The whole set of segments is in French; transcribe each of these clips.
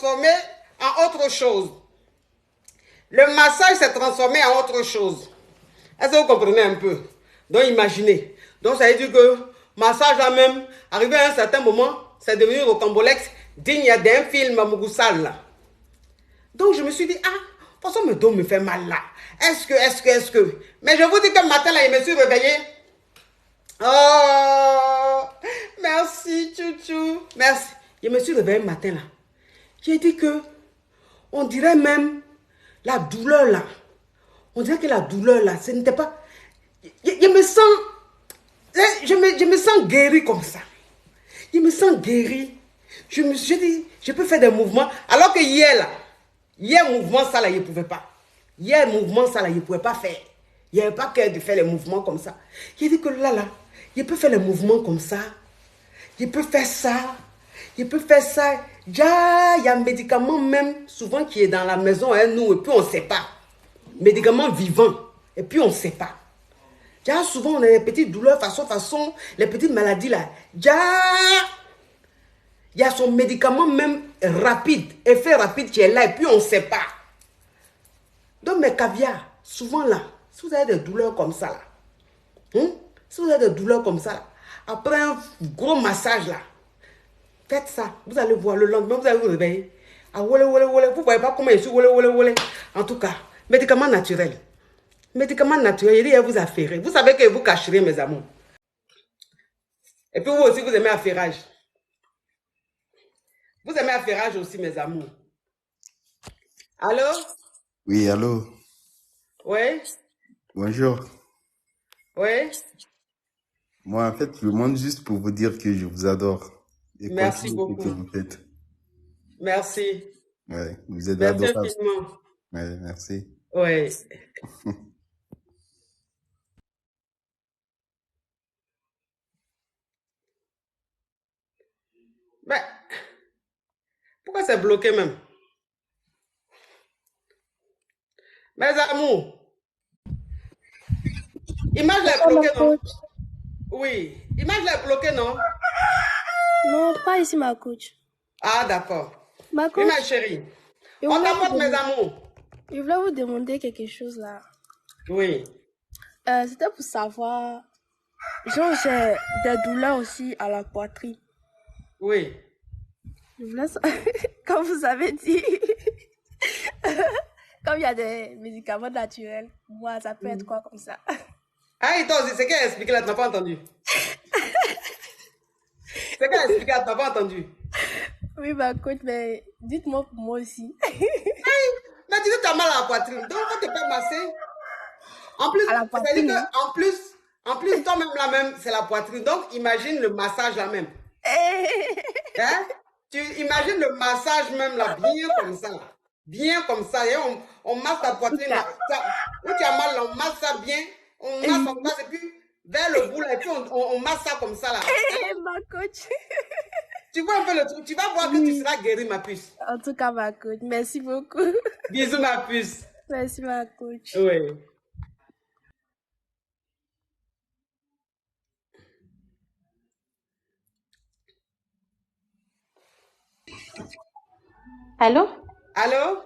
transformé en autre chose. Le massage s'est transformé en autre chose. Est-ce que vous comprenez un peu? Donc imaginez. Donc ça veut dire que massage là même, arrivé à un certain moment, c'est devenu rocambolex, digne d'un film à Mugusal là. Donc je me suis dit, ah, de toute façon mes dos me fait mal là. Est-ce que. Mais je vous dis que le matin là, je me suis réveillé. Oh, merci chouchou. Merci. Je me suis réveillé le matin là. J'ai dit que, on dirait même, la douleur là. On dirait que la douleur là, ce n'était pas... Je me sens... Je me sens guéri comme ça. Je me sens guéri. Je dis, je peux faire des mouvements. Alors que hier mouvement ça là, je ne pouvais pas. Hier mouvement ça là, je ne pouvais pas faire. Il n'y avait pas cœur de faire les mouvements comme ça. J'ai dit que là, je peux faire les mouvements comme ça. Je peux faire ça. Je peux faire ça. Déjà, il y a un médicament même, souvent qui est dans la maison, hein, nous, et puis on ne sait pas. Médicament vivant, et puis on ne sait pas. Déjà, souvent, on a des petites douleurs, façon, les petites maladies là. Déjà, il y a son médicament même rapide, effet rapide qui est là, et puis on ne sait pas. Donc, mes caviars, souvent là, si vous avez des douleurs comme ça là, si vous avez des douleurs comme ça là, après un gros massage là, faites ça, vous allez voir le lendemain, vous allez vous réveiller. Ah, vous ne voyez pas comment je suis, en tout cas, médicament naturel. Médicament naturel, il vous affairez. Vous savez que vous cacherez, mes amours. Et puis vous aussi, vous aimez affairage. Vous aimez affairage aussi, mes amours. Allô? Oui, allô? Oui? Bonjour. Oui? Moi, en fait, je demande juste pour vous dire que je vous adore. Et Merci continuez ce que beaucoup. vous faites. Merci. Ouais, vous êtes Merci adorable. infiniment. Ouais, merci. Oui. Mais, pourquoi c'est bloqué même? Mes amours, image est bloquée, non? Oui. Image est bloquée, non? Non, pas ici, ma coach. Ah, d'accord. Ma Oui, coach, ma chérie. je On voulais t'apporte, vous mes demander- amours. je voulais vous demander quelque chose là. Oui. C'était pour savoir, genre j'ai des douleurs aussi à la poitrine. Oui. Je voulais savoir, comme vous avez dit, comme il y a des médicaments naturels, moi ça peut être quoi comme ça? Ah, et toi aussi, c'est qu'elle a expliqué là, tu n'as pas entendu. C'est qu'elle a expliqué là, tu n'as pas entendu. Oui, ma coach, mais dites-moi pour moi aussi. Mais tu dis que tu as mal à la poitrine. Donc, on te fait masser. En plus, À la c'est-à-dire poitrine, hein? en plus, toi-même là même, c'est la poitrine. Donc, imagine le massage là même. Hein? Tu imagines le massage même là, bien comme ça. Là. Bien comme ça. Et on masse ta poitrine là. Où tu as mal, là, on masse ça bien. On masse, et puis vers le bout là. Et puis on masse ça comme ça là. Hein? Ma coach. Tu vois un peu le truc. Tu vas voir que tu seras guérie, ma puce. En tout cas, ma coach, merci beaucoup. Bisous, ma puce. Merci, ma coach. Oui. Allô? Allô?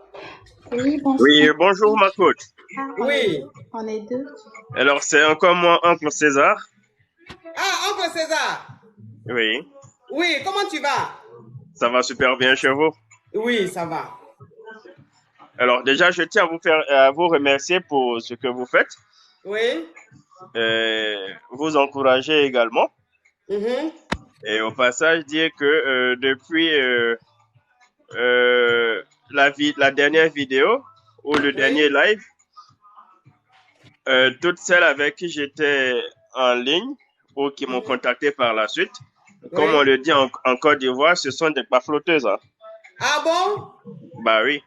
Oui, bonjour. Oui, bonjour ma coach. Oui. On est deux. Alors c'est encore moi, Oncle César. Ah, Oncle César. Oui, Oui, comment tu vas? ça va super bien chez vous. Oui, ça va. Alors déjà, je tiens à vous remercier pour ce que vous faites. Oui. Vous encourager également. Mhm. Et au passage, dire que depuis la dernière vidéo ou le dernier live, toutes celles avec qui j'étais en ligne ou qui m'ont contacté par la suite, comme on le dit en Côte d'Ivoire, ce sont des pafloteuses. Hein. Ah bon? Bah oui.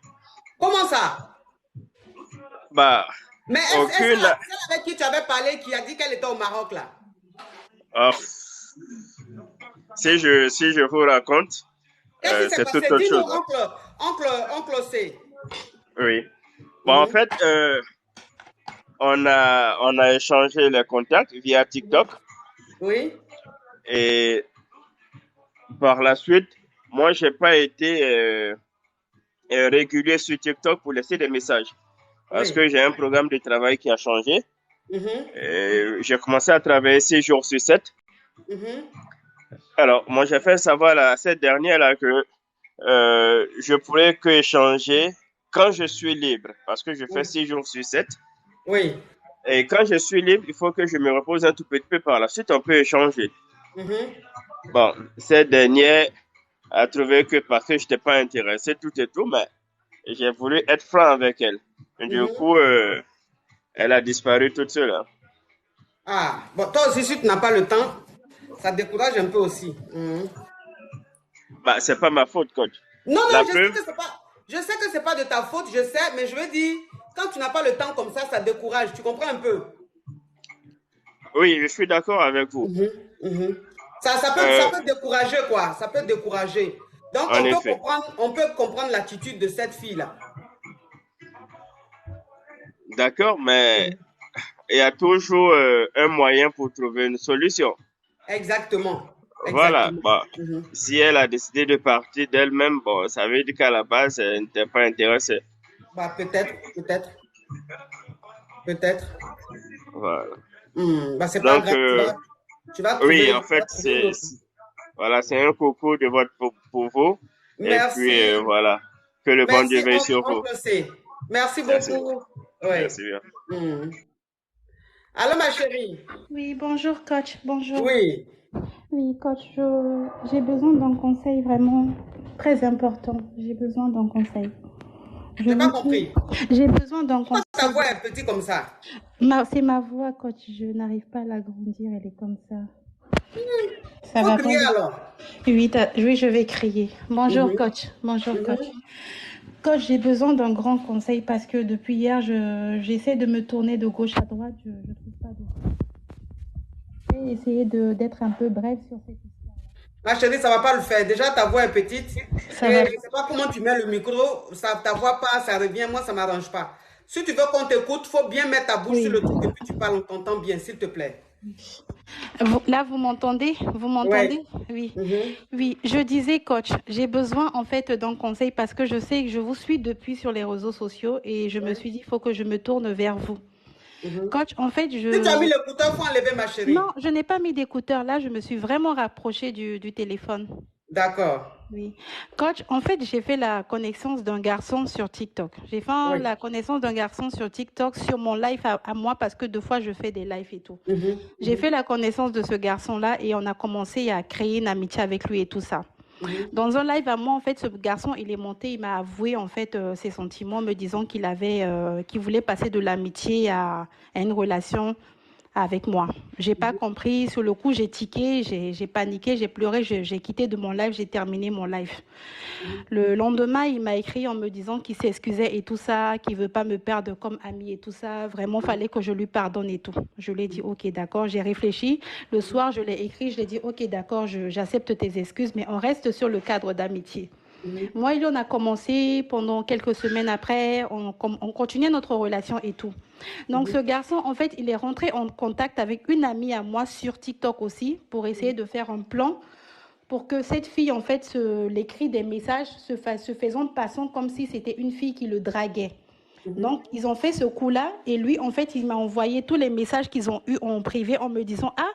Comment ça? Bah, mais est-ce celle avec qui tu avais parlé qui a dit qu'elle était au Maroc là? Si je vous raconte, c'est toute autre chose. Oncle C. Oui. Bon, en fait, on a échangé les contacts via TikTok. Oui. Et par la suite, moi, j'ai pas été régulier sur TikTok pour laisser des messages. Parce Oui. que j'ai un programme de travail qui a changé. Mhm. J'ai commencé à travailler 6 jours sur 7. Mhm. Alors, moi, j'ai fait savoir à cette dernière-là que je pourrais que échanger quand je suis libre. Parce que je fais 6 jours sur 7. Oui. Et quand je suis libre, il faut que je me repose un tout petit peu par la suite. On peut échanger. Mhm. Bon, cette dernière a trouvé que parce que je n'étais pas intéressé, tout et tout, mais j'ai voulu être franc avec elle. Et du Mhm. coup, elle a disparu toute seule. Hein. Ah, bon, toi aussi, si tu n'as pas le temps, ça te décourage un peu aussi. Mhm. Bah, c'est pas ma faute, coach. Non, La non, preuve, je sais que c'est pas de ta faute, je sais, mais je veux dire, quand tu n'as pas le temps comme ça te décourage. Tu comprends un peu? oui, je suis d'accord avec vous. Mhm, mhm. Ça Euh, peut décourager, quoi. Ça peut décourager. Donc, en effet. on peut comprendre l'attitude de cette fille-là. D'accord, mais Mhm. il y a toujours un moyen pour trouver une solution. Exactement. Voilà. Exactement. Bah, Mhm. si elle a décidé de partir d'elle-même, bon, ça veut dire qu'à la base, elle n'était pas intéressée. Bah, peut-être. Voilà. Bah, c'est pas Donc, grave. oui, en Tu vas fait, trouver une autre. voilà, c'est un coucou de votre pour vous. Et puis, Merci. voilà. Que le bon Merci, Dieu veille sur vous. oncle C. Merci Merci. beaucoup. Oui. Merci bien. Hmm. Allô, ma chérie? Oui, bonjour coach, bonjour. Oui. Oui, coach, j'ai besoin d'un conseil vraiment très important. J'ai besoin d'un conseil. Je J'ai pas vous dis, compris. j'ai besoin d'un Pourquoi ta conseil. voix est petite comme ça? C'est ma voix, coach. Je n'arrive pas à l'agrandir, elle est comme ça. Ça Faut va pas. crier alors. Oui, oui, je vais crier. Bonjour, Mhm, coach. Bonjour, coach. mhm. Coach, j'ai besoin d'un grand conseil parce que depuis hier, j'essaie de me tourner de gauche à droite. Je trouve pas de. Je vais essayer d'être un peu brève sur cette histoire. Ma chérie, ça va pas le faire. Déjà, ta voix est petite. Ça Et va. je sais pas comment tu mets le micro. Ta voix passe, ça revient. Moi, ça m'arrange pas. Si tu veux qu'on t'écoute, faut bien mettre ta bouche sur Oui. le truc et puis tu parles, on t'entend bien, s'il te plaît. Là, vous m'entendez? Vous Ouais. m'entendez? Oui. Mhm, Oui, je disais, coach, j'ai besoin en fait d'un conseil parce que je sais que je vous suis depuis sur les réseaux sociaux et je me ouais, suis dit, il faut que je me tourne vers vous. mhm. Coach, en fait, Si tu as mis l'écouteur, faut enlever, ma Non, chérie. je n'ai pas mis d'écouteurs. Là, je me suis vraiment rapprochée du téléphone. D'accord. Oui. Coach, en fait, j'ai fait la connaissance d'un garçon sur TikTok. J'ai fait Oui. la connaissance d'un garçon sur TikTok sur mon live à moi parce que 2 fois, je fais des lives et tout. Mhm, J'ai mhm, fait la connaissance de ce garçon-là et on a commencé à créer une amitié avec lui et tout ça. mhm, Dans un live à moi, en fait, ce garçon, il est monté, il m'a avoué en fait ses sentiments, me disant qu'il voulait passer de l'amitié à une relation avec moi. J'ai pas compris. Sur le coup, j'ai tiqué, j'ai paniqué, j'ai pleuré, j'ai quitté de mon live, j'ai terminé mon live. mhm, Le lendemain, il m'a écrit en me disant qu'il s'excusait et tout ça, qu'il veut pas me perdre comme ami et tout ça. Vraiment, fallait que je lui pardonne et tout. Je lui ai dit, ok, d'accord. J'ai réfléchi. Le soir, je l'ai écrit, je lui ai dit, ok, d'accord, j'accepte tes excuses, mais on reste sur le cadre d'amitié. mhm, Moi et lui, on a commencé pendant quelques semaines après, on continuait notre relation et tout. Donc mhm, ce garçon, en fait, il est rentré en contact avec une amie à moi sur TikTok aussi pour essayer de faire un plan pour que cette fille, en fait, l'écrit des messages se faisant passant comme si c'était une fille qui le draguait. mhm, Donc, ils ont fait ce coup-là et lui, en fait, il m'a envoyé tous les messages qu'ils ont eus en privé en me disant, ah,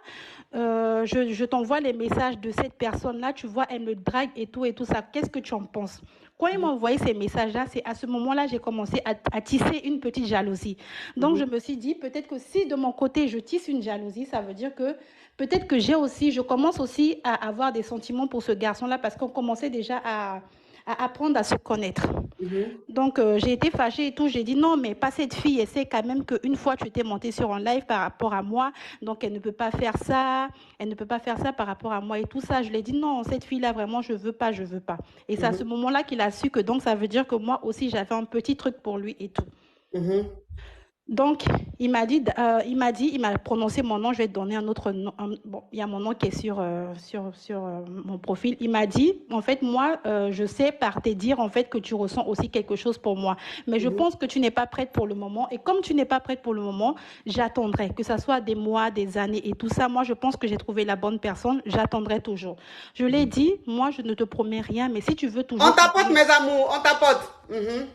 je t'envoie les messages de cette personne-là, tu vois, elle me drague et tout ça. Qu'est-ce que tu en penses? Quand il m'a envoyé ces messages-là, c'est à ce moment-là j'ai commencé à tisser une petite jalousie. Donc, mhm, je me suis dit, peut-être que si de mon côté, je tisse une jalousie, ça veut dire que peut-être que je commence aussi à avoir des sentiments pour ce garçon-là parce qu'on commençait déjà à apprendre à se connaître. mhm, Donc, j'ai été fâchée et tout. J'ai dit non, mais pas cette fille. Elle sait quand même qu'une fois, tu t'es montée sur un live par rapport à moi. Donc, elle ne peut pas faire ça. Elle ne peut pas faire ça par rapport à moi et tout ça. Je lui ai dit non, cette fille-là, vraiment, je veux pas, je veux pas. Et c'est à ce mhm, moment-là qu'il a su que donc, ça veut dire que moi aussi, j'avais un petit truc pour lui et tout. mhm. Donc, il m'a prononcé mon nom, je vais te donner un autre nom. Bon, il y a mon nom qui est sur mon profil. Il m'a dit, en fait, moi, je sais par te dire, en fait, que tu ressens aussi quelque chose pour moi. Mais je pense que tu n'es pas prête pour le moment. Et comme tu n'es pas prête pour le moment, j'attendrai, que ça soit des mois, des années et tout ça. Moi, je pense que j'ai trouvé la bonne personne. J'attendrai toujours. Je l'ai dit, moi, je ne te promets rien, mais si tu veux On toujours... tapote, mes amours, on tapote. Mhm.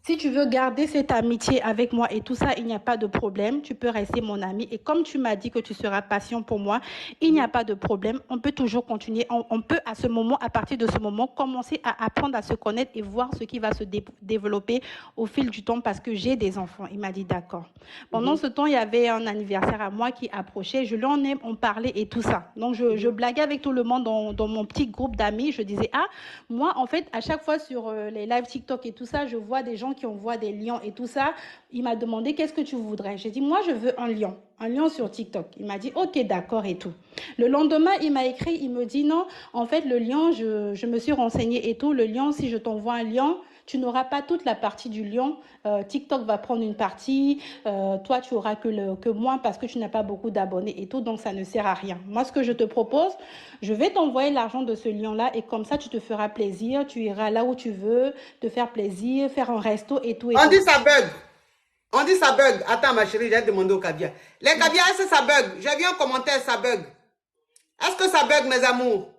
Si tu veux garder cette amitié avec moi et tout ça, il n'y a pas de problème. Tu peux rester mon ami. Et comme tu m'as dit que tu seras patient pour moi, il n'y a pas de problème. On peut toujours continuer. On peut à ce moment, à partir de ce moment, commencer à apprendre à se connaître et voir ce qui va se développer au fil du temps parce que j'ai des enfants. Il m'a dit d'accord. Pendant ce temps, il y avait un anniversaire à moi qui approchait. Je lui en ai, on parlait et tout ça. Donc, je blaguais avec tout le monde dans mon petit groupe d'amis. Je disais, ah, moi, en fait, à chaque fois sur les lives TikTok et tout ça, je vois des gens qui envoient des lions et tout ça. Il m'a demandé qu'est-ce que tu voudrais. J'ai dit, moi, je veux un lion sur TikTok. Il m'a dit, ok, d'accord et tout. Le lendemain, il m'a écrit, il me dit, non, en fait, le lion, je me suis renseignée et tout. Le lion, si je t'envoie un lion, tu n'auras pas toute la partie du lion. TikTok va prendre une partie. Toi, tu auras que moins parce que tu n'as pas beaucoup d'abonnés et tout. Donc, ça ne sert à rien. Moi, ce que je te propose, je vais t'envoyer l'argent de ce lion-là et comme ça, tu te feras plaisir. Tu iras là où tu veux, te faire plaisir, faire un resto et tout. On dit ça bug. On dit ça bug. Attends, ma chérie, j'ai demandé au caviar. Les caviars, est-ce que ça bug? J'ai vu un commentaire, ça bug. Est-ce que ça bug, mes amours?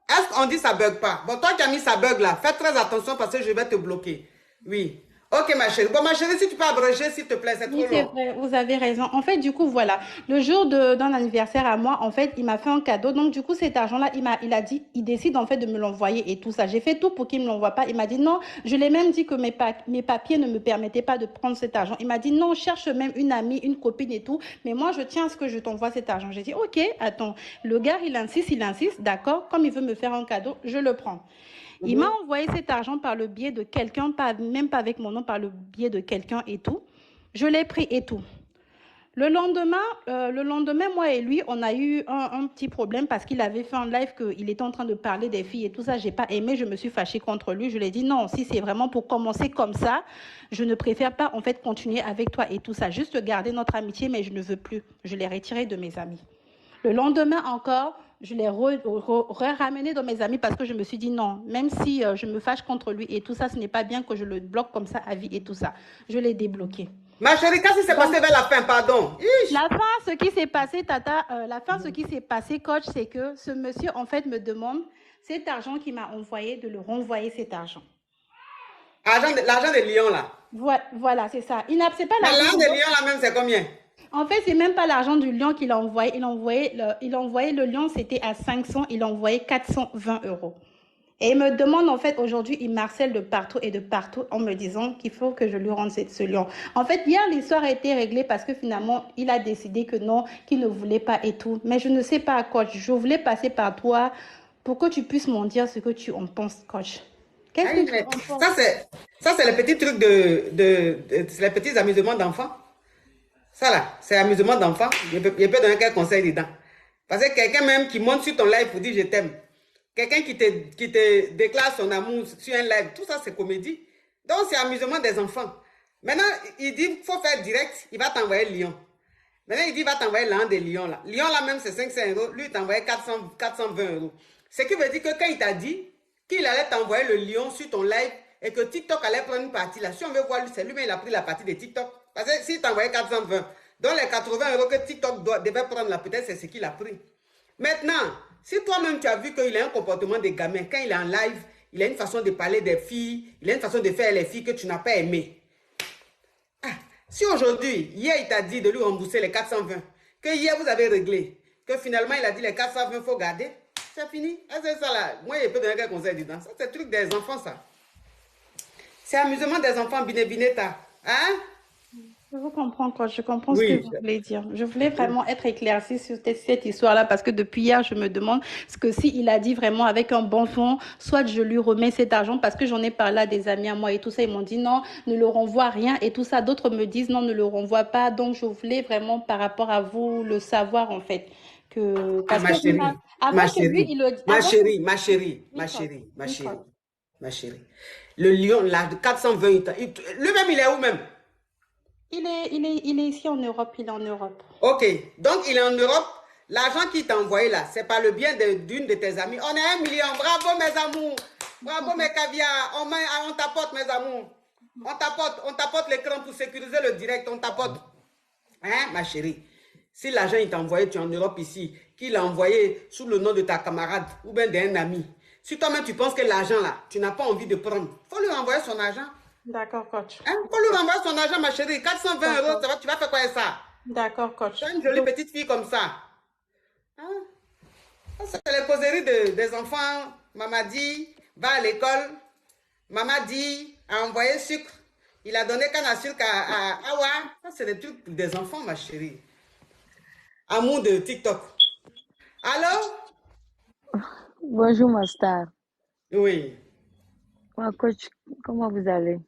Est-ce qu'on dit ça bug pas? Bon, toi qui as mis ça bug là, fais très attention parce que je vais te bloquer. Oui. Ok, ma chérie. Bon, ma chérie, si tu peux abréger, s'il te plaît, c'est trop Oui, c'est long. vrai, vous avez raison. En fait, du coup, voilà, le jour d'un anniversaire à moi, en fait, il m'a fait un cadeau. Donc, du coup, cet argent-là, il a dit, il décide en fait de me l'envoyer et tout ça. J'ai fait tout pour qu'il ne me l'envoie pas. Il m'a dit non. Je l'ai même dit que mes papiers ne me permettaient pas de prendre cet argent. Il m'a dit non, cherche même une amie, une copine et tout. Mais moi, je tiens à ce que je t'envoie cet argent. J'ai dit ok, attends. Le gars, il insiste, d'accord. Comme il veut me faire un cadeau, je le prends. Il m'a envoyé cet argent par le biais de quelqu'un, même pas avec mon nom, par le biais de quelqu'un et tout. Je l'ai pris et tout. Le lendemain, moi et lui, on a eu un petit problème parce qu'il avait fait un live qu'il était en train de parler des filles et tout ça. J'ai pas aimé, je me suis fâchée contre lui. Je lui ai dit non, si c'est vraiment pour commencer comme ça, je ne préfère pas en fait continuer avec toi et tout ça. Juste garder notre amitié, mais je ne veux plus. Je l'ai retiré de mes amis. Le lendemain encore, je l'ai ramené dans mes amis parce que je me suis dit non, même si je me fâche contre lui et tout ça, ce n'est pas bien que je le bloque comme ça à vie et tout ça. Je l'ai débloqué. Ma chérie, qu'est-ce qui s'est passé vers la fin, pardon? La fin, ce qui s'est passé, Tata, ce qui s'est passé, coach, c'est que ce monsieur, en fait, me demande cet argent qu'il m'a envoyé, de le renvoyer cet argent. L'argent des lions, là. Voilà, c'est ça. C'est pas l'argent des lions, là même, c'est combien? En fait, c'est même pas l'argent du lion qu'il a envoyé. Il a envoyé le lion, c'était à 500. Il a envoyé 420 €. Et il me demande, en fait, aujourd'hui, il m'harcèle de partout et de partout en me disant qu'il faut que je lui rende ce lion. En fait, hier, l'histoire a été réglée parce que finalement, il a décidé que non, qu'il ne voulait pas et tout. Mais je ne sais pas, coach. Je voulais passer par toi pour que tu puisses m'en dire ce que tu en penses, coach. Qu'est-ce que tu en penses? Ça, c'est les petits trucs c'est les petits amusements d'enfants. Ça là, c'est amusement d'enfant. Je peux donner quel conseil dedans. Parce que quelqu'un même qui monte sur ton live pour dire je t'aime. Quelqu'un qui te déclare son amour sur un live. Tout ça, c'est comédie. Donc, c'est amusement des enfants. Maintenant, il dit qu'il faut faire direct. Il va t'envoyer le lion. Maintenant, il dit qu'il va t'envoyer l'an des lions là. Lion là même, c'est 500 €. Lui, il t'envoie 420 €. Ce qui veut dire que quand il t'a dit qu'il allait t'envoyer le lion sur ton live et que TikTok allait prendre une partie là. Si on veut voir, c'est lui-même, il a pris la partie de TikTok. Parce que s'il t'envoyait 420, donc les 80 € que TikTok devait prendre là, peut-être c'est ce qu'il a pris. Maintenant, si toi-même tu as vu qu'il a un comportement de gamin, quand il est en live, il a une façon de parler des filles, il a une façon de faire les filles que tu n'as pas aimé. Si aujourd'hui, hier il t'a dit de lui rembourser les 420, que hier vous avez réglé, que finalement il a dit les 420 il faut garder, c'est fini. C'est ça là. Moi, je peux donner quel conseil dedans. Ça, c'est le truc des enfants, ça. C'est amusement des enfants, bineta. Hein? Je vous comprends, coach. Je comprends ce que vous voulez dire. Je voulais vraiment être éclaircie sur cette histoire-là parce que depuis hier, je me demande ce que s'il a dit vraiment avec un bon fond, soit je lui remets cet argent parce que j'en ai parlé à des amis à moi et tout ça. Ils m'ont dit non, ne le renvoie rien et tout ça. D'autres me disent non, ne le renvoie pas. Donc, je voulais vraiment par rapport à vous le savoir en fait. Ma chérie. Le lion, là, de 420, lui-même, il est où même? Il est ici en Europe, il est en Europe. Ok, donc il est en Europe. L'argent qu'il t'a envoyé là, c'est par le bien d'une de tes amies. On est 1 million, bravo mes amours. Bravo mes caviars, on tapote mes amours. On tapote l'écran pour sécuriser le direct, on tapote. Hein, ma chérie? Si l'argent il t'a envoyé, tu es en Europe ici, qu'il a envoyé sous le nom de ta camarade ou bien d'un ami, Si toi-même tu penses que l'argent là, tu n'as pas envie de prendre, il faut lui renvoyer son argent. D'accord, coach. Hein? Il faut lui renvoyer son argent, ma chérie. 420 euros, D'accord. tu vas faire quoi avec ça? D'accord, coach. Tu as une jolie petite fille comme ça. Hein? Ça, c'est les causeries des enfants. Maman dit, va à l'école. Maman dit, a envoyé sucre. Il a donné canne à sucre à Awa. Ça, c'est des trucs des enfants, ma chérie. Amour de TikTok. Allô? Bonjour, ma star. Oui. Ma coach, comment vous allez?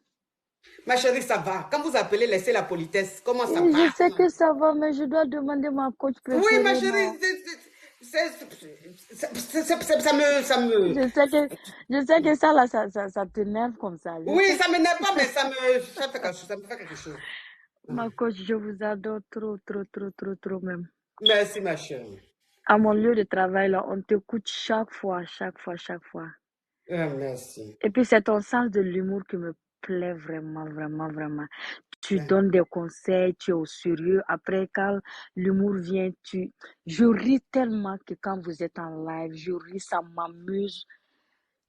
Ma chérie, ça va. Quand vous appelez, laissez la politesse. Comment ça va? Je sais que ça va, mais je dois demander ma coach préférée. Oui, ma chérie, non? ça me... Je sais que ça, là, ça t'énerve comme ça. Je Oui, sais. ça m'énerve pas, mais ça me fait quelque chose. Ma coach, je vous adore trop, trop, trop, trop, trop même. Merci, ma chérie. À mon lieu de travail, là, on t'écoute chaque fois, chaque fois, chaque fois. Merci. Et puis, c'est ton sens de l'humour qui me plaît vraiment, vraiment, vraiment. Tu donnes des conseils, tu es au sérieux. Après, quand l'humour vient, je ris tellement que quand vous êtes en live, je ris, ça m'amuse.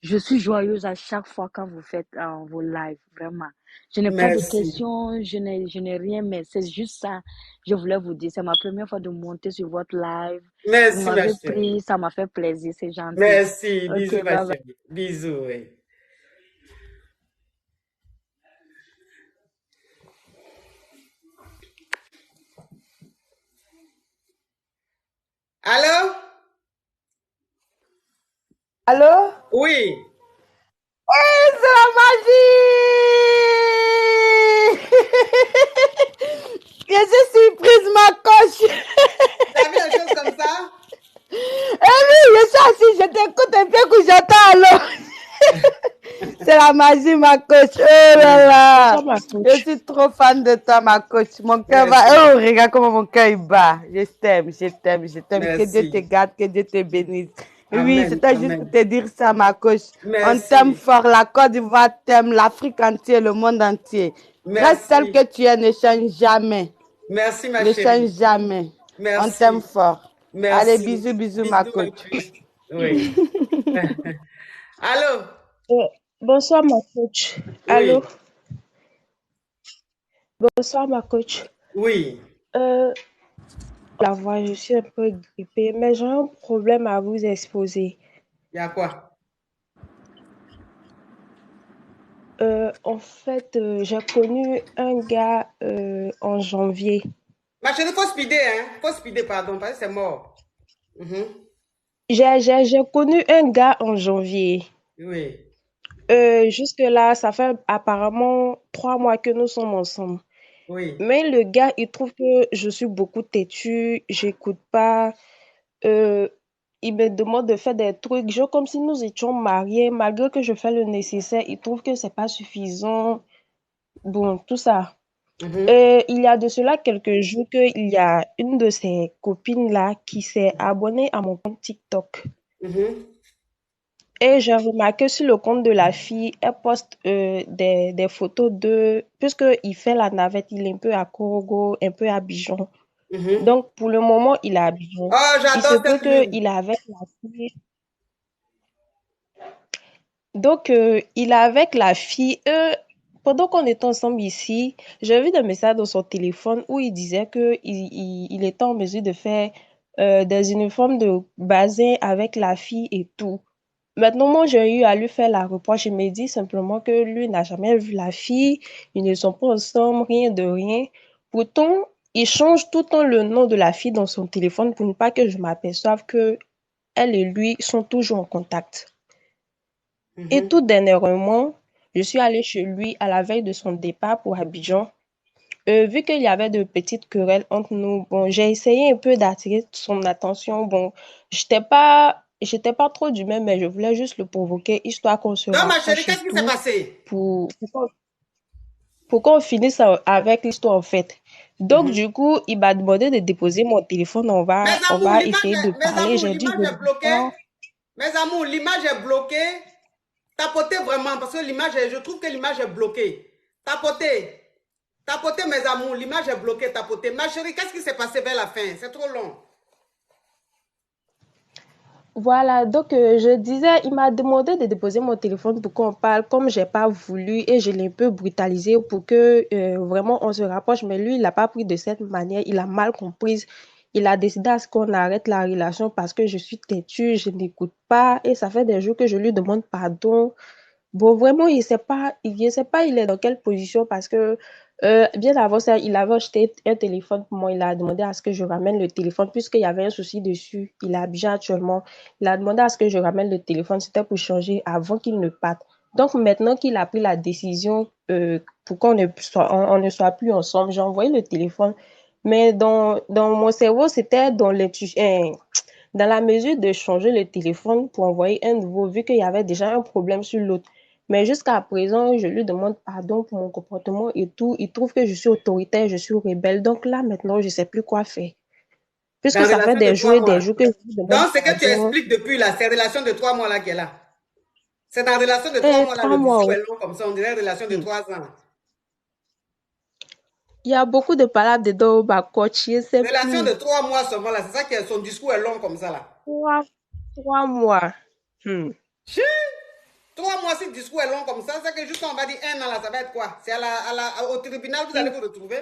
Je suis joyeuse à chaque fois quand vous faites vos lives, vraiment. Je n'ai pas de Merci. questions, je n'ai rien, mais c'est juste ça. Je voulais vous dire, c'est ma première fois de monter sur votre live. Vous Merci, ma m'avez chérie. pris, ça m'a fait plaisir, c'est gentil. Merci. Ok, Bisous, ma bye bye. chérie. Bisous, oui. Allô? Allô? Oui. C'est la magie! Je suis surprise, ma coach! T'as vu une chose comme ça? Eh oui, je suis assise, je t'écoute un peu que j'entends alors. C'est la magie, ma coach. Oh là là. Bonsoir, ma coach. Je suis trop fan de toi, ma coach. Mon cœur Merci. va. Oh, regarde comment mon cœur il bat. Je t'aime, je t'aime, je t'aime. Que Dieu te Merci. garde, que Dieu te bénisse. Oui, Amen. c'était juste pour Amen. te dire ça, ma coach. On Merci. t'aime fort. La Côte d'Ivoire t'aime, l'Afrique entière, le monde entier. Reste tel Merci. que tu es, ne change jamais. Merci, ma Ne chérie. change jamais. On Merci. t'aime fort. Allez, Merci. bisous, bisous, ma Bisous, ma coach. chérie. Oui. Allô? Bonsoir, ma coach. Allô? Oui. Bonsoir, ma coach. Oui. La voix, je suis un peu grippée, mais j'ai un problème à vous exposer. Il y a quoi? En fait, j'ai connu un gars en janvier. Ma chérie, faut speeder, hein? Faut speeder, pardon, parce que c'est mort. Mhm. J'ai connu un gars en janvier. Oui. Jusque-là, ça fait apparemment 3 mois que nous sommes ensemble. Oui. Mais le gars, il trouve que je suis beaucoup têtue, j'écoute pas. Il me demande de faire des trucs, genre comme si nous étions mariés, malgré que je fais le nécessaire, il trouve que c'est pas suffisant. Bon, tout ça. Mhm. Il y a de cela quelques jours qu'il y a une de ses copines-là qui s'est abonnée à mon compte TikTok. Mhm. Et j'ai remarqué sur le compte de la fille, elle poste des photos puisqu'il fait la navette, il est un peu à Korogo, un peu à Abidjan. Mhm. Donc, pour le moment, il est à Abidjan. Oh, Il se j'adore peut cette ligne. qu'il est avec la fille. Donc, il est avec la fille. Pendant qu'on était ensemble ici, j'ai vu des messages dans son téléphone où il disait qu'il était en mesure de faire des uniformes de basin avec la fille et tout. Maintenant, moi, j'ai eu à lui faire la reproche. Il me dit simplement que lui n'a jamais vu la fille, ils ne sont pas ensemble, rien de rien. Pourtant, il change tout le temps le nom de la fille dans son téléphone pour ne pas que je m'aperçoive que elle et lui sont toujours en contact. Et Mhm. tout dernièrement, je suis allée chez lui à la veille de son départ pour Abidjan. Vu qu'il y avait de petites querelles entre nous, bon, j'ai essayé un peu d'attirer son attention. Bon, j'étais pas trop du même, mais je voulais juste le provoquer, histoire qu'on se Donc, ma chérie, rapproche et qu'est-ce qui s'est tout, passé? pour qu'on finisse avec l'histoire, en fait. Donc, Mhm. du coup, il m'a demandé de déposer mon téléphone, on Mes va amours, essayer de parler. J'ai dit, l'image est bloquée. Mes amours, l'image est bloquée. Tapotez vraiment, parce que l'image, je trouve que l'image est bloquée. Tapotez. Tapotez, mes amours, l'image est bloquée, tapotez. Ma chérie, qu'est-ce qui s'est passé vers la fin? C'est trop long. Voilà, donc je disais, il m'a demandé de déposer mon téléphone pour qu'on parle, comme j'ai pas voulu et je l'ai un peu brutalisé pour que vraiment on se rapproche, mais lui, il n'a pas pris de cette manière, il a mal compris. Il a décidé à ce qu'on arrête la relation parce que je suis têtue, je n'écoute pas et ça fait des jours que je lui demande pardon. Bon, vraiment, je sais pas, il est dans quelle position parce que bien avant ça, il avait acheté un téléphone pour moi. Il a demandé à ce que je ramène le téléphone puisqu'il y avait un souci dessus. Il est habillé actuellement. Il a demandé à ce que je ramène le téléphone. C'était pour changer avant qu'il ne parte. Donc maintenant qu'il a pris la décision pour on ne soit plus ensemble, j'ai envoyé le téléphone. Mais dans mon cerveau, c'était dans la mesure de changer le téléphone pour envoyer un nouveau, vu qu'il y avait déjà un problème sur l'autre. Mais jusqu'à présent, je lui demande pardon pour mon comportement et tout. Il trouve que je suis autoritaire, je suis rebelle. Donc là, maintenant, je sais plus quoi faire. Dans Puisque ça fait relation de 3 des mois. jours que je lui demande Donc, ce que tu pardon. expliques depuis là, c'est relation de 3 mois là qu'elle a. C'est dans relation de 3 mois là, 3 le mois, discours oui. est long comme ça, on dirait relation de 3 ans. Il y a beaucoup de palabres dedans, bah, coach, je sais Relation de plus. 3 mois seulement là, c'est ça que son discours est long comme ça là. 3 mois. Chi! 3 mois, si le discours est long comme ça, c'est que juste on va dire 1 an là, ça va être quoi? C'est au tribunal que vous allez vous retrouver?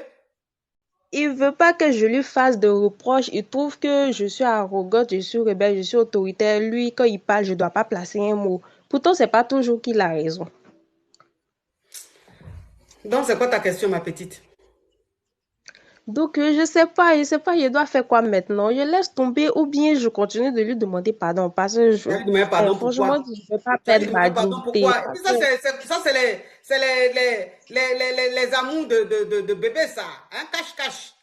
Il veut pas que je lui fasse de reproches. Il trouve que je suis arrogante, je suis rebelle, je suis autoritaire. Lui, quand il parle, je dois pas placer un mot. Pourtant, c'est pas toujours qu'il a raison. Donc, c'est quoi ta question, ma petite? Donc, je sais pas, je dois faire quoi maintenant? Je laisse tomber ou bien je continue de lui demander pardon parce que Tu as lui demandé pardon franchement, pourquoi? je ne veux pas Tu as lui perdre ma demandé pardon dignité. pourquoi? Et puis ça, c'est les amours de bébé, ça. Hein? Cache-cache.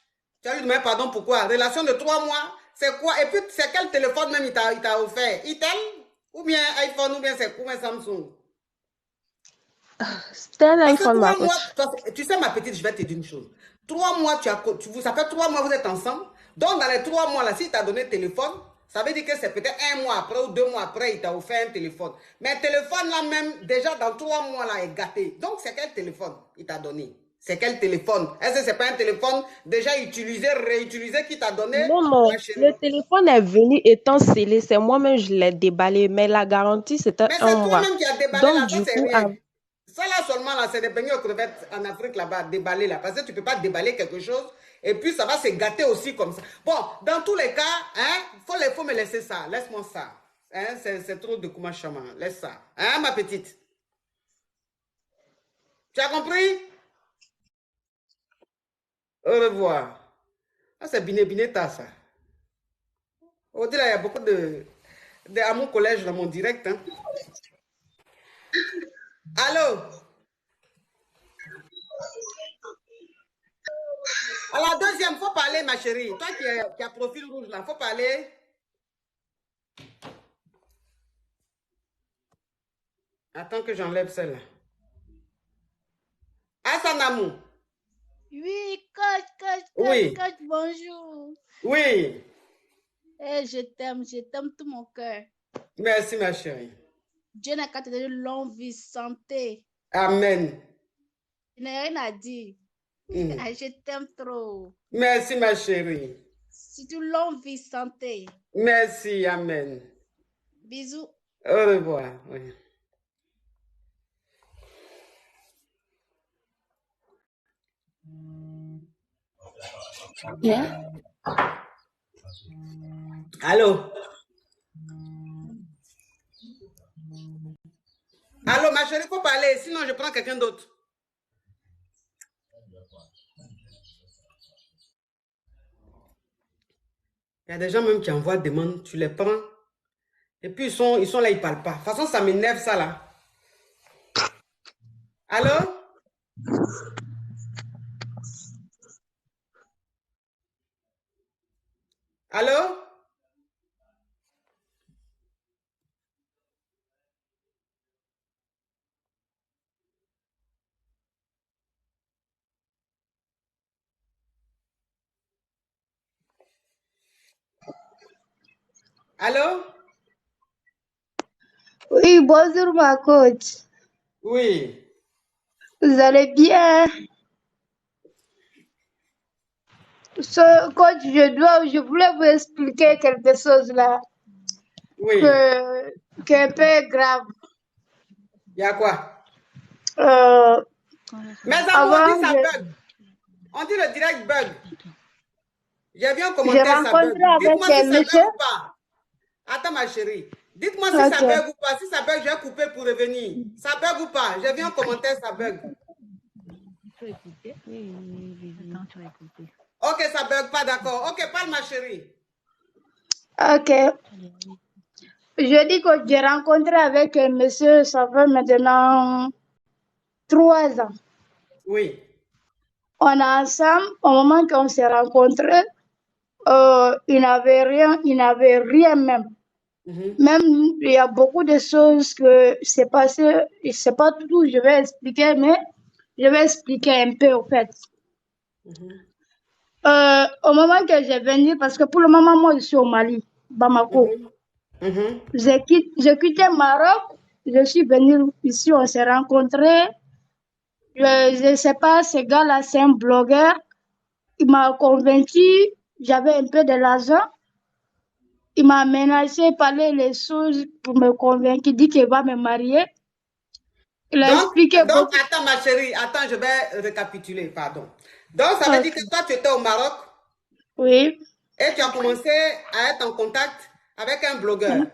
Tu as lui demandé pardon pourquoi? Relation de 3 mois, c'est quoi? Et puis, c'est quel téléphone même il t'a offert? Itel? Ou bien iPhone, ou bien c'est quoi, Samsung? C'était un Parce que iPhone, ma 3 mois, coach. tu sais, ma petite, je vais te dire une chose. 3 mois, ça fait 3 mois, vous êtes ensemble. Donc, dans les 3 mois, là, s'il t'a donné le téléphone, ça veut dire que c'est peut-être 1 mois après ou 2 mois après, il t'a offert un téléphone. Mais le téléphone, là même, déjà dans 3 mois, là, est gâté. Donc, c'est quel téléphone il t'a donné? C'est quel téléphone? Est-ce que c'est pas un téléphone déjà utilisé, réutilisé qui t'a donné? Non, le téléphone est venu étant scellé. C'est moi-même, je l'ai déballé. Mais la garantie, c'était Mais 1 c'est mois. toi-même qui as déballé Donc, là, ça du c'est coup, rien. Ça là seulement là, c'est des beignets aux crevettes en Afrique là-bas, déballés là. Parce que tu ne peux pas déballer quelque chose et puis ça va se gâter aussi comme ça. Bon, dans tous les cas, hein, faut me laisser ça. Laisse-moi ça. Hein, c'est trop de koumachama. Laisse ça. Hein, ma petite? Tu as compris? Au revoir. Ah, c'est biné-biné-ta ça. On dirait il y a beaucoup à mon collège dans mon direct. Hein. Allô? À la deuxième, faut parler, ma chérie. Toi qui as profil rouge là, faut parler. Attends que j'enlève celle-là. Asanamu. Oui, coach, Oui. coach, bonjour. Oui. Eh, je t'aime tout mon cœur. Merci, ma chérie. Dieu n'a qu'à te donner longue vie, santé. Amen. Je n'ai rien à dire. Je t'aime trop. Merci, ma chérie. Surtout longue vie, santé. Merci, amen. Bisous. Au revoir. Oui. Yeah. Allô? Allô, ma chérie, faut parler, sinon je prends quelqu'un d'autre. Il y a des gens même qui envoient des demandes, tu les prends. Et puis ils sont là, ils ne parlent pas. De toute façon, ça m'énerve ça là. Allô? Allô? Allô? Oui, bonjour ma coach. Oui. Vous allez bien? Coach, je voulais vous expliquer quelque chose là. Oui. qui est un peu grave. Il y a quoi? Mais Zabou, on Avant, dit ça bug. On dit le direct bug. J'ai vu un j'ai commentaire, ça bug. rencontré avec Dites-moi si ça monsieur. bug ou pas. Attends, ma chérie. Dites-moi si ça Ok. bug ou pas. Si ça bug, je vais couper pour revenir. Ça bug ou pas? J'ai vu un commentaire, ça bug. Ok, ça bug pas, d'accord. Ok, parle, ma chérie. Ok. Je dis que j'ai rencontré avec un monsieur, ça fait maintenant 3 ans. Oui. On est ensemble, au moment qu'on s'est rencontrés, il n'avait rien même. Même, il y a beaucoup de choses que c'est passé, je sais pas tout, je vais expliquer, mais je vais expliquer un peu au fait. Au moment que j'ai venu, parce que pour le moment, moi, je suis au Mali, Bamako. J'ai quitté le Maroc, je suis venue ici, on s'est rencontrés. Je ne sais pas, ce gars-là, c'est un blogueur. Il m'a convaincu, j'avais un peu de l'argent. Il m'a menacé, parlé les choses pour me convaincre. Il dit qu'il va me marier. Il a expliqué beaucoup. Attends, ma chérie, attends, je vais récapituler, pardon. Donc, ça veut dire que toi, tu étais au Maroc. Oui. Et tu as commencé à être en contact avec un blogueur.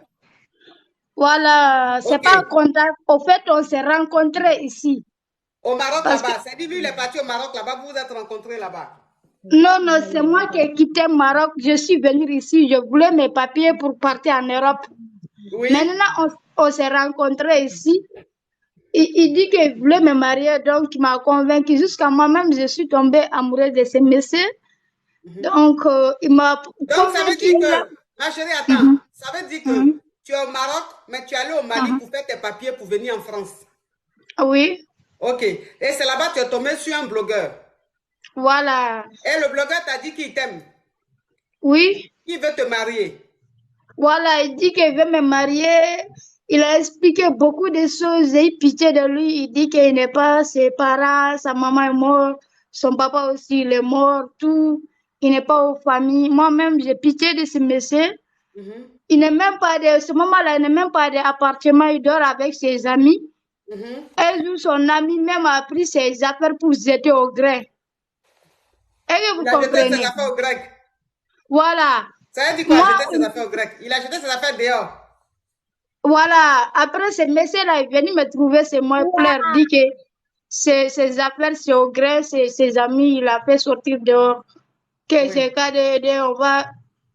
Voilà, c'est pas un contact. Au fait, on s'est rencontrés ici. Au Maroc, là-bas. C'est-à-dire, lui, il est parti au Maroc, là-bas, vous vous êtes rencontrés là-bas. Non, non, c'est moi qui ai quitté le Maroc. Je suis venue ici. Je voulais mes papiers pour partir en Europe. Oui. Maintenant, on s'est rencontrés ici. Il dit qu'il voulait me marier, donc il m'a convaincu. Jusqu'à moi-même, je suis tombée amoureuse de ce monsieur. Donc, il m'a convaincu. Donc, ça veut dire que, ma chérie, attends, ça veut dire que tu es au Maroc, mais tu es allée au Mali pour faire tes papiers pour venir en France. Oui. Ok. Et c'est là-bas que tu es tombée sur un blogueur. Voilà. Et le blogueur t'a dit qu'il t'aime. Oui. Il veut te marier. Voilà, il dit qu'il veut me marier. Il a expliqué beaucoup de choses. J'ai eu pitié de lui. Il dit qu'il n'est pas ses parents, sa maman est morte, son papa aussi il est mort, tout. Il n'est pas aux familles. Moi-même, j'ai pitié de ce monsieur. Il n'est même pas de ce moment-là, il n'est même pas d'appartement. Il dort avec ses amis. Un jour, son ami même a pris ses affaires pour jeter au grain. Est-ce que vous comprenez? Il a jeté ses affaires au grec. Voilà. Ça veut dire quoi, jeter ses affaires au grec? Il a jeté ses affaires dehors. Voilà. Après, ce monsieur-là est venu me trouver, c'est moi, pleure, dit que ses affaires, c'est au grec, ses amis, il a fait sortir dehors. Que j'ai cas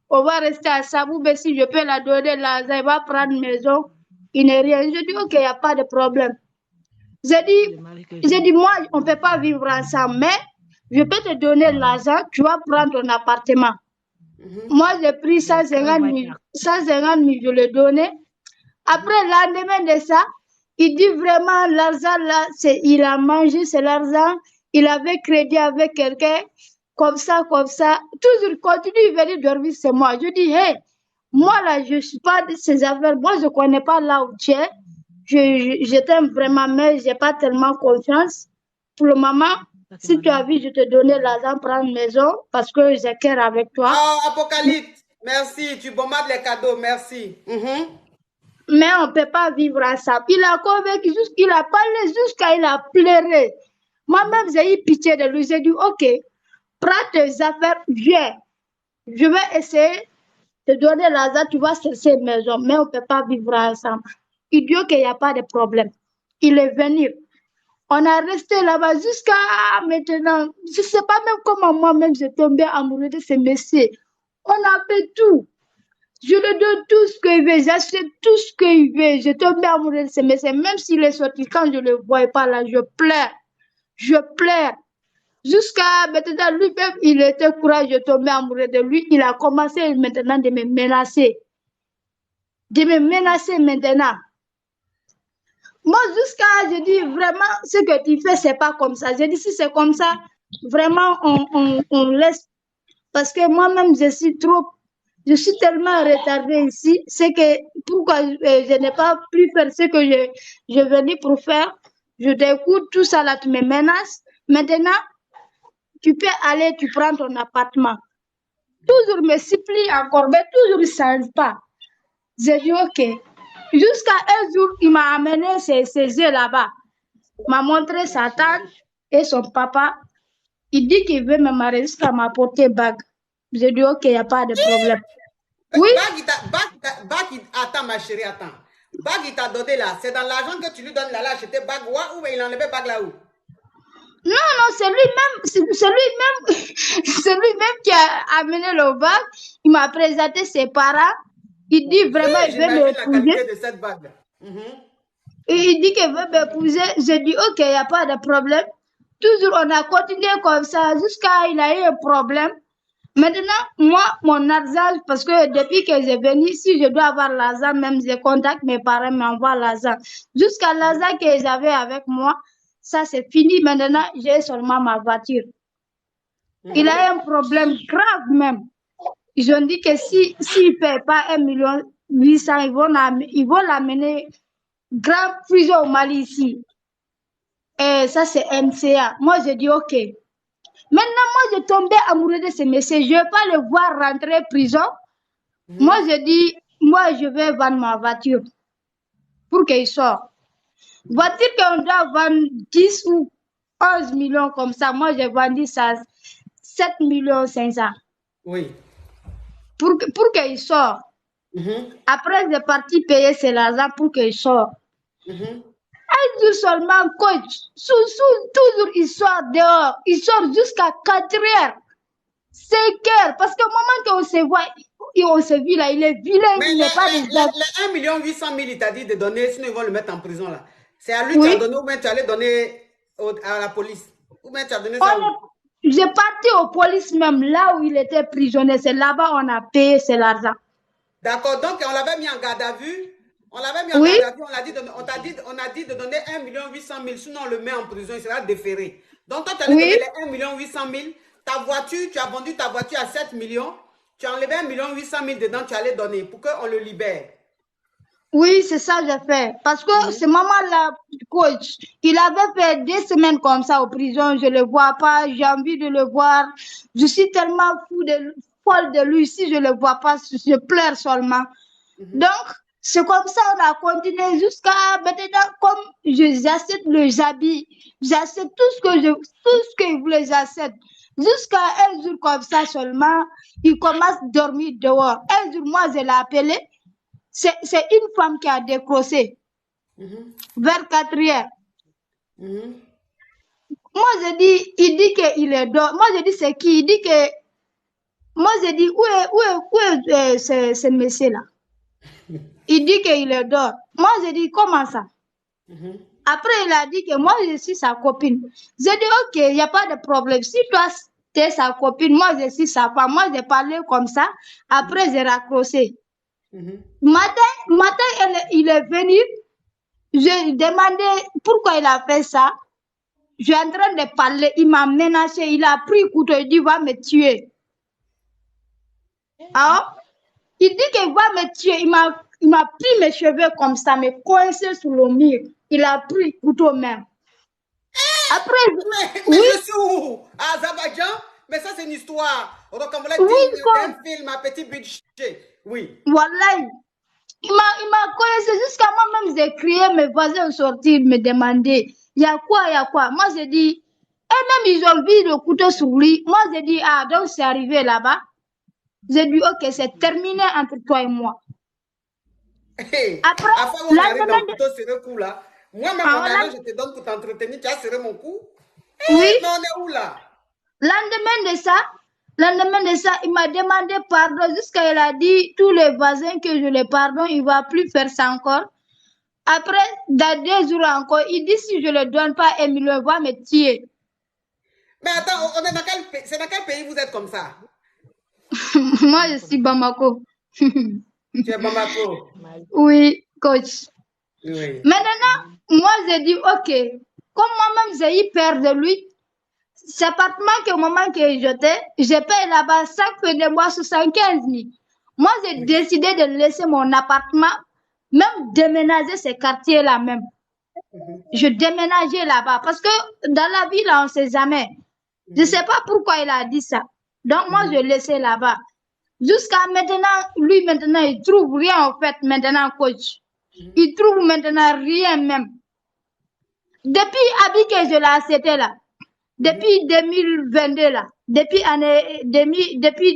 on va rester à Sabou, mais si je peux la donner, là, il va prendre une maison. Il n'est rien. Je dis, ok, il n'y a pas de problème. J'ai dit, moi, on ne peut pas vivre ensemble, mais je peux te donner l'argent, tu vas prendre ton appartement. Moi, j'ai pris 150 000, je l'ai donné. Après, le lendemain de ça, il dit vraiment, l'argent là, il a mangé, c'est l'argent, il avait crédit avec quelqu'un, comme ça. Toujours, continue, il venait dormir, c'est moi. Je dis, hey, moi là, je ne suis pas de ces affaires, moi, je ne connais pas là où tu es. Je t'aime vraiment, mais je n'ai pas tellement confiance. Pour le moment, si tu as vu, je te donnais l'argent pour une maison parce que j'ai cœur avec toi. Oh, Apocalypse, merci. Tu bombardes les cadeaux, merci. Mais on ne peut pas vivre ensemble. Il a convaincu, il a parlé jusqu'à il a pleuré. Moi-même, j'ai eu pitié de lui. J'ai dit, ok, prends tes affaires, viens. Je vais essayer de te donner l'argent, tu vas chercher une maison, mais on ne peut pas vivre ensemble. Il dit qu'il n'y a pas de problème. Il est venu. On a resté là-bas jusqu'à maintenant. Je ne sais pas même comment moi-même j'ai tombé amoureux de ce monsieur. On a fait tout. Je lui donne tout ce qu'il veut, j'achète tout ce qu'il veut. Je tombé amoureux de ce monsieur. Même s'il est sorti, quand je ne le voyais pas là, je pleure. Je pleure. Jusqu'à maintenant, lui-même, il était courageux, je tombais amoureux de lui. Il a commencé maintenant de me menacer. De me menacer maintenant. Moi, jusqu'à, je dis vraiment, ce que tu fais, c'est pas comme ça. Je dis, si c'est comme ça, vraiment, on laisse. Parce que moi-même, je suis tellement retardée ici. C'est que, pourquoi je n'ai pas pu faire ce que je venais pour faire. Je t'écoute, tout ça là, tu me menaces. Maintenant, tu peux aller, tu prends ton appartement. Toujours me supplie encore, mais toujours ça ne change pas. J'ai dit ok. Jusqu'à un jour, il m'a amené ses yeux là-bas. M'a montré sa tante et son papa. Il dit qu'il veut me marier jusqu'à m'apporter bague. J'ai dit ok, il n'y a pas de problème. Oui. Attends ma chérie, attends. Bague, il t'a donné là. C'est dans l'argent que tu lui donnes là, acheter bague ou il enlevait bague là où? Non, c'est lui-même qui a amené le bague. Il m'a présenté ses parents. Il dit vraiment, il veut m'épouser. La qualité de cette bague. Et il dit qu'il veut m'épouser. J'ai dit, ok, il n'y a pas de problème. Toujours, on a continué comme ça jusqu'à il a eu un problème. Maintenant, moi, mon argent, parce que depuis que j'ai venu, si je dois avoir l'argent, même je contacte mes parents, m'envoient l'argent. Jusqu'à l'argent que j'avais avec moi, ça c'est fini. Maintenant, j'ai seulement ma voiture. Il a eu un problème grave même. Ils ont dit que s'il ne paie pas 1,8 million, ils vont l'amener grave prison au Mali ici. Et ça, c'est MCA. Moi, j'ai dit OK. Maintenant, moi, j'ai tombé amoureux de ce monsieur. Je ne vais pas le voir rentrer prison. Moi, j'ai dit, moi, je vais vendre ma voiture pour qu'il sorte. Voiture qu'on doit vendre 10 ou 11 millions comme ça. Moi, j'ai vendu ça 7 millions 500. Oui. Pour qu'il sorte. Après, j'ai parti payer ses l'argent pour qu'il sorte. Un jour seulement, coach, toujours il sort dehors. Il sort jusqu'à 4 heures, 5 heures. Parce qu'au moment qu'on se voit, on se vit là, il est vilain. Mais il n'est pas des le 1,8 million, il t'a dit de donner, sinon ils vont le mettre en prison là. C'est à lui que tu as donné ou bien tu allais donner à la police? Ou bien tu as donné ça? J'ai parti aux police même, là où il était prisonnier. C'est là-bas on a payé, c'est l'argent. D'accord, donc on l'avait mis en garde à vue. On l'avait mis en garde à vue, on a dit de donner 1,8 million, sinon on le met en prison, il sera déféré. Donc toi, tu as donné les 1,8 million, ta voiture, tu as vendu ta voiture à 7 millions, tu as enlevé 1,8 million dedans, tu allais donner pour qu'on le libère. Oui, c'est ça que j'ai fait. Parce que ce moment-là, coach, il avait fait 2 semaines comme ça en prison, je ne le vois pas, j'ai envie de le voir. Je suis tellement folle de lui, si je ne le vois pas, je pleure seulement. Donc, c'est comme ça on a continué jusqu'à maintenant, comme j'achète les habits, j'achète tout ce que je voulais, j'achète. Jusqu'à un jour comme ça seulement, il commence à dormir dehors. Un jour, moi, je l'ai appelé. C'est une femme qui a décroché vers 4 heures. Moi, je dis, il dit qu'il est dehors. Moi, je dis, c'est qui? Il dit que. Moi, je dis, où est ce monsieur-là? Il dit qu'il est dehors. Moi, je dis, comment ça? Après, il a dit que moi, je suis sa copine. J'ai dit, OK, il n'y a pas de problème. Si toi, tu es sa copine, moi, je suis sa femme. Moi, j'ai parlé comme ça. Après, j'ai raccroché. Matin, il est venu. J'ai demandé pourquoi il a fait ça. Je suis en train de parler. Il m'a menacé. Il a pris couteau. Il dit, va me tuer. Alors, il dit qu'il va me tuer. Il m'a pris mes cheveux comme ça, me coincé sur le mur. Il a pris couteau même. Après, mais je suis où? À Azerbaïdjan? Mais ça, c'est une histoire. Un film à petit budget. Oui. Voilà. Il m'a coincé jusqu'à moi-même. J'ai crié, mes voisins ont sorti, me demandaient, il y a quoi? Moi, j'ai dit, et même ils ont vu le couteau sur lui. Moi, j'ai dit, ah, donc c'est arrivé là-bas. J'ai dit, OK, c'est terminé entre toi et moi. Après, on arrive dans le couteau serré cou là. Moi-même, mon argent, je te donne pour t'entretenir. Tu as serré mon cou? Oui. Mais on est où là? Lendemain de ça, il m'a demandé pardon jusqu'à il a dit tous les voisins que je les pardonne, il ne va plus faire ça encore. Après, dans 2 jours encore, il dit si je ne le donne pas, il va me tuer. Mais attends, on est dans c'est dans quel pays vous êtes comme ça? Moi, je suis Bamako. Tu es Bamako? Oui, coach. Oui. Maintenant, moi, j'ai dit, OK, comme moi-même, j'ai eu peur de lui, cet appartement qu'au moment que j'étais, j'ai payé là-bas chaque fin de mois 75 000. Moi, j'ai décidé de laisser mon appartement, même déménager ces quartiers-là même. Je déménageais là-bas parce que dans la ville, on ne sait jamais. Je ne sais pas pourquoi il a dit ça. Donc, moi, je laissais là-bas. Jusqu'à maintenant, lui, maintenant, il trouve rien, en fait, maintenant, coach. Il trouve maintenant rien même. Depuis Abi que je l'ai accepté là, depuis 2022 là, depuis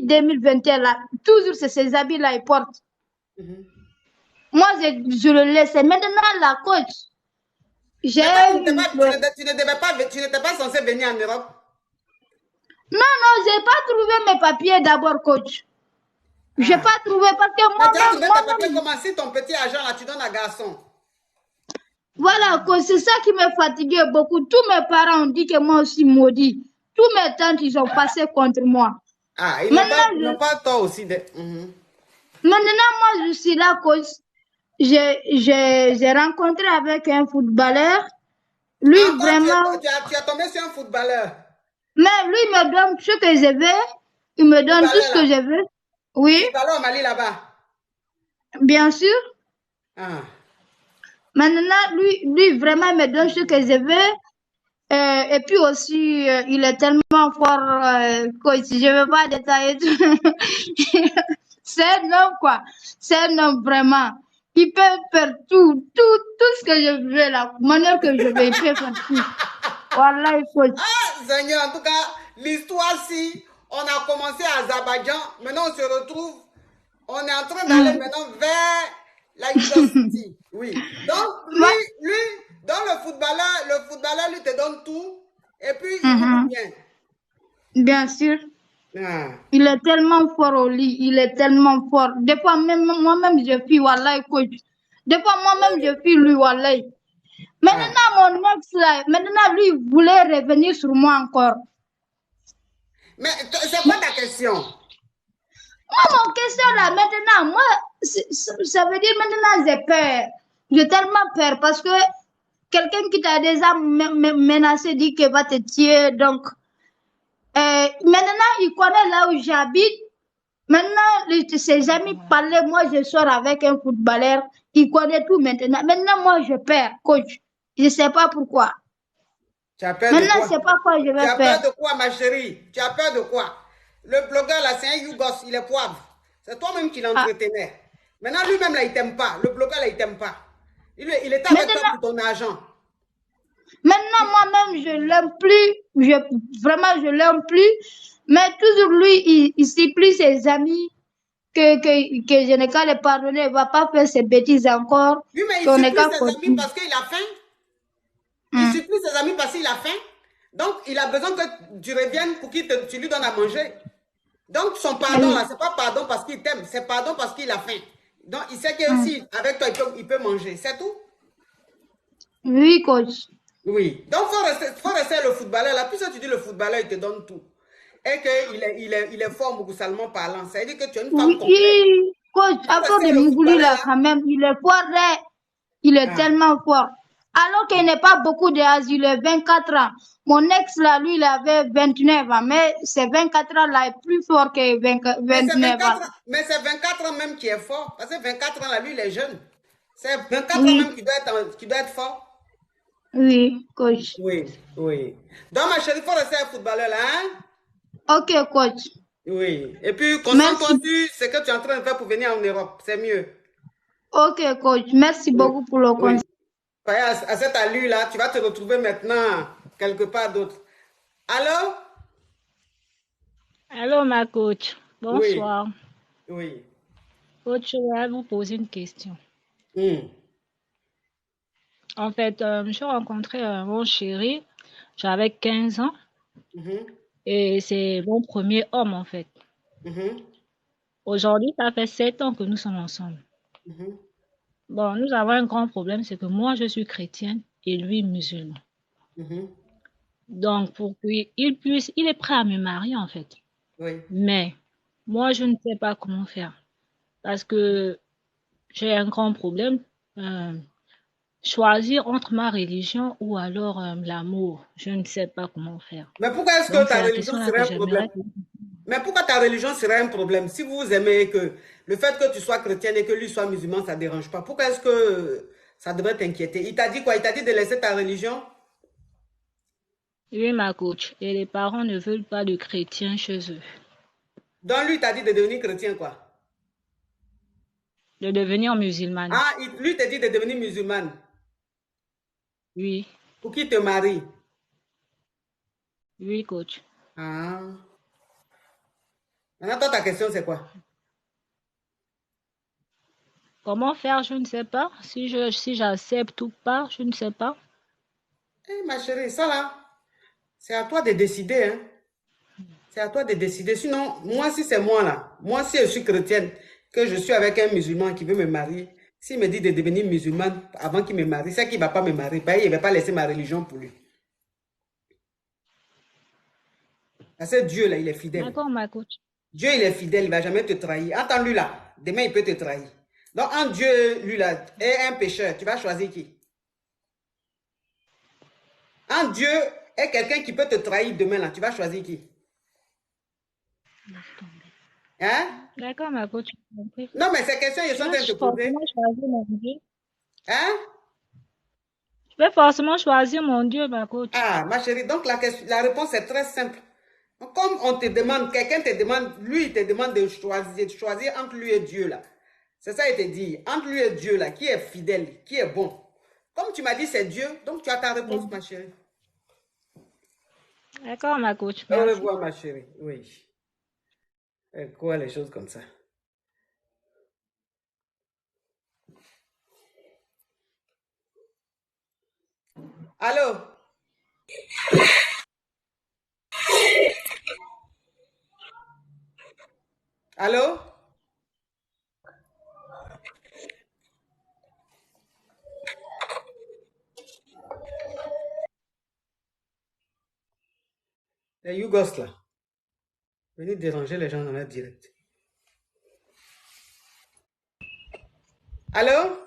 2021 là, toujours c'est ces habits-là, il porte. Moi, je le laisse. Maintenant, la coach, j'ai... Tu n'étais pas censé venir en Europe? Non, j'ai pas trouvé mes papiers d'abord, coach. J'ai pas trouvé parce que moi... Mais tu as trouvé tes papiers comment si ton petit argent là, tu donnes à garçon? Voilà, coach, c'est ça qui me fatiguait beaucoup. Tous mes parents ont dit que moi aussi maudit. Tous mes tantes, ils ont passé contre moi. Ah, ils n'ont pas tort aussi de... Maintenant, moi, je suis là, coach. J'ai rencontré avec un footballeur. Lui, vraiment... Tu as tombé sur un footballeur. Mais lui, il me donne ce que je veux. Il me donne tout ce que je veux. Oui. Footballeur au Mali là-bas. Bien sûr. Ah. Maintenant, lui, vraiment, il me donne ce que je veux. Et puis aussi, il est tellement fort, coach. Je ne veux pas détailler tout. C'est un homme, quoi. C'est un homme, vraiment. Il peut faire tout ce que je veux, la manière que je veux, il peut faire tout. Voilà, il faut. Ah, Seigneur, en tout cas, l'histoire-ci, on a commencé à Azerbaïdjan, maintenant on se retrouve, on est en train d'aller maintenant vers la City. Oui. Donc, lui, dans le footballeur lui te donne tout, et puis il joue bien. Bien sûr. Ah. Il est tellement fort au lit, il est tellement fort. Des fois, même moi-même, je fuis, wallahi, coach. Des fois, moi-même, je fuis lui, wallahi. Maintenant, mon ex, là, maintenant, lui, il voulait revenir sur moi encore. Mais c'est quoi ta question? Moi, mon question, là, maintenant, moi, ça veut dire maintenant, j'ai peur. J'ai tellement peur parce que quelqu'un qui t'a déjà menacé dit qu'il va te tuer, donc... maintenant, il connaît là où j'habite. Maintenant, ses amis parlaient. Moi, je sors avec un footballeur. Il connaît tout maintenant. Maintenant, moi, je perds, coach. Je ne sais pas pourquoi. Tu as peur maintenant, de quoi? Je ne sais pas quoi je vais faire. Tu as peur de quoi, ma chérie? Tu as peur de quoi? Le blogueur, là, c'est un Yougos. Il est poivre. C'est toi-même qui l'entretenais. Maintenant, lui-même, là, il ne t'aime pas. Le blogueur, là, il ne t'aime pas. Il était avec toi pour ton argent. Maintenant, moi-même, je ne l'aime plus. Vraiment, je ne l'aime plus. Mais toujours, lui, il supplie ses amis que je n'ai qu'à le pardonner. Il ne va pas faire ses bêtises encore. Oui, mais il supplie ses amis parce qu'il a faim. Il supplie ses amis parce qu'il a faim. Donc, il a besoin que tu reviennes pour que tu lui donnes à manger. Donc, son pardon, là, ce n'est pas pardon parce qu'il t'aime. C'est pardon parce qu'il a faim. Donc, il sait que si avec toi, il peut manger. C'est tout? Oui, coach. Oui. Donc, il faut rester le footballeur. Là, puisque tu dis le footballeur, il te donne tout. Et qu'il est fort, mougousalement parlant. Ça veut dire que tu as une femme complète. Oui, coach, après de Mougouli, là, quand même, il est fort. Il est tellement fort. Alors qu'il n'est pas beaucoup d'âge, il a 24 ans. Mon ex, là, lui, il avait 29 ans. Mais ces 24 ans, là, est plus fort que 29 ans. Mais c'est 24 ans même qui est fort. Parce que 24 ans, là, lui, il est jeune. C'est 24 ans même qui doit être fort. Oui, coach. Oui. Donc, ma chérie, il faut rester un footballeur, là, hein? Ok, coach. Oui. Et puis, concentre-toi sur ce que tu es en train de faire pour venir en Europe. C'est mieux. Ok, coach. Merci beaucoup pour le conseil. À cette allure-là, tu vas te retrouver maintenant quelque part d'autre. Allô? Allô, ma coach. Bonsoir. Oui. Coach, je voudrais vous poser une question. En fait, j'ai rencontré mon chéri, j'avais 15 ans. Et c'est mon premier homme, en fait. Aujourd'hui, ça fait 7 ans que nous sommes ensemble. Bon, nous avons un grand problème, c'est que moi, je suis chrétienne et lui, musulman. Donc, pour qu'il puisse, il est prêt à me marier, en fait. Oui. Mais, moi, je ne sais pas comment faire. Parce que j'ai un grand problème. Choisir entre ma religion ou alors l'amour. Je ne sais pas comment faire. Mais pourquoi est-ce que ta religion serait un problème? Mais pourquoi ta religion serait un problème? Si vous aimez que le fait que tu sois chrétienne et que lui soit musulman, ça ne dérange pas. Pourquoi est-ce que ça devrait t'inquiéter? Il t'a dit quoi? Il t'a dit de laisser ta religion? Oui, ma coach. Et les parents ne veulent pas de chrétiens chez eux. Donc lui, t'a dit de devenir chrétien, quoi. De devenir musulmane. Ah, lui t'a dit de devenir musulmane. Oui. Pour qu'il te marie. Oui, coach. Ah. Maintenant, toi, ta question, c'est quoi? Comment faire, je ne sais pas. Si j'accepte ou pas, je ne sais pas. Eh, ma chérie, ça là, c'est à toi de décider, hein. C'est à toi de décider. Sinon, moi, si c'est moi là, moi, si je suis chrétienne, que je suis avec un musulman qui veut me marier, s'il me dit de devenir musulmane avant qu'il me marie, c'est qu'il ne va pas me marier. Il ne va pas laisser ma religion pour lui. Parce que Dieu, là, il est fidèle. D'accord, ma coach. Dieu, il est fidèle, il ne va jamais te trahir. Entends-lui là, demain, il peut te trahir. Donc, entre Dieu, lui là, et un pécheur, tu vas choisir qui? Entre Dieu et quelqu'un qui peut te trahir demain là, tu vas choisir qui? Hein? D'accord, ma coach. Non, mais ces questions, ils sont en train de te poser. Choisir mon Dieu. Hein? Je vais forcément choisir mon Dieu, ma coach. Ah, ma chérie, donc la réponse est très simple. Comme on te demande, quelqu'un te demande, lui, il te demande de choisir entre lui et Dieu, là. C'est ça, il te dit. Entre lui et Dieu, là, qui est fidèle, qui est bon. Comme tu m'as dit, c'est Dieu, donc tu as ta réponse, ma chérie. D'accord, ma coach. Au revoir, ma chérie. Oui. Et quoi, les choses comme ça? Allô? Allô? Les Yougos, là. Venez déranger les gens dans la direct. Allô?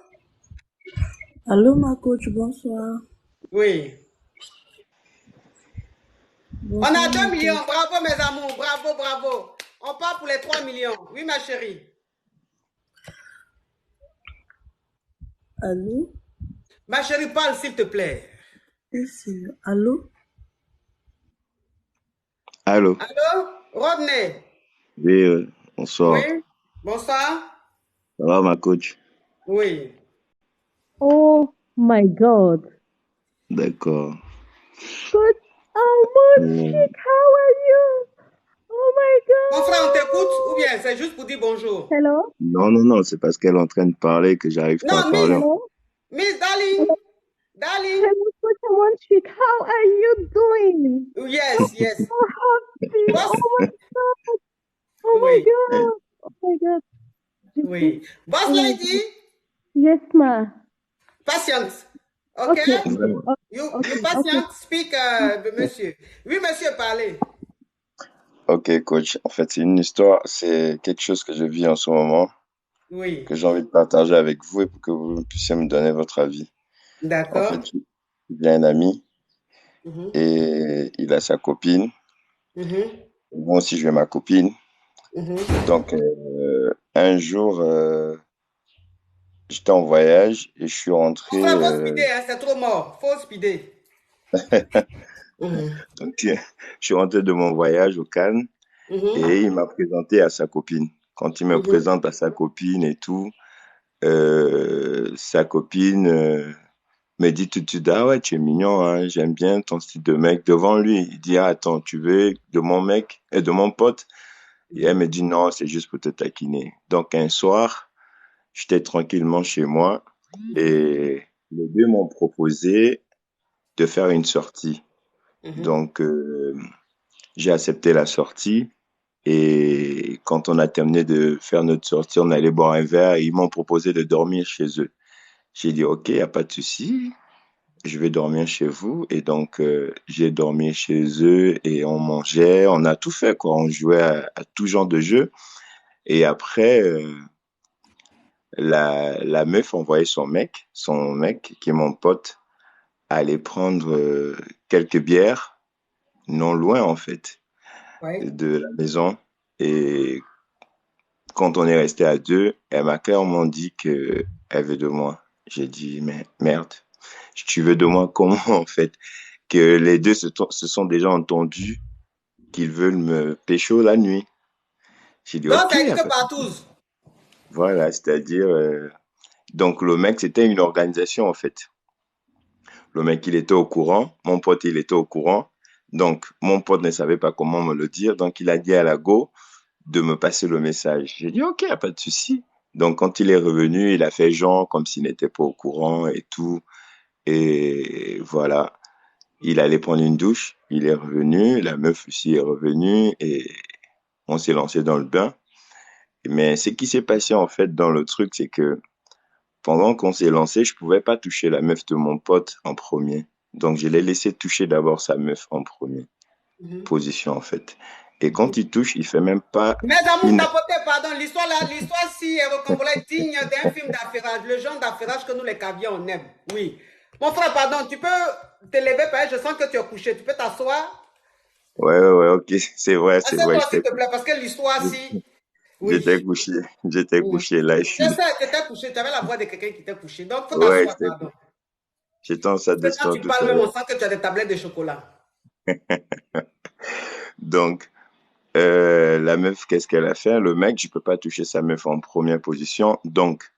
Allô, ma coach, bonsoir. Oui. Bonsoir, On a 2 ma millions. coach. Bravo, mes amours. Bravo, bravo. On part pour les 3 millions. Oui, ma chérie. Allô? Ma chérie, parle, s'il te plaît. Allô? Allô? Allô? Rodney? Oui, bonsoir. Oui. Bonsoir. Ça va, ma coach? Oui. Oh my God. D'accord. Coach Almond, how are you? Oh my God. Mon frère, on t'écoute ou bien c'est juste pour dire bonjour? Hello? Non, c'est parce qu'elle est en train de parler que j'arrive pas à Non, parler. Miss Darling. Darling. Hello, Coach Almond, how are you doing? Yes, yes. So happy. Boss. Oh my God. Oh my Oui. God. Oh my God. Oui. Boss Oh my lady. God. Yes, ma. Patience. OK? Okay. You Okay. patient. Speak, monsieur. Oui, monsieur, parlez. Ok, coach. En fait, c'est une histoire, c'est quelque chose que je vis en ce moment, Oui. que j'ai envie de partager avec vous et pour que vous puissiez me donner votre avis. En D'accord. fait, j'ai un ami Mhm. et il a sa copine. Mhm. Moi aussi, j'ai ma copine. Mhm. Donc, un jour, j'étais en voyage et je suis rentré. Mon frère, faut speeder, hein, c'est trop mort. Faut speeder. Mhm. Donc, je suis rentré de mon voyage au Cannes Mhm. et il m'a présenté à sa copine. Quand il me Mhm. présente à sa copine et tout, sa copine me dit tout de suite, ah ouais, tu es mignon, hein, j'aime bien ton style de mec. Devant lui, il dit, ah, attends, tu veux de mon mec et de mon pote? Et elle me dit, non, c'est juste pour te taquiner. Donc, un soir, j'étais tranquillement chez moi et les deux m'ont proposé de faire une sortie. Mhm. Donc, j'ai accepté la sortie et quand on a terminé de faire notre sortie, on allait boire un verre et ils m'ont proposé de dormir chez eux. J'ai dit, OK, y a pas de souci, je vais dormir chez vous. Et donc, j'ai dormi chez eux et on mangeait, on a tout fait, quoi. On jouait à tout genre de jeux. Et après, la meuf envoyait son mec, qui est mon pote, aller prendre quelques bières, non loin en fait, Ouais. de la maison. Et quand on est resté à deux, elle m'a clairement dit que elle veut de moi. J'ai dit, mais merde, tu veux de moi comment en fait? Que les deux se sont déjà entendus qu'ils veulent me pécho la nuit. J'ai dit, Donc, ok, ça y a existe pas de partout. souci. Voilà, c'est-à-dire, donc le mec, c'était une organisation en fait. Le mec, il était au courant, mon pote, il était au courant. Donc, mon pote ne savait pas comment me le dire, donc il a dit à la go de me passer le message. J'ai dit, ok, y a pas de souci. Donc, quand il est revenu, il a fait genre comme s'il n'était pas au courant et tout. Et voilà, il allait prendre une douche, il est revenu, la meuf aussi est revenue et on s'est lancé dans le bain. Mais ce qui s'est passé en fait dans le truc, c'est que pendant qu'on s'est lancé, je pouvais pas toucher la meuf de mon pote en premier. Donc, je l'ai laissé toucher d'abord sa meuf en première position, en fait. Et quand il touche, il fait même pas Mes amours, une... tapoter, pardon, l'histoire si est digne d'un film d'affairage, le genre d'affairage que nous les caviens on aime. Oui. Mon frère, pardon, tu peux te lever, je sens que tu es couché, tu peux t'asseoir. Ouais, ok, c'est vrai, c'est vrai. Assieds-toi s'il te plaît, parce que l'histoire si... Oui. J'étais couché, là, je Je suis... sais, tu étais couché, tu avais la voix de quelqu'un qui était couché, donc il faut Ouais, t'asseoir, pardon. j'étais en salle de Quand sport tu tout à parles même, on l'heure. sent que tu as des tablettes de chocolat. Donc, la meuf, qu'est-ce qu'elle a fait? Le mec, je peux pas toucher sa meuf en première position. Donc,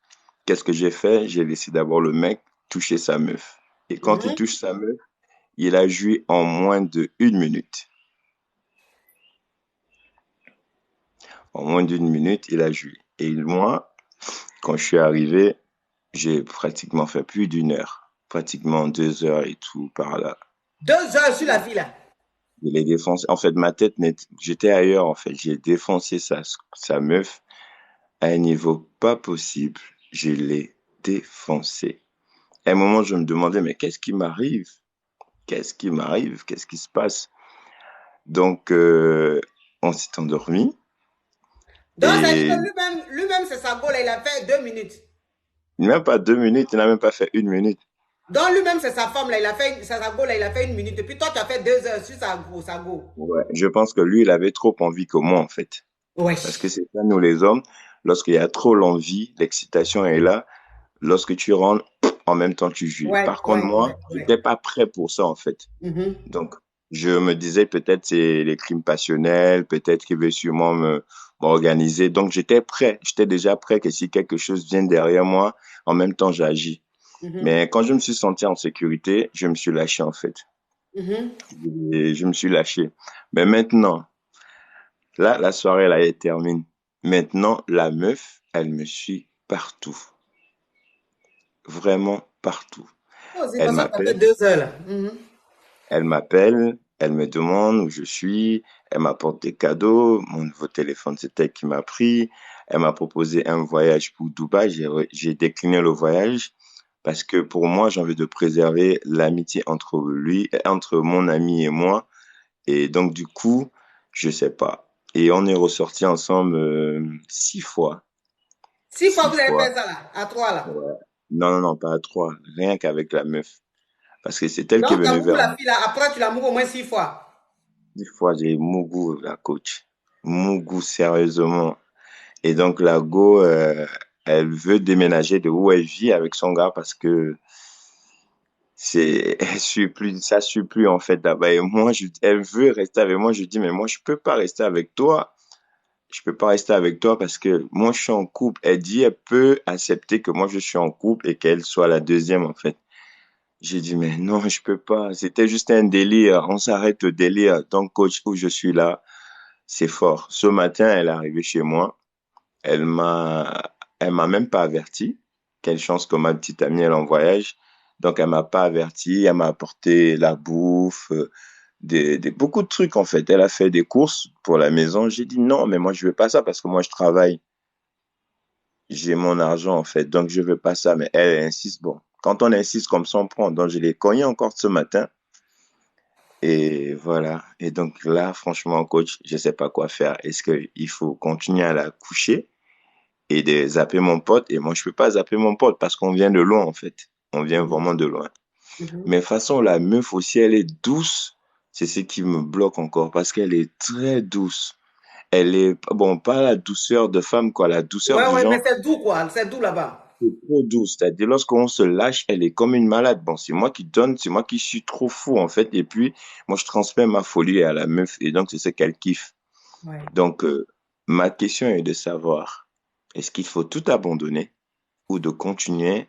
qu'est-ce que j'ai fait? J'ai laissé d'abord le mec toucher sa meuf. Et quand il touche sa meuf, il a joué en moins de 1 minute. En moins d'1 minute, il a joué. Et moi, quand je suis arrivé, j'ai pratiquement fait plus d'1 heure. Pratiquement 2 heures et tout par là. 2 heures sur la fille là. Je l'ai défoncé. En fait, ma tête, j'étais ailleurs, en fait. J'ai défoncé sa meuf à un niveau pas possible. Je l'ai défoncé. À un moment, je me demandais, mais qu'est-ce qui m'arrive? Qu'est-ce qui m'arrive? Qu'est-ce qui se passe? Donc, on s'est endormi. Donc, ça dit que lui-même, c'est sa go là, il a fait 2 minutes. Même pas 2 minutes, il n'a même pas fait 1 minute. Donc, lui-même, c'est sa femme là, il a fait sa go là, il a fait 1 minute. Et puis toi, tu as fait 2 heures sur sa go. Ouais, je pense que lui, il avait trop envie que moi, en fait. Ouais. Parce que c'est ça, nous les hommes, lorsqu'il y a trop l'envie, l'excitation est là. Lorsque tu rentres, en même temps, tu jouis. Par contre, moi, j'étais pas prêt pour ça, en fait. Donc, je me disais peut-être c'est les crimes passionnels, peut-être qu'il veut sûrement m'organiser. Donc, j'étais prêt. J'étais déjà prêt que si quelque chose vient derrière moi, en même temps, j'agis. Mais quand je me suis senti en sécurité, je me suis lâché, en fait. Et je me suis lâché. Mais maintenant, là, la soirée, là, elle termine. Maintenant, la meuf, elle me suit partout. Vraiment partout. Elle m'appelle. 2 heures là. Elle m'appelle, elle me demande où je suis, elle m'apporte des cadeaux. Mon nouveau téléphone, c'est elle qui m'a pris. Elle m'a proposé un voyage pour Dubaï. J'ai décliné le voyage parce que pour moi, j'ai envie de préserver l'amitié entre mon ami et moi. Et donc, du coup, je sais pas. Et on est ressortis ensemble 6 fois. 6 fois vous avez fait ça là, à 3 là. Ouais. Non, pas à 3. Rien qu'avec la meuf. Parce que c'est elle qui est Donc, venue vers la moi. fille là, après, tu l'as mouru au moins 6 fois. 10 fois, j'ai Mougou, la coach. Mougou, sérieusement. Et donc, la go, elle veut déménager de où elle vit avec son gars parce que ça suit plus, en fait, là-bas. Et moi, elle veut rester avec moi. Je dis, mais moi, je peux pas rester avec toi. Je peux pas rester avec toi parce que moi, je suis en couple. Elle dit, elle peut accepter que moi, je suis en couple et qu'elle soit la deuxième, en fait. J'ai dit, mais non, je peux pas. C'était juste un délire. On s'arrête le délire. Donc, coach, où je suis là, c'est fort. Ce matin, elle est arrivée chez moi. Elle m'a même pas averti. Quelle chance que ma petite amie, elle est en voyage. Donc, elle m'a pas averti. Elle m'a apporté la bouffe, beaucoup de trucs, en fait. Elle a fait des courses pour la maison. J'ai dit, non, mais moi, je veux pas ça parce que moi, je travaille. J'ai mon argent, en fait. Donc, je veux pas ça. Mais elle insiste. Bon, quand on insiste comme ça, on prend. Donc, je l'ai cogné encore ce matin. Et voilà. Et donc là, franchement, coach, je sais pas quoi faire. Est-ce qu'il faut continuer à la coucher et de zapper mon pote? Et moi, je peux pas zapper mon pote parce qu'on vient de loin, en fait. On vient vraiment de loin. Mais de toute façon, la meuf aussi, elle est douce. C'est ce qui me bloque encore parce qu'elle est très douce. Elle est, bon, pas la douceur de femme, quoi, la douceur du genre. Mais c'est doux, quoi. C'est doux là-bas. C'est trop douce. C'est-à-dire, lorsqu'on se lâche, elle est comme une malade. Bon, c'est moi qui donne, c'est moi qui suis trop fou, en fait. Et puis, moi, je transmets ma folie à la meuf. Et donc, c'est ce qu'elle kiffe. Donc, Ma question est de savoir, est-ce qu'il faut tout abandonner ou de continuer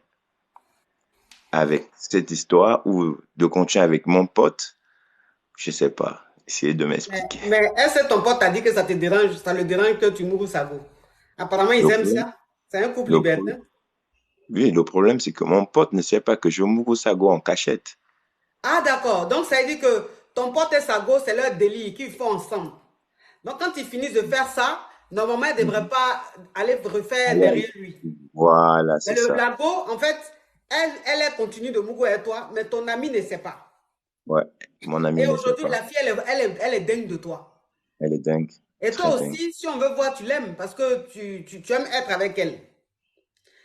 avec cette histoire ou de continuer avec mon pote? Je sais pas. Essayez de m'expliquer. Mais est-ce que ton pote t'a dit que ça te dérange, ça le dérange que tu mourres Sago? Apparemment, ils Le aiment problème, ça. C'est un couple le libertin. problème, oui, le problème, c'est que mon pote ne sait pas que je mourre Sago en cachette. Ah, d'accord. Donc, ça veut dire que ton pote et Sago, c'est leur délire qu'ils font ensemble. Donc, quand ils finissent de faire ça, normalement, ils ne devraient pas aller refaire derrière lui. Voilà, Mais c'est le ça. Lago, en fait, elle continue de Mougou et toi, mais ton ami ne sait pas. Ouais, mon ami Et ne sait aujourd'hui, pas. la fille, elle est dingue de toi. Elle est dingue. Et Très toi dingue. aussi, si on veut voir, tu l'aimes parce que tu aimes être avec elle.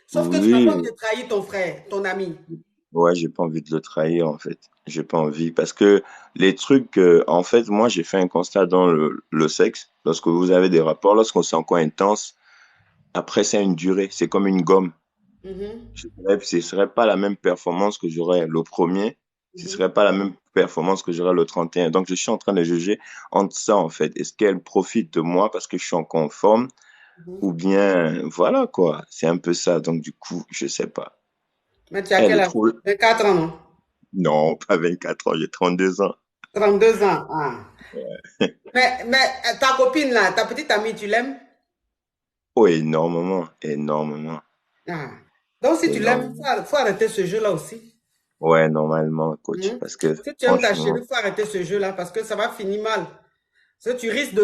Sauf que tu n'as Oui, pas envie de trahir ton frère, ton ami. ouais, j'ai pas envie de le trahir, en fait. J'ai pas envie. Parce que les trucs, en fait, moi, j'ai fait un constat dans le sexe. Lorsque vous avez des rapports, lorsqu'on c'est encore intense, après, c'est une durée. C'est comme une gomme. Mhm, Ce serait pas la même performance que j'aurais le premier. Ce serait pas la même performance que j'aurais le 31. Donc, je suis en train de juger entre ça, en fait. Est-ce qu'elle profite de moi parce que je suis encore en forme? mhm. Ou bien, voilà, quoi. C'est un peu ça. Donc, du coup, je sais pas. Mais tu as Elle quel est âge? trop... 24 ans, non? Non, pas 24 ans, j'ai 32 ans. 32 ans. Ah. Mais ta copine là, ta petite amie, tu l'aimes? Oh, énormément, énormément, Ah. Donc si tu l'aimes, énormément. faut arrêter ce jeu-là aussi. Ouais, normalement, coach. Mhm. Parce que, Si tu aimes ta franchement, chérie, faut arrêter ce jeu-là parce que ça va finir mal. Parce que tu risques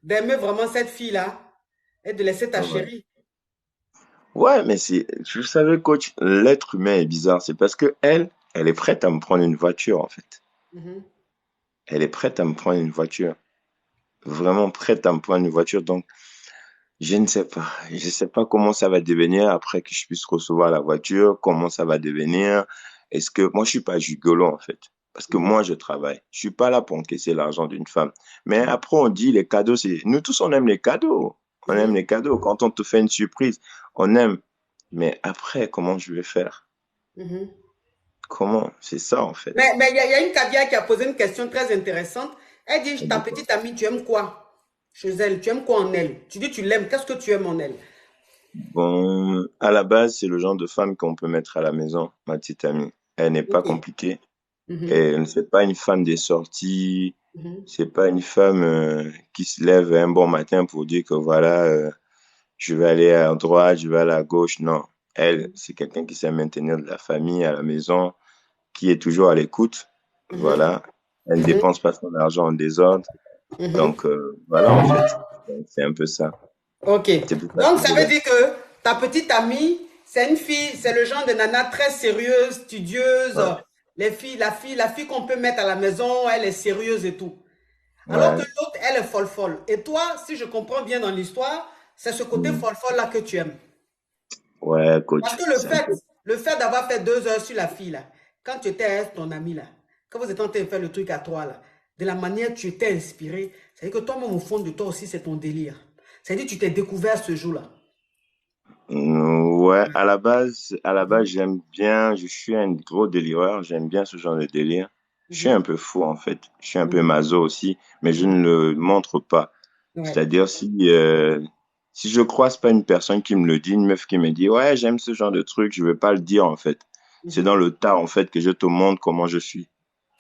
d'aimer vraiment cette fille-là et de laisser ta ouais. chérie. Ouais, mais vous savez, coach, l'être humain est bizarre. C'est parce que elle est prête à me prendre une voiture, en fait. Mhm. Elle est prête à me prendre une voiture. Vraiment prête à me prendre une voiture. Donc, je ne sais pas. Je ne sais pas comment ça va devenir après que je puisse recevoir la voiture, comment ça va devenir. Est-ce que, moi, je suis pas gigolo, en fait. Parce que moi, je travaille. Je suis pas là pour encaisser l'argent d'une femme. Mais après, on dit les cadeaux, nous tous, on aime les cadeaux. On aime Mhm. les cadeaux. Quand on te fait une surprise, on aime. Mais après, comment je vais faire? Mhm. Comment? C'est ça, en fait. Mais il y a une Kadia qui a posé une question très intéressante. Elle dit, ta petite amie, tu aimes quoi chez elle? Tu aimes quoi en elle? Tu dis tu l'aimes. Qu'est-ce que tu aimes en elle? Bon, à la base, c'est le genre de femme qu'on peut mettre à la maison, ma petite amie. Elle n'est pas Ok. compliquée. Mhm. Et c'est pas une femme des sorties. Mhm. C'est pas une femme qui se lève un bon matin pour dire que voilà, je vais aller à droite, je vais aller à gauche. Non. Elle, c'est quelqu'un qui sait maintenir de la famille à la maison, qui est toujours à l'écoute. Mhm. Voilà. Elle ne Mhm. dépense pas son argent en désordre. Mhm. Donc, voilà, en fait. Donc, c'est un peu ça. Ok. C'est pour ça Donc, que ça je veut l'aime. dire que ta petite amie, c'est une fille, c'est le genre de nana très sérieuse, studieuse. Ouais. La fille qu'on peut mettre à la maison, elle est sérieuse et tout. Alors que Ouais. l'autre, elle est folle folle. Et toi, si je comprends bien dans l'histoire, c'est ce côté Mm. folle folle là que tu aimes. Ouais, Parce coach. que le C'est un fait, peu. le fait d'avoir fait 2 heures sur la fille là, quand tu étais avec ton ami là, quand vous étiez en train de faire le truc à trois là, de la manière que tu étais inspiré, c'est-à-dire que toi-même au fond de toi aussi c'est ton délire. C'est-à-dire que tu t'es découvert ce jour-là. Ouais, à la base, j'aime bien, je suis un gros délireur, j'aime bien ce genre de délire. Je suis Mhm, un peu fou, en fait. Je suis un peu mhm, maso aussi, mais je mhm. ne le montre pas. Ouais. C'est-à-dire, si je croise pas une personne qui me le dit, une meuf qui me dit, ouais, j'aime ce genre de truc, je vais pas le dire, en fait. C'est Mhm, dans le tas, en fait, que je te montre comment je suis.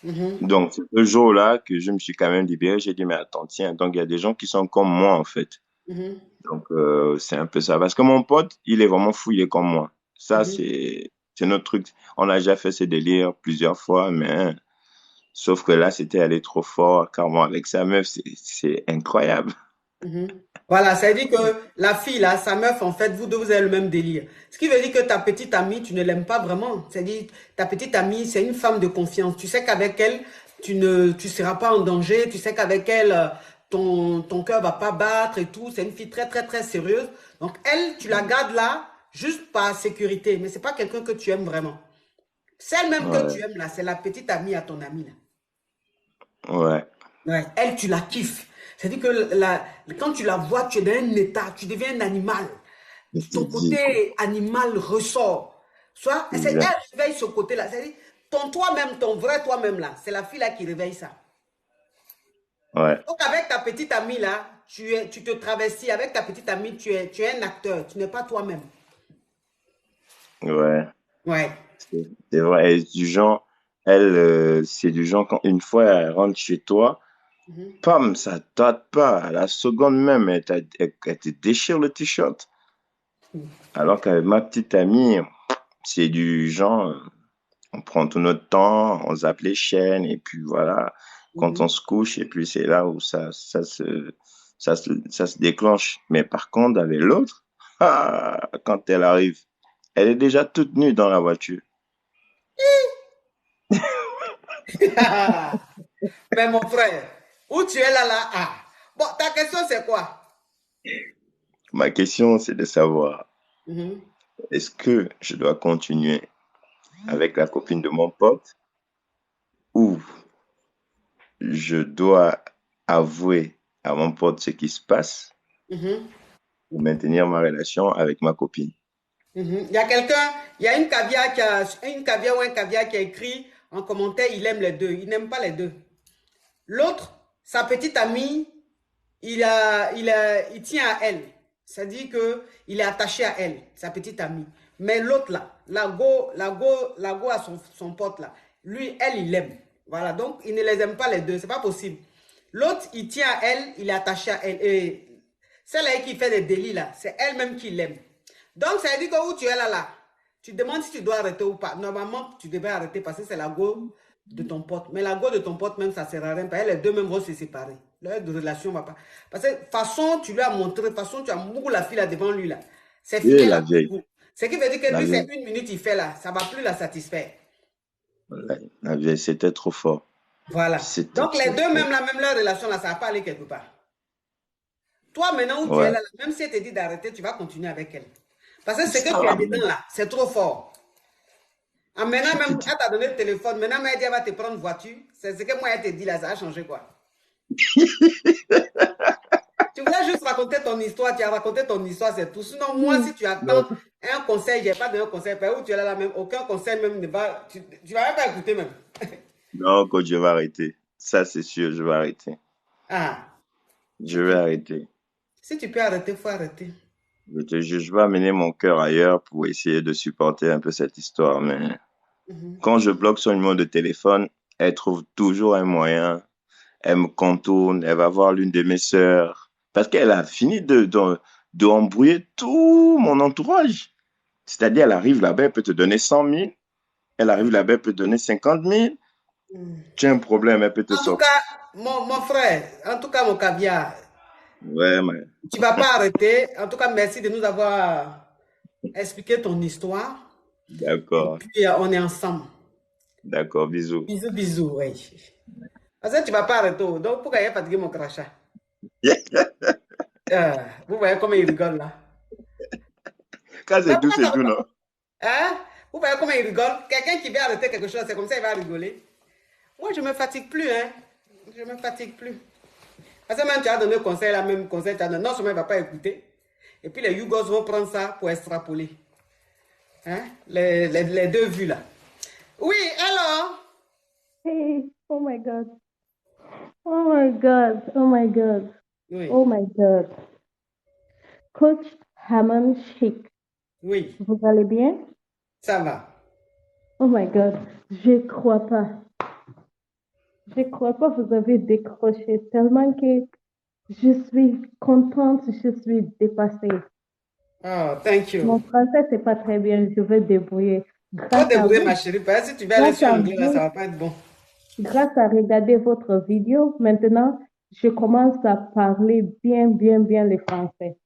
mhm, Donc, c'est ce jour-là que je me suis quand même libéré. J'ai dit, mais attends, tiens, donc il y a des gens qui sont comme moi, en fait. mhm, Donc, c'est un peu ça. Parce que mon pote, il est vraiment fou, il est comme moi. Ça, mhm. c'est notre truc. On a déjà fait ces délires plusieurs fois, mais sauf que là, c'était aller trop fort. Car moi, avec sa meuf, c'est incroyable. Mhm. Voilà, ça veut dire que la fille là, sa meuf, en fait, vous deux, vous avez le même délire. Ce qui veut dire que ta petite amie, tu ne l'aimes pas vraiment. C'est-à-dire, ta petite amie, c'est une femme de confiance. Tu sais qu'avec elle, tu seras pas en danger. Tu sais qu'avec elle, ton cœur va pas battre et tout. C'est une fille très, très, très sérieuse. Donc, elle, tu la gardes là, juste par sécurité. Mais c'est pas quelqu'un que tu aimes vraiment. Celle même que Ouais, tu aimes là, c'est la petite amie à ton ami là. ouais, Ouais, elle, tu la kiffes. C'est-à-dire que quand tu la vois, tu es dans un état, tu deviens un animal. c'est Ton dit, quoi. côté animal ressort. Soit, elle Exact. réveille ce côté-là. C'est-à-dire, ton toi-même, ton vrai toi-même là, c'est la fille là qui réveille ça. Ouais. Donc, avec ta petite amie là, tu te travestis. Avec ta petite amie, tu es un acteur. Tu n'es pas toi-même. Ouais. Ouais. C'est vrai. Et du genre, elle, c'est du genre, quand une fois elle rentre chez toi, pam, ça tarde pas. À la seconde même, elle te déchire le t-shirt. Alors qu'avec ma petite amie, c'est du genre, on prend tout notre temps, on zappe les chaînes, et puis voilà, quand on se couche, et puis c'est là où ça se déclenche. Mais par contre, avec l'autre, quand elle arrive, elle est déjà toute nue dans la voiture. Mais mon frère, où tu es là? Ah. Bon, ta question, c'est quoi? Ma question, c'est de savoir, Mhm. est-ce que je dois continuer avec la copine de mon pote ou je dois avouer à mon pote ce qui se passe Mhm. pour maintenir ma relation avec ma copine? Mhm. Il y a quelqu'un, il y a une caviar ou un caviar qui a écrit en commentaire, il aime les deux. Il n'aime pas les deux. L'autre, sa petite amie, il tient à elle. C'est-à-dire qu'il est attaché à elle, sa petite amie. Mais l'autre là, la go à son pote là, lui, elle, il l'aime. Voilà, donc il ne les aime pas les deux, c'est pas possible. L'autre, il tient à elle, il est attaché à elle. Et celle-là qui fait des délits là, c'est elle-même qui l'aime. Donc, ça veut dire que où tu es là, tu te demandes si tu dois arrêter ou pas. Normalement, tu devrais arrêter parce que c'est la go de ton pote. Mais la go de ton pote, même, ça ne sert à rien. Parce que les deux même vont se séparer. Leur relation ne va pas. Parce que, de toute façon, tu lui as montré, de toute façon, tu as beaucoup la fille là devant lui là. C'est fini, Et elle la a vieille, beaucoup. Ce qui veut dire que la lui, c'est vieille, 1 minute, il fait là. Ça ne va plus la satisfaire. la vieille, c'était trop fort. Voilà. C'était Donc, les trop deux, fort. même leur relation là, ça ne va pas aller quelque part. Toi, maintenant où tu es Ouais. là, même si elle te dit d'arrêter, tu vas continuer avec elle. Parce que ce que Ça tu as va, dedans là, c'est trop fort. Ah, maintenant, je te même, dis. elle t'a donné le téléphone. Maintenant, elle dit, elle va te prendre voiture. C'est ce que moi, elle te dit là, ça a changé quoi? Tu voulais juste raconter ton histoire, tu as raconté ton histoire, c'est tout. Sinon, moi, si tu attends Non, un conseil, je n'ai pas donné un conseil. Où tu es là, même, aucun conseil même ne va. Tu ne vas même pas écouter même. non, coach, je vais arrêter. Ça, c'est sûr, je vais arrêter. Ah, Je vais arrêter. si tu peux arrêter, il faut arrêter. Je te jure, je vais amener mon cœur ailleurs pour essayer de supporter un peu cette histoire. Mais quand je bloque son numéro de téléphone, elle trouve toujours un moyen. Elle me contourne, elle va voir l'une de mes sœurs. Parce qu'elle a fini de embrouiller tout mon entourage. C'est-à-dire, elle arrive là-bas, elle peut te donner 100 000. Elle arrive là-bas, elle peut te donner 50 000. Tu as un problème, elle peut te En tout sortir. cas, mon frère, en tout cas, mon caviar, Ouais, mais tu ne vas pas arrêter. En tout cas, merci de nous avoir expliqué ton histoire. d'accord. Puis, on est ensemble. D'accord, bisous. Bisous, bisous, oui. Parce que tu ne vas pas arrêter. Donc, pourquoi il a fatigué mon crachat? Vous voyez comment il rigole là? Quand c'est tout, c'est tout, non? Hein? Vous voyez comment il rigole? Quelqu'un qui veut arrêter quelque chose, c'est comme ça il va rigoler. Moi, je ne me fatigue plus, hein. Je ne me fatigue plus. Parce que même tu as donné conseil, là, même conseil, tu as donné, non seulement il ne va pas écouter, et puis les Yougos vont prendre ça pour extrapoler. Hein? Les deux vues là. Oui, alors? Hey, oh my God. Oh my God. Oh my God. Oui. Oh my God. Coach Hammond Chic, Oui, vous allez bien? ça va. Oh my God. Je crois pas. Je crois pas vous avez décroché tellement que je suis contente, je suis dépassée. Oh, thank Mon you. français, c'est pas très bien, je vais débrouiller. Faut Grâce à débrouiller vous, ma chérie, parce que si tu vas aller grâce sur à l'anglais là, ça vous, va pas être bon. grâce à regarder votre vidéo, maintenant, je commence à parler bien, bien, bien le français.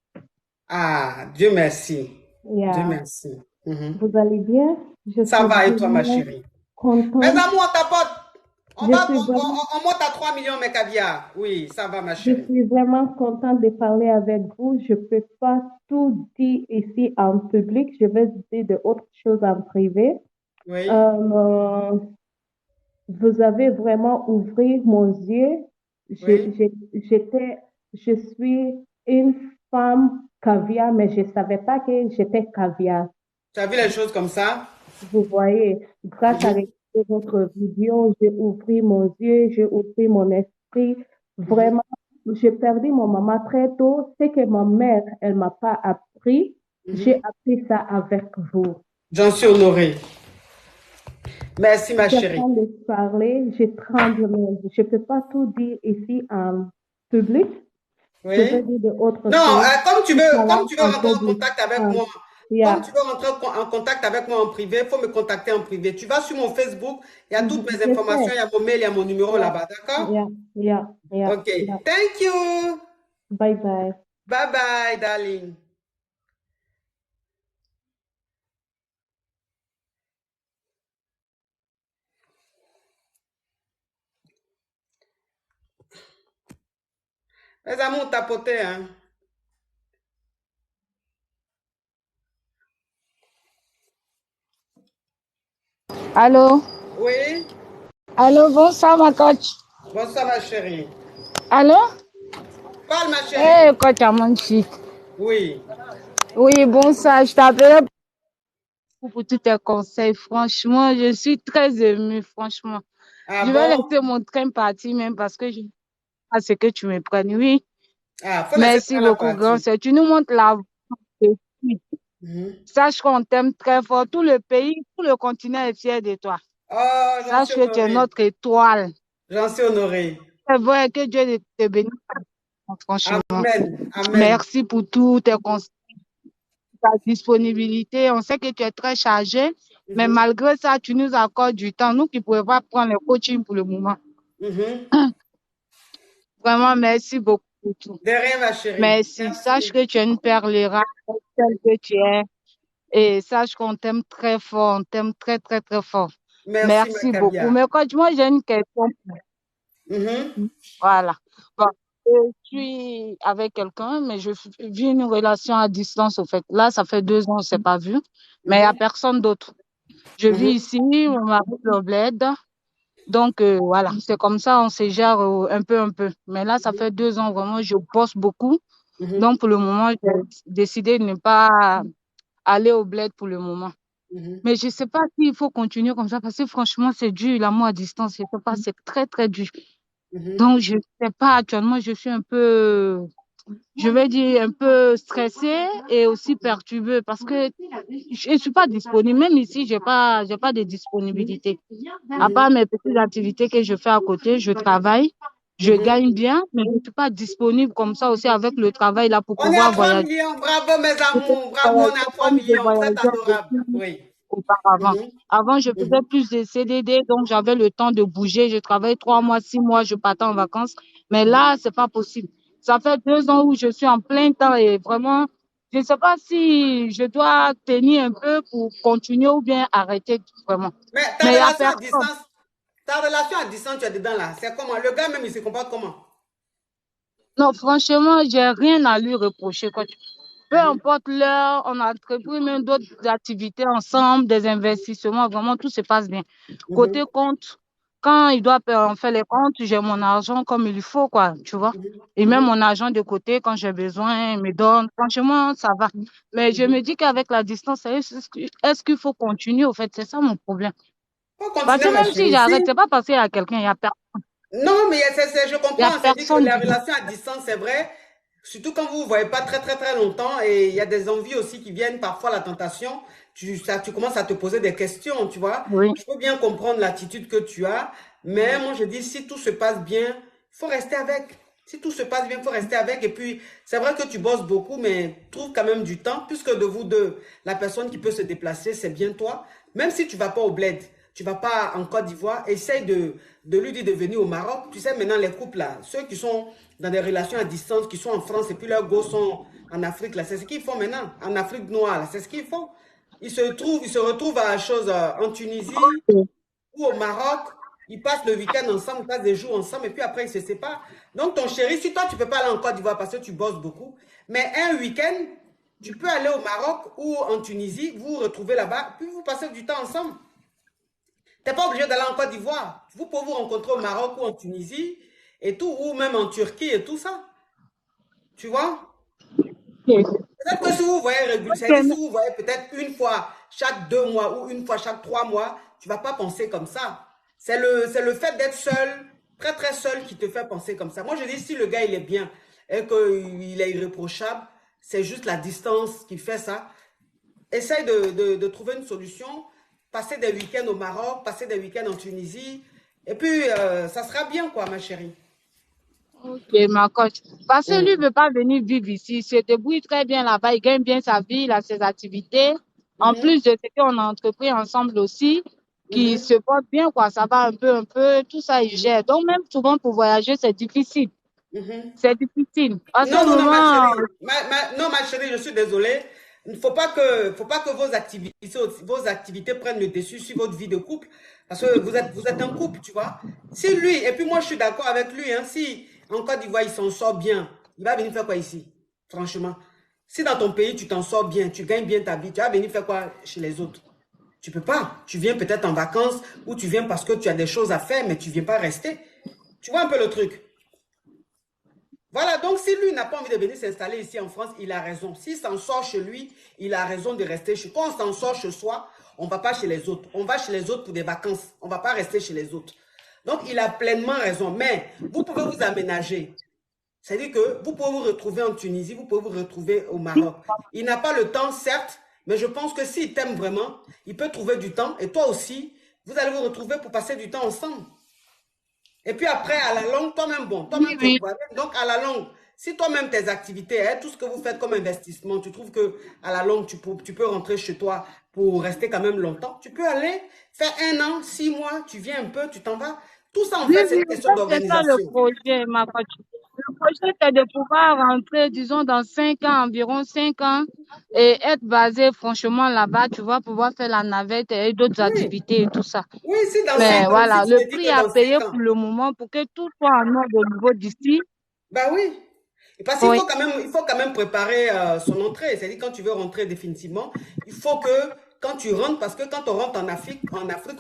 Ah, Dieu merci. Dieu Yeah. merci. Mhm. Vous allez bien? Je Ça suis va et toi, ma vraiment chérie? Mes contente. amours, on tapote. Je suis vraiment, On monte à 3 millions, mes caviars. Oui, ça va, ma je chérie. suis vraiment contente de parler avec vous. Je peux pas tout dire ici en public. Je vais dire d'autres choses en privé. Oui. Vous avez vraiment ouvert mon yeux. Oui. Je suis une femme caviar, mais je savais pas que j'étais caviar. Tu as vu les choses comme ça? Vous voyez, grâce à Mhm. votre vidéo, j'ai ouvert mon yeux, j'ai ouvert mon esprit. Vraiment, j'ai perdu mon maman très tôt. C'est que ma mère, elle m'a pas appris. J'ai appris ça avec vous. J'en suis honorée. Merci, ma chérie. J'attends de parler, je tremble, mais je ne peux pas tout dire ici en public. Oui. Je vais dire d'autres Non, choses. comme tu veux rentrer en public. contact avec moi, comme tu veux rentrer en contact avec moi en privé, il faut me contacter en privé. Tu vas sur mon Facebook, il y a toutes mes informations, il y a mon mail, il y a mon numéro là-bas, d'accord? Ok. Thank you. Bye bye. Bye bye, darling. Les amours tapotés, hein. Allô? Oui. Allô, bonsoir ma coach. Bonsoir ma chérie. Allô? Parle ma chérie. Hey, coach Amonchi. Oui. Oui, bonsoir. Je t'appelais pour tous tes conseils. Franchement, je suis très émue, franchement. Ah je vais bon? laisser mon train partir même parce que je ne sais pas ce que tu me prennes. Oui. Ah, faut merci beaucoup, grand sœur. Tu nous montres la voie. Sache qu'on t'aime très fort. Tout le pays, tout le continent est fier de toi. Oh, sache que tu es notre étoile. J'en suis honorée. C'est vrai que Dieu te bénisse. Franchement. Amen. Amen. Merci pour tous tes conseils, ta disponibilité. On sait que tu es très chargé, mais malgré ça, tu nous accordes du temps. Nous qui ne pouvons pas prendre le coaching pour le moment. Vraiment, merci beaucoup pour tout. De rien, ma chérie. Merci. Sache que tu es une perle rare, celle que tu es. Et sache qu'on t'aime très fort. On t'aime très, très, très fort. Merci beaucoup. Mais coach, moi, j'ai une question. Voilà. Bon, je suis avec quelqu'un, mais je vis une relation à distance, au fait. Là, ça fait 2 ans, on ne s'est pas vu, mais il n'y a personne d'autre. Je vis ici, mon mari le bled. Donc, voilà, c'est comme ça, on se gère un peu. Mais là, ça fait 2 ans, vraiment, je bosse beaucoup. Donc, pour le moment, j'ai décidé de ne pas aller au bled pour le moment. Mais je ne sais pas s'il faut continuer comme ça, parce que franchement, c'est dur, l'amour à distance. Je ne sais pas, c'est très, très dur. Donc, je ne sais pas, actuellement, je suis un peu, je vais dire, un peu stressée et aussi perturbée parce que je ne suis pas disponible. Même ici, je n'ai pas de disponibilité. À part mes petites activités que je fais à côté, je travaille, je gagne bien, mais je ne suis pas disponible comme ça aussi avec le travail là pour pouvoir voyager. On est à 3 millions, bravo mes amours, bravo, on est à 3 millions, vous êtes adorables. Oui. Auparavant. Avant, je faisais plus de CDD, donc j'avais le temps de bouger. Je travaillais 3 mois, 6 mois, je partais en vacances. Mais là, c'est pas possible. Ça fait 2 ans où je suis en plein temps et vraiment, je ne sais pas si je dois tenir un peu pour continuer ou bien arrêter vraiment. Mais ta relation à distance, tu es dedans là. C'est comment? Le gars même, il se comporte comment? Non, franchement, j'ai rien à lui reprocher. Peu importe l'heure, on a entrepris même d'autres activités ensemble, des investissements, vraiment tout se passe bien. Côté compte, quand il doit faire les comptes, j'ai mon argent comme il faut, quoi, tu vois. Et même mon argent de côté, quand j'ai besoin, il me donne. Franchement, ça va. Mais je me dis qu'avec la distance, est-ce qu'il faut continuer, au fait? C'est ça mon problème. Parce que même si j'arrête, c'est pas parce qu'il y a quelqu'un, il n'y a personne. Non, mais je comprends. C'est-à-dire que la relation à distance, c'est vrai. Surtout quand vous ne vous voyez pas très, très, très longtemps et il y a des envies aussi qui viennent, parfois la tentation, tu commences à te poser des questions, tu vois. Oui. Je peux bien comprendre l'attitude que tu as, mais moi je dis, si tout se passe bien, il faut rester avec. Si tout se passe bien, il faut rester avec. Et puis, c'est vrai que tu bosses beaucoup, mais trouve quand même du temps, puisque de vous deux, la personne qui peut se déplacer, c'est bien toi. Même si tu ne vas pas au bled, tu ne vas pas en Côte d'Ivoire, essaye de lui dire de venir au Maroc. Tu sais, maintenant, les couples là, ceux qui sont dans des relations à distance, qui sont en France et puis leurs gosses sont en Afrique, là, c'est ce qu'ils font maintenant, en Afrique noire, c'est ce qu'ils font. Ils se retrouvent à en Tunisie ou au Maroc, ils passent le week-end ensemble, ils passent des jours ensemble et puis après ils se séparent. Donc ton chéri, si toi tu ne peux pas aller en Côte d'Ivoire parce que tu bosses beaucoup, mais un week-end, tu peux aller au Maroc ou en Tunisie, vous vous retrouvez là-bas, puis vous passez du temps ensemble. Tu n'es pas obligé d'aller en Côte d'Ivoire. Vous pouvez vous rencontrer au Maroc ou en Tunisie et tout, ou même en Turquie et tout ça. Tu vois? Peut-être que si vous voyez régulièrement, si vous voyez peut-être une fois chaque 2 mois ou une fois chaque 3 mois, tu ne vas pas penser comme ça. C'est le fait d'être seul très très seul qui te fait penser comme ça. Moi, je dis, si le gars, il est bien et qu'il est irréprochable, c'est juste la distance qui fait ça. Essaye de trouver une solution, passer des week-ends au Maroc, passer des week-ends en Tunisie, et puis ça sera bien, quoi, ma chérie. Ok, ma coach. Parce que lui ne veut pas venir vivre ici. Il se débrouille très bien là-bas. Il gagne bien sa vie, il a ses activités. En plus de ce qu'on a entrepris ensemble aussi, qui se porte bien, quoi. Ça va un peu, tout ça, il gère. Donc, même souvent pour voyager, c'est difficile. C'est difficile. À ce Non, non, non, ma moment, chérie. Non, ma chérie, je suis désolée. Il ne faut pas que vos activités prennent le dessus sur votre vie de couple. Parce que vous êtes un couple, tu vois. Si lui, et puis moi je suis d'accord avec lui, hein, si en Côte d'Ivoire il s'en sort bien, il va venir faire quoi ici? Franchement. Si dans ton pays tu t'en sors bien, tu gagnes bien ta vie, tu vas venir faire quoi chez les autres? Tu peux pas. Tu viens peut-être en vacances ou tu viens parce que tu as des choses à faire, mais tu ne viens pas rester. Tu vois un peu le truc? Voilà, donc si lui n'a pas envie de venir s'installer ici en France, il a raison. S'il s'en sort chez lui, il a raison de rester chez. Quand on s'en sort chez soi, on ne va pas chez les autres. On va chez les autres pour des vacances. On ne va pas rester chez les autres. Donc, il a pleinement raison. Mais vous pouvez vous aménager. C'est-à-dire que vous pouvez vous retrouver en Tunisie, vous pouvez vous retrouver au Maroc. Il n'a pas le temps, certes, mais je pense que s'il t'aime vraiment, il peut trouver du temps. Et toi aussi, vous allez vous retrouver pour passer du temps ensemble. Et puis après, à la longue, toi-même, bon, toi-même, tu es voisin. Donc, à la longue, si toi-même, tes activités, hein, tout ce que vous faites comme investissement, tu trouves que à la longue, tu peux rentrer chez toi pour rester quand même longtemps, tu peux aller faire 1 an, 6 mois, tu viens un peu, tu t'en vas. Tout ça, en fait, c'est une question d'organisation. c'est ça le projet, ma coach. Le projet, c'est de pouvoir rentrer, disons, dans 5 ans, environ 5 ans, et être basé franchement là-bas, tu vas pouvoir faire la navette et d'autres activités et tout ça. Oui, si dans 5 Mais ans, voilà, si tu le te dis prix que à dans payer 5 ans. pour le moment pour que tout soit en ordre au niveau d'ici. Bah oui. Et parce qu'il faut quand même préparer son entrée. C'est-à-dire quand tu veux rentrer définitivement, il faut que quand tu rentres, parce que quand on rentre en Afrique,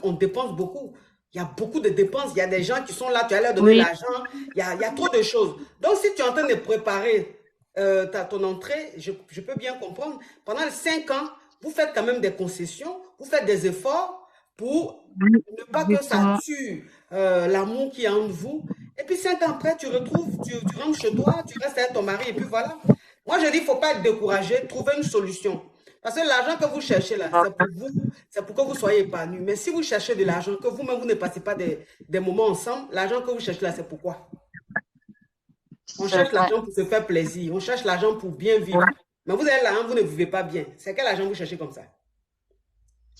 on dépense beaucoup. Il y a beaucoup de dépenses. Il y a des gens qui sont là, tu vas leur donner l'argent. Il y a trop de choses. Donc, si tu es en train de préparer ton entrée, je peux bien comprendre. Pendant les 5 ans, vous faites quand même des concessions, vous faites des efforts pour ne pas que ça tue l'amour qui est entre vous. Et puis 5 ans après, tu rentres chez toi, tu restes avec ton mari et puis voilà. Moi, je dis, il ne faut pas être découragé, trouver une solution. Parce que l'argent que vous cherchez là, c'est pour vous, c'est pour que vous soyez épanoui. Mais si vous cherchez de l'argent, que vous-même, vous ne passez pas des moments ensemble, l'argent que vous cherchez là, c'est pourquoi? On cherche l'argent pour se faire plaisir, on cherche l'argent pour bien vivre. Mais vous avez l'argent, vous ne vivez pas bien. C'est quel argent vous cherchez comme ça?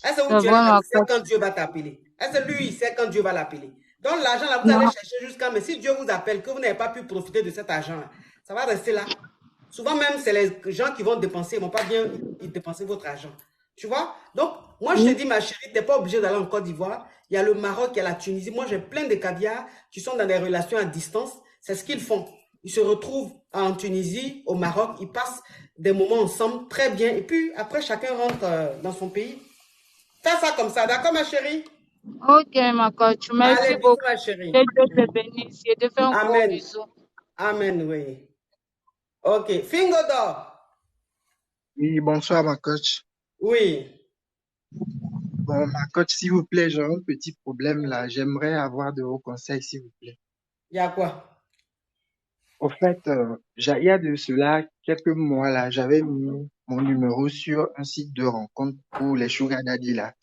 Est-ce que vous sait quand Dieu va t'appeler? Est-ce que lui, il sait quand Dieu va l'appeler? Donc l'argent là, vous allez chercher jusqu'à... Mais si Dieu vous appelle, que vous n'avez pas pu profiter de cet argent, ça va rester là. Souvent même, c'est les gens qui vont dépenser, ils ne vont pas bien dépenser votre argent. Tu vois? Donc, moi, je te dis, ma chérie, tu n'es pas obligé d'aller en Côte d'Ivoire. Il y a le Maroc, il y a la Tunisie. Moi, j'ai plein de caviars qui sont dans des relations à distance. C'est ce qu'ils font. Ils se retrouvent en Tunisie, au Maroc. Ils passent des moments ensemble très bien. Et puis, après, chacun rentre dans son pays. Fais ça comme ça. D'accord, ma chérie? Ok, ma coach. Merci Allez, beaucoup. bisous, ma chérie. Que Dieu te bénisse. Je te fais un gros bisou. Amen, oui. Ok. Fingodor. Oui, bonsoir, ma coach. Oui. Bon, ma coach, s'il vous plaît, j'ai un petit problème là. J'aimerais avoir de vos conseils, s'il vous plaît. Il y a quoi? Au fait, il y a de cela quelques mois là, j'avais mis mon numéro sur un site de rencontre pour les sugar daddy là.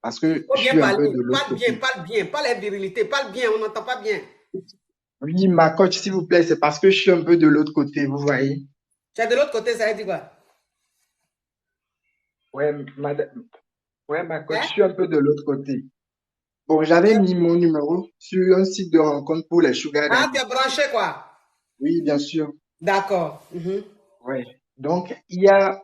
Parce que je suis un peu de l'autre côté. Parle bien, pas la virilité, parle bien, on n'entend pas bien. Oui, ma coach, s'il vous plaît, c'est parce que je suis un peu de l'autre côté, vous voyez. Tu es de l'autre côté, ça veut dire quoi? Ouais, ma coach, je suis un peu de l'autre côté. Bon, j'avais mis mon numéro sur un site de rencontre pour les sugar daddy. Ah, tu es branché quoi? Oui, bien sûr. D'accord. Ouais. Donc, il y a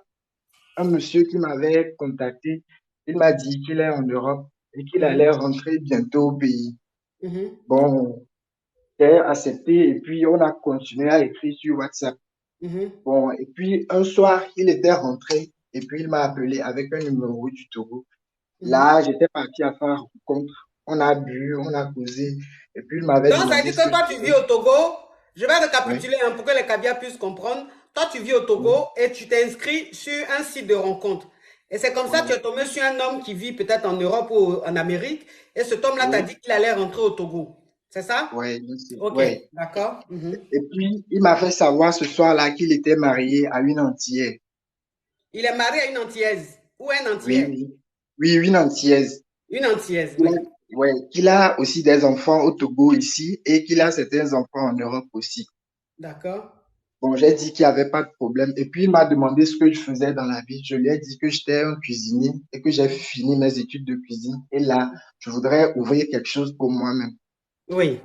un monsieur qui m'avait contacté. Il m'a dit qu'il est en Europe et qu'il allait rentrer bientôt au pays. Bon, j'ai accepté et puis on a continué à écrire sur WhatsApp. Bon, et puis un soir, il était rentré et puis il m'a appelé avec un numéro du Togo. Là, j'étais parti à faire une rencontre. On a bu, on a causé et puis il m'avait demandé... Donc, ça dit que toi, tu vis au Togo. Je vais récapituler pour que les caviars puissent comprendre. Toi, tu vis au Togo et tu t'es inscrit sur un site de rencontre. Et c'est comme ça que tu es tombé sur un homme qui vit peut-être en Europe ou en Amérique. Et cet homme-là t'a dit qu'il allait rentrer au Togo. C'est ça? Ouais, Ok, ouais. d'accord. Et puis, il m'a fait savoir ce soir-là qu'il était marié à une Antillaise. Il est marié à une Antillaise ou un Oui, Antillais? oui. Oui, une Antillaise. Une Antillaise, Qu'il oui. a, ouais, qu'il a aussi des enfants au Togo ici et qu'il a certains enfants en Europe aussi. D'accord. Bon, j'ai dit qu'il n'y avait pas de problème. Et puis, il m'a demandé ce que je faisais dans la vie. Je lui ai dit que j'étais un cuisinier et que j'ai fini mes études de cuisine. Et là, je voudrais ouvrir quelque chose pour moi-même. Oui.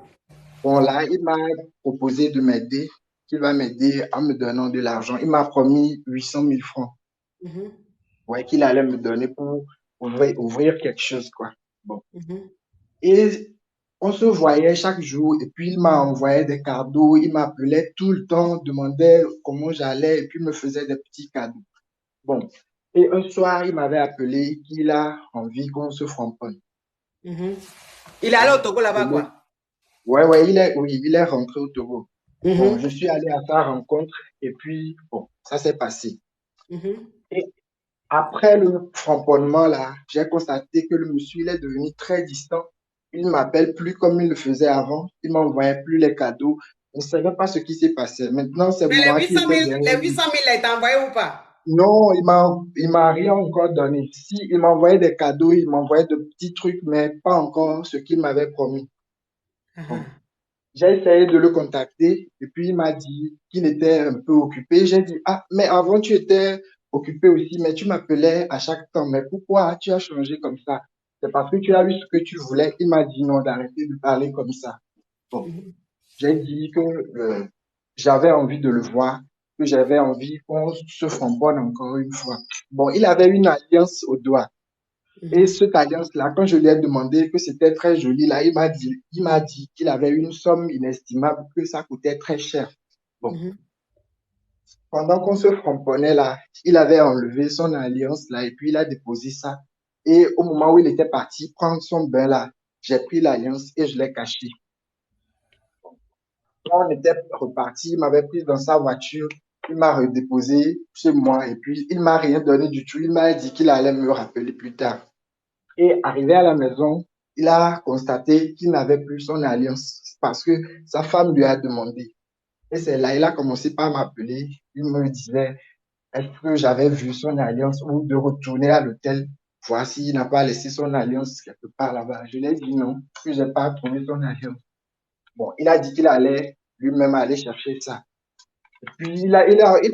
Bon, là, il m'a proposé de m'aider, qu'il va m'aider en me donnant de l'argent. Il m'a promis 800 000 francs. Ouais, qu'il allait me donner pour ouvrir quelque chose, quoi. Bon. Et on se voyait chaque jour et puis il m'a envoyé des cadeaux, il m'appelait tout le temps, demandait comment j'allais et puis me faisait des petits cadeaux. Bon. Et un soir, il m'avait appelé qu'il a envie qu'on se framponne. Il est allé au Togo là-bas, quoi. Ouais, il est rentré au Togo. Bon, je suis allé à sa rencontre et puis, bon, ça s'est passé. Et après le framponnement, là, j'ai constaté que le monsieur, il est devenu très distant. Il ne m'appelle plus comme il le faisait avant. Il ne m'envoyait plus les cadeaux. Je ne savais pas ce qui s'est passé. Maintenant, c'est Mais moi les qui 800 étais 000, derrière les lui. 800 000, il t'a envoyé ou pas? Non, il m'a rien encore donné. Si, il m'envoyait des cadeaux, il m'envoyait de petits trucs, mais pas encore ce qu'il m'avait promis. Bon. J'ai essayé de le contacter et puis il m'a dit qu'il était un peu occupé. J'ai dit, ah, mais avant tu étais occupé aussi, mais tu m'appelais à chaque temps. Mais pourquoi tu as changé comme ça? C'est parce que tu as eu ce que tu voulais. Il m'a dit non, d'arrêter de parler comme ça. Bon, j'ai dit que j'avais envie de le voir, que j'avais envie qu'on se framboie encore une fois. Bon, il avait une alliance au doigt. Et cette alliance-là, quand je lui ai demandé que c'était très joli, là, il m'a dit qu'il avait une somme inestimable, que ça coûtait très cher. Bon. Pendant qu'on se framponnait là, il avait enlevé son alliance là, et puis il a déposé ça. Et au moment où il était parti prendre son bain là, j'ai pris l'alliance et je l'ai cachée. Quand on était reparti, il m'avait pris dans sa voiture, il m'a redéposé chez moi, et puis il m'a rien donné du tout. Il m'a dit qu'il allait me rappeler plus tard. Et arrivé à la maison, il a constaté qu'il n'avait plus son alliance parce que sa femme lui a demandé. Et c'est là, il a commencé par m'appeler. Il me disait, est-ce que j'avais vu son alliance ou de retourner à l'hôtel, voir s'il n'a pas laissé son alliance quelque part là-bas. Je lui ai dit non, que j'ai pas trouvé son alliance. Bon, il a dit qu'il allait lui-même aller chercher ça. Et puis, il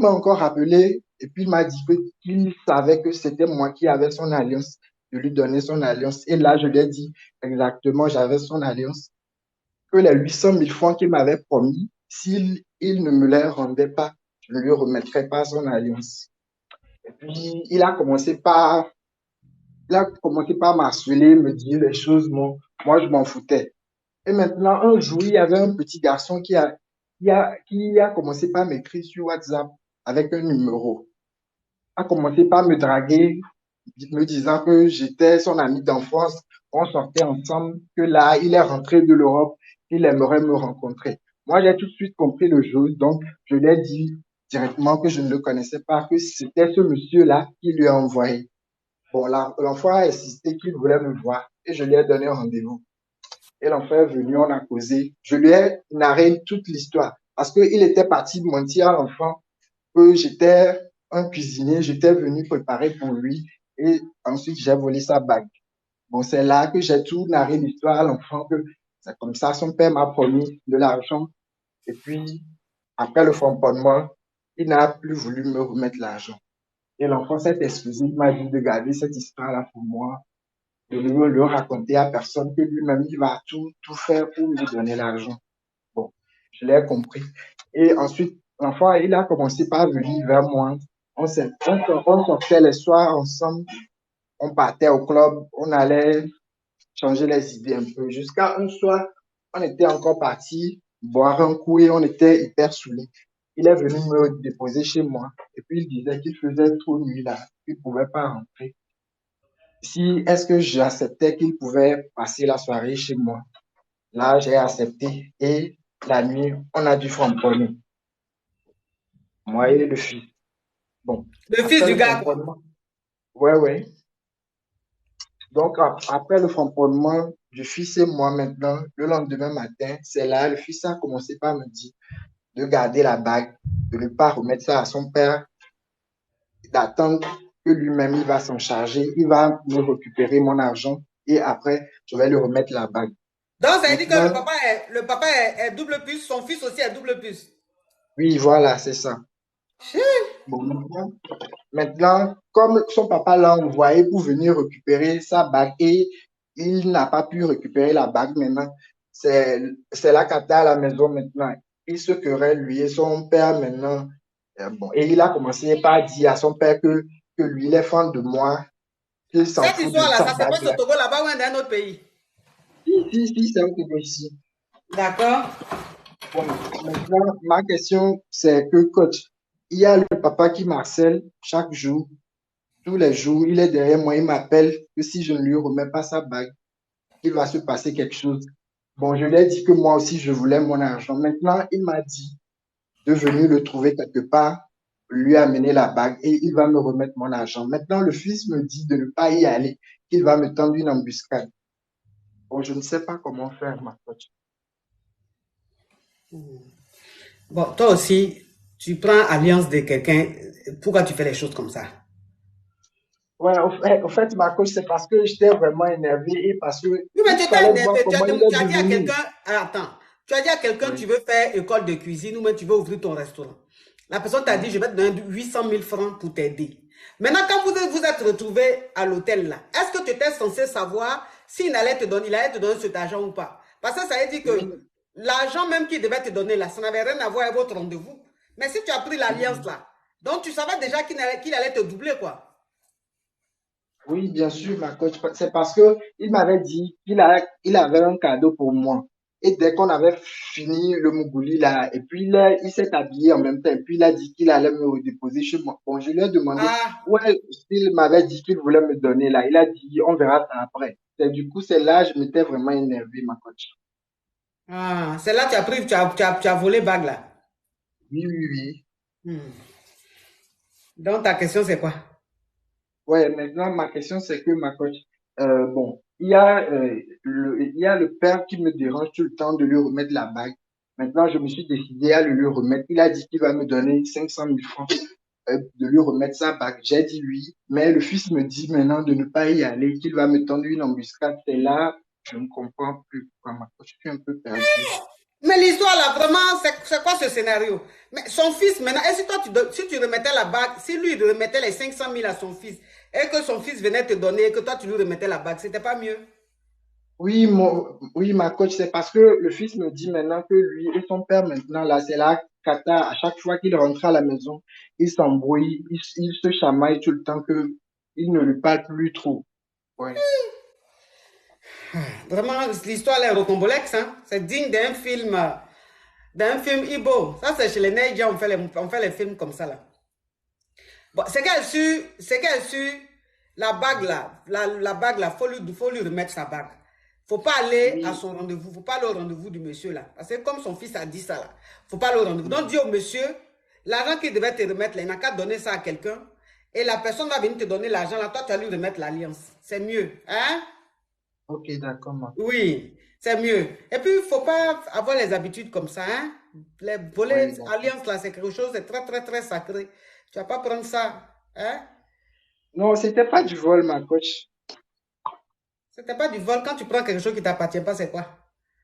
m'a encore rappelé et puis il m'a dit qu'il savait que c'était moi qui avais son alliance, de lui donner son alliance. Et là, je lui ai dit exactement, j'avais son alliance, que les 800 000 francs qu'il m'avait promis, s'il ne me les rendait pas, je ne lui remettrais pas son alliance. Et puis, il a commencé par m'harceler, me dire les choses, moi, je m'en foutais. Et maintenant, un jour, il y avait un petit garçon qui a commencé par m'écrire sur WhatsApp avec un numéro. A commencé par me draguer, me disant que j'étais son ami d'enfance, qu'on sortait ensemble, que là, il est rentré de l'Europe, il aimerait me rencontrer. Moi, j'ai tout de suite compris le jeu, donc je lui ai dit directement que je ne le connaissais pas, que c'était ce monsieur-là qui lui a envoyé. Bon, l'enfant a insisté qu'il voulait me voir et je lui ai donné un rendez-vous. Et l'enfant est venu, on a causé. Je lui ai narré toute l'histoire parce qu'il était parti mentir à l'enfant que j'étais un cuisinier, j'étais venu préparer pour lui et ensuite j'ai volé sa bague. Bon, c'est là que j'ai tout narré l'histoire à l'enfant, que c'est comme ça, son père m'a promis de l'argent et puis après le framponnement, il n'a plus voulu me remettre l'argent. Et l'enfant s'est excusé, il m'a dit de garder cette histoire-là pour moi, de ne le raconter à personne, que lui-même, il va tout faire pour me donner l'argent. Bon, je l'ai compris. Et ensuite, l'enfant, il a commencé par venir vers moi. On sortait les soirs ensemble, on partait au club, on allait changer les idées un peu. Jusqu'à un soir, on était encore parti boire un coup et on était hyper saoulés. Il est venu me déposer chez moi et puis il disait qu'il faisait trop nuit là, qu'il ne pouvait pas rentrer. Si est-ce que j'acceptais qu'il pouvait passer la soirée chez moi? Là, j'ai accepté et la nuit, on a dû framponner. Moi et le fils. Bon. Le fils du gars, quoi. Ouais. Donc, après le framponnement, du fils et moi maintenant, le lendemain matin, c'est là, le fils a commencé par me dire de garder la bague, de ne pas remettre ça à son père, d'attendre que lui-même il va s'en charger, il va me récupérer mon argent et après, je vais lui remettre la bague. Donc, ça veut dire que Maintenant, le papa est double puce, son fils aussi est double puce. oui, voilà, c'est ça. Bon, maintenant, comme son papa l'a envoyé pour venir récupérer sa bague et il n'a pas pu récupérer la bague maintenant, c'est la cata à la maison maintenant. Il se querelle, lui et son père maintenant. Bon, et il a commencé par dire à son père que lui, il est fan de moi, qu'il s'en Cette fout de histoire-là, sa ça se passe bague-là. au Togo là-bas ou dans un autre pays? Si, c'est un peu ici. D'accord. Bon, maintenant, ma question, c'est que, coach, il y a le papa qui m'harcèle chaque jour, tous les jours, il est derrière moi, il m'appelle que si je ne lui remets pas sa bague, il va se passer quelque chose. Bon, je lui ai dit que moi aussi, je voulais mon argent. Maintenant, il m'a dit de venir le trouver quelque part, lui amener la bague et il va me remettre mon argent. Maintenant, le fils me dit de ne pas y aller, qu'il va me tendre une embuscade. Bon, je ne sais pas comment faire, ma coach. Bon, toi aussi, tu prends alliance de quelqu'un. Pourquoi tu fais les choses comme ça? Ouais, au fait, ma coach, c'est parce que j'étais vraiment énervé et parce que Oui, mais il tu étais fallait voir énervé. comment il est Tu as dit à devenu. quelqu'un, attends, tu as dit à quelqu'un, tu veux faire école de cuisine ou même tu veux ouvrir ton restaurant. La personne t'a dit, je vais te donner 800 000 francs pour t'aider. Maintenant, quand vous êtes retrouvés à l'hôtel là, est-ce que tu étais censé savoir s'il allait te donner cet argent ou pas? Parce que ça veut dire que l'argent même qu'il devait te donner là, ça n'avait rien à voir avec votre rendez-vous. Mais si tu as pris l'alliance là, donc tu savais déjà qu'il allait te doubler quoi. Oui, bien sûr, ma coach. C'est parce que il m'avait dit il avait un cadeau pour moi. Et dès qu'on avait fini le Mougouli là, et puis il s'est habillé en même temps, et puis il a dit qu'il allait me redéposer chez moi. Bon, je lui ai demandé, ouais, il m'avait dit qu'il voulait me donner là. Il a dit, on verra ça après. Et du coup, c'est là, je m'étais vraiment énervé, ma coach. Ah, c'est là que tu as pris, tu as volé bague là. Oui, oui, oui. Donc ta question c'est quoi? Ouais, maintenant, ma question, c'est que ma coach, bon, il y a le père qui me dérange tout le temps de lui remettre la bague. Maintenant, je me suis décidé à le lui remettre. Il a dit qu'il va me donner 500 000 francs de lui remettre sa bague. J'ai dit oui, mais le fils me dit maintenant de ne pas y aller, qu'il va me tendre une embuscade. C'est là, je ne comprends plus pourquoi ma coach, je suis un peu perdu. Mais l'histoire là, vraiment, c'est quoi ce scénario? Mais son fils maintenant, et si toi si tu remettais la bague, si lui il remettait les 500 000 à son fils, et que son fils venait te donner, et que toi tu lui remettais la bague, c'était pas mieux? Oui, oui, ma coach, c'est parce que le fils me dit maintenant que lui et son père maintenant, là, c'est la cata. À chaque fois qu'il rentre à la maison, il s'embrouille, il se chamaille tout le temps que il ne lui parle plus trop. Ouais. Vraiment, l'histoire là est rocambolesque, hein? C'est digne d'un film Igbo. Ça, c'est chez les Nigériens, on fait les films comme ça là. Bon, c'est qu'elle su, la bague là, la bague là, faut lui remettre sa bague. Faut pas aller à son rendez-vous, faut pas aller au rendez-vous du monsieur là. Parce que comme son fils a dit ça là, faut pas aller au rendez-vous. Donc dis au monsieur, l'argent qu'il devait te remettre là, il n'a qu'à donner ça à quelqu'un. Et la personne va venir te donner l'argent là, toi tu vas lui remettre l'alliance. C'est mieux, hein? Ok, d'accord, ma. Oui, c'est mieux. Et puis, il ne faut pas avoir les habitudes comme ça, hein? Les volets, alliance là, c'est quelque chose de très, très, très sacré. Tu vas pas prendre ça, hein? Non, c'était pas du vol, ma coach. C'était pas du vol. Quand tu prends quelque chose qui t'appartient pas, c'est quoi?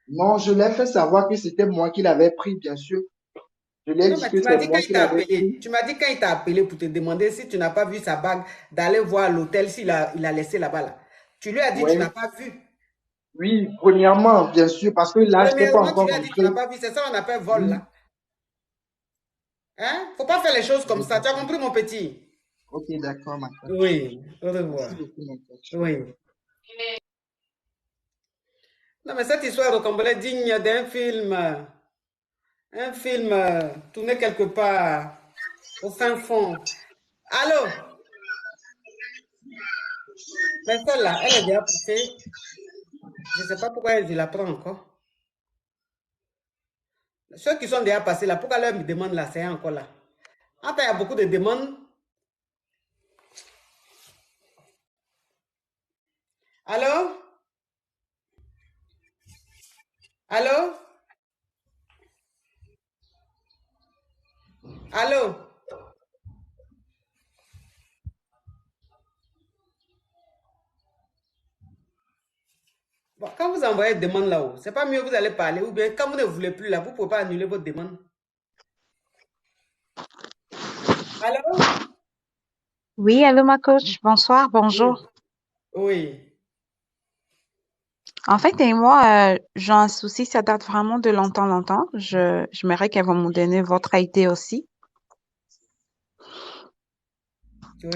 Non, je l'ai fait savoir que c'était moi qui l'avais pris, bien sûr. Je lui ai Non, dit mais que tu m'as c'est dit quand moi il qui t'a l'avais appelé. pris. Tu m'as dit quand il t'a appelé pour te demander si tu n'as pas vu sa bague, d'aller voir à l'hôtel s'il il a laissé là-bas là. Tu lui as dit tu Ouais. n'as pas vu. Oui, premièrement, bien sûr, parce que là, je n'étais pas Premièrement, tu encore lui as dit tu n'as rentré. pas vu. C'est ça qu'on appelle vol Oui, là. Hein? Faut pas faire les choses comme ça. Tu as compris, mon petit? ok, d'accord, ma coach. Oui, au revoir. Merci beaucoup, ma coach. Oui. Non, mais cette histoire rocambolesque digne d'un film, un film tourné quelque part au fin fond. Allô? Mais celle-là, elle est déjà passée. Je ne sais pas pourquoi elle la prend encore. Ceux qui sont déjà passés là, pourquoi leur demande là, c'est encore là? Après, il y a beaucoup de demandes. Allô? Allô? Allô? Bon, quand vous envoyez une demande là-haut, c'est pas mieux, vous allez parler. Ou bien, quand vous ne voulez plus là, vous ne pouvez pas annuler votre demande. Allô? Oui, allô ma coach, bonsoir, Oui. bonjour. Oui. En fait, et moi, j'ai un souci, ça date vraiment de longtemps, longtemps. J'aimerais qu'elle va me donner votre idée aussi.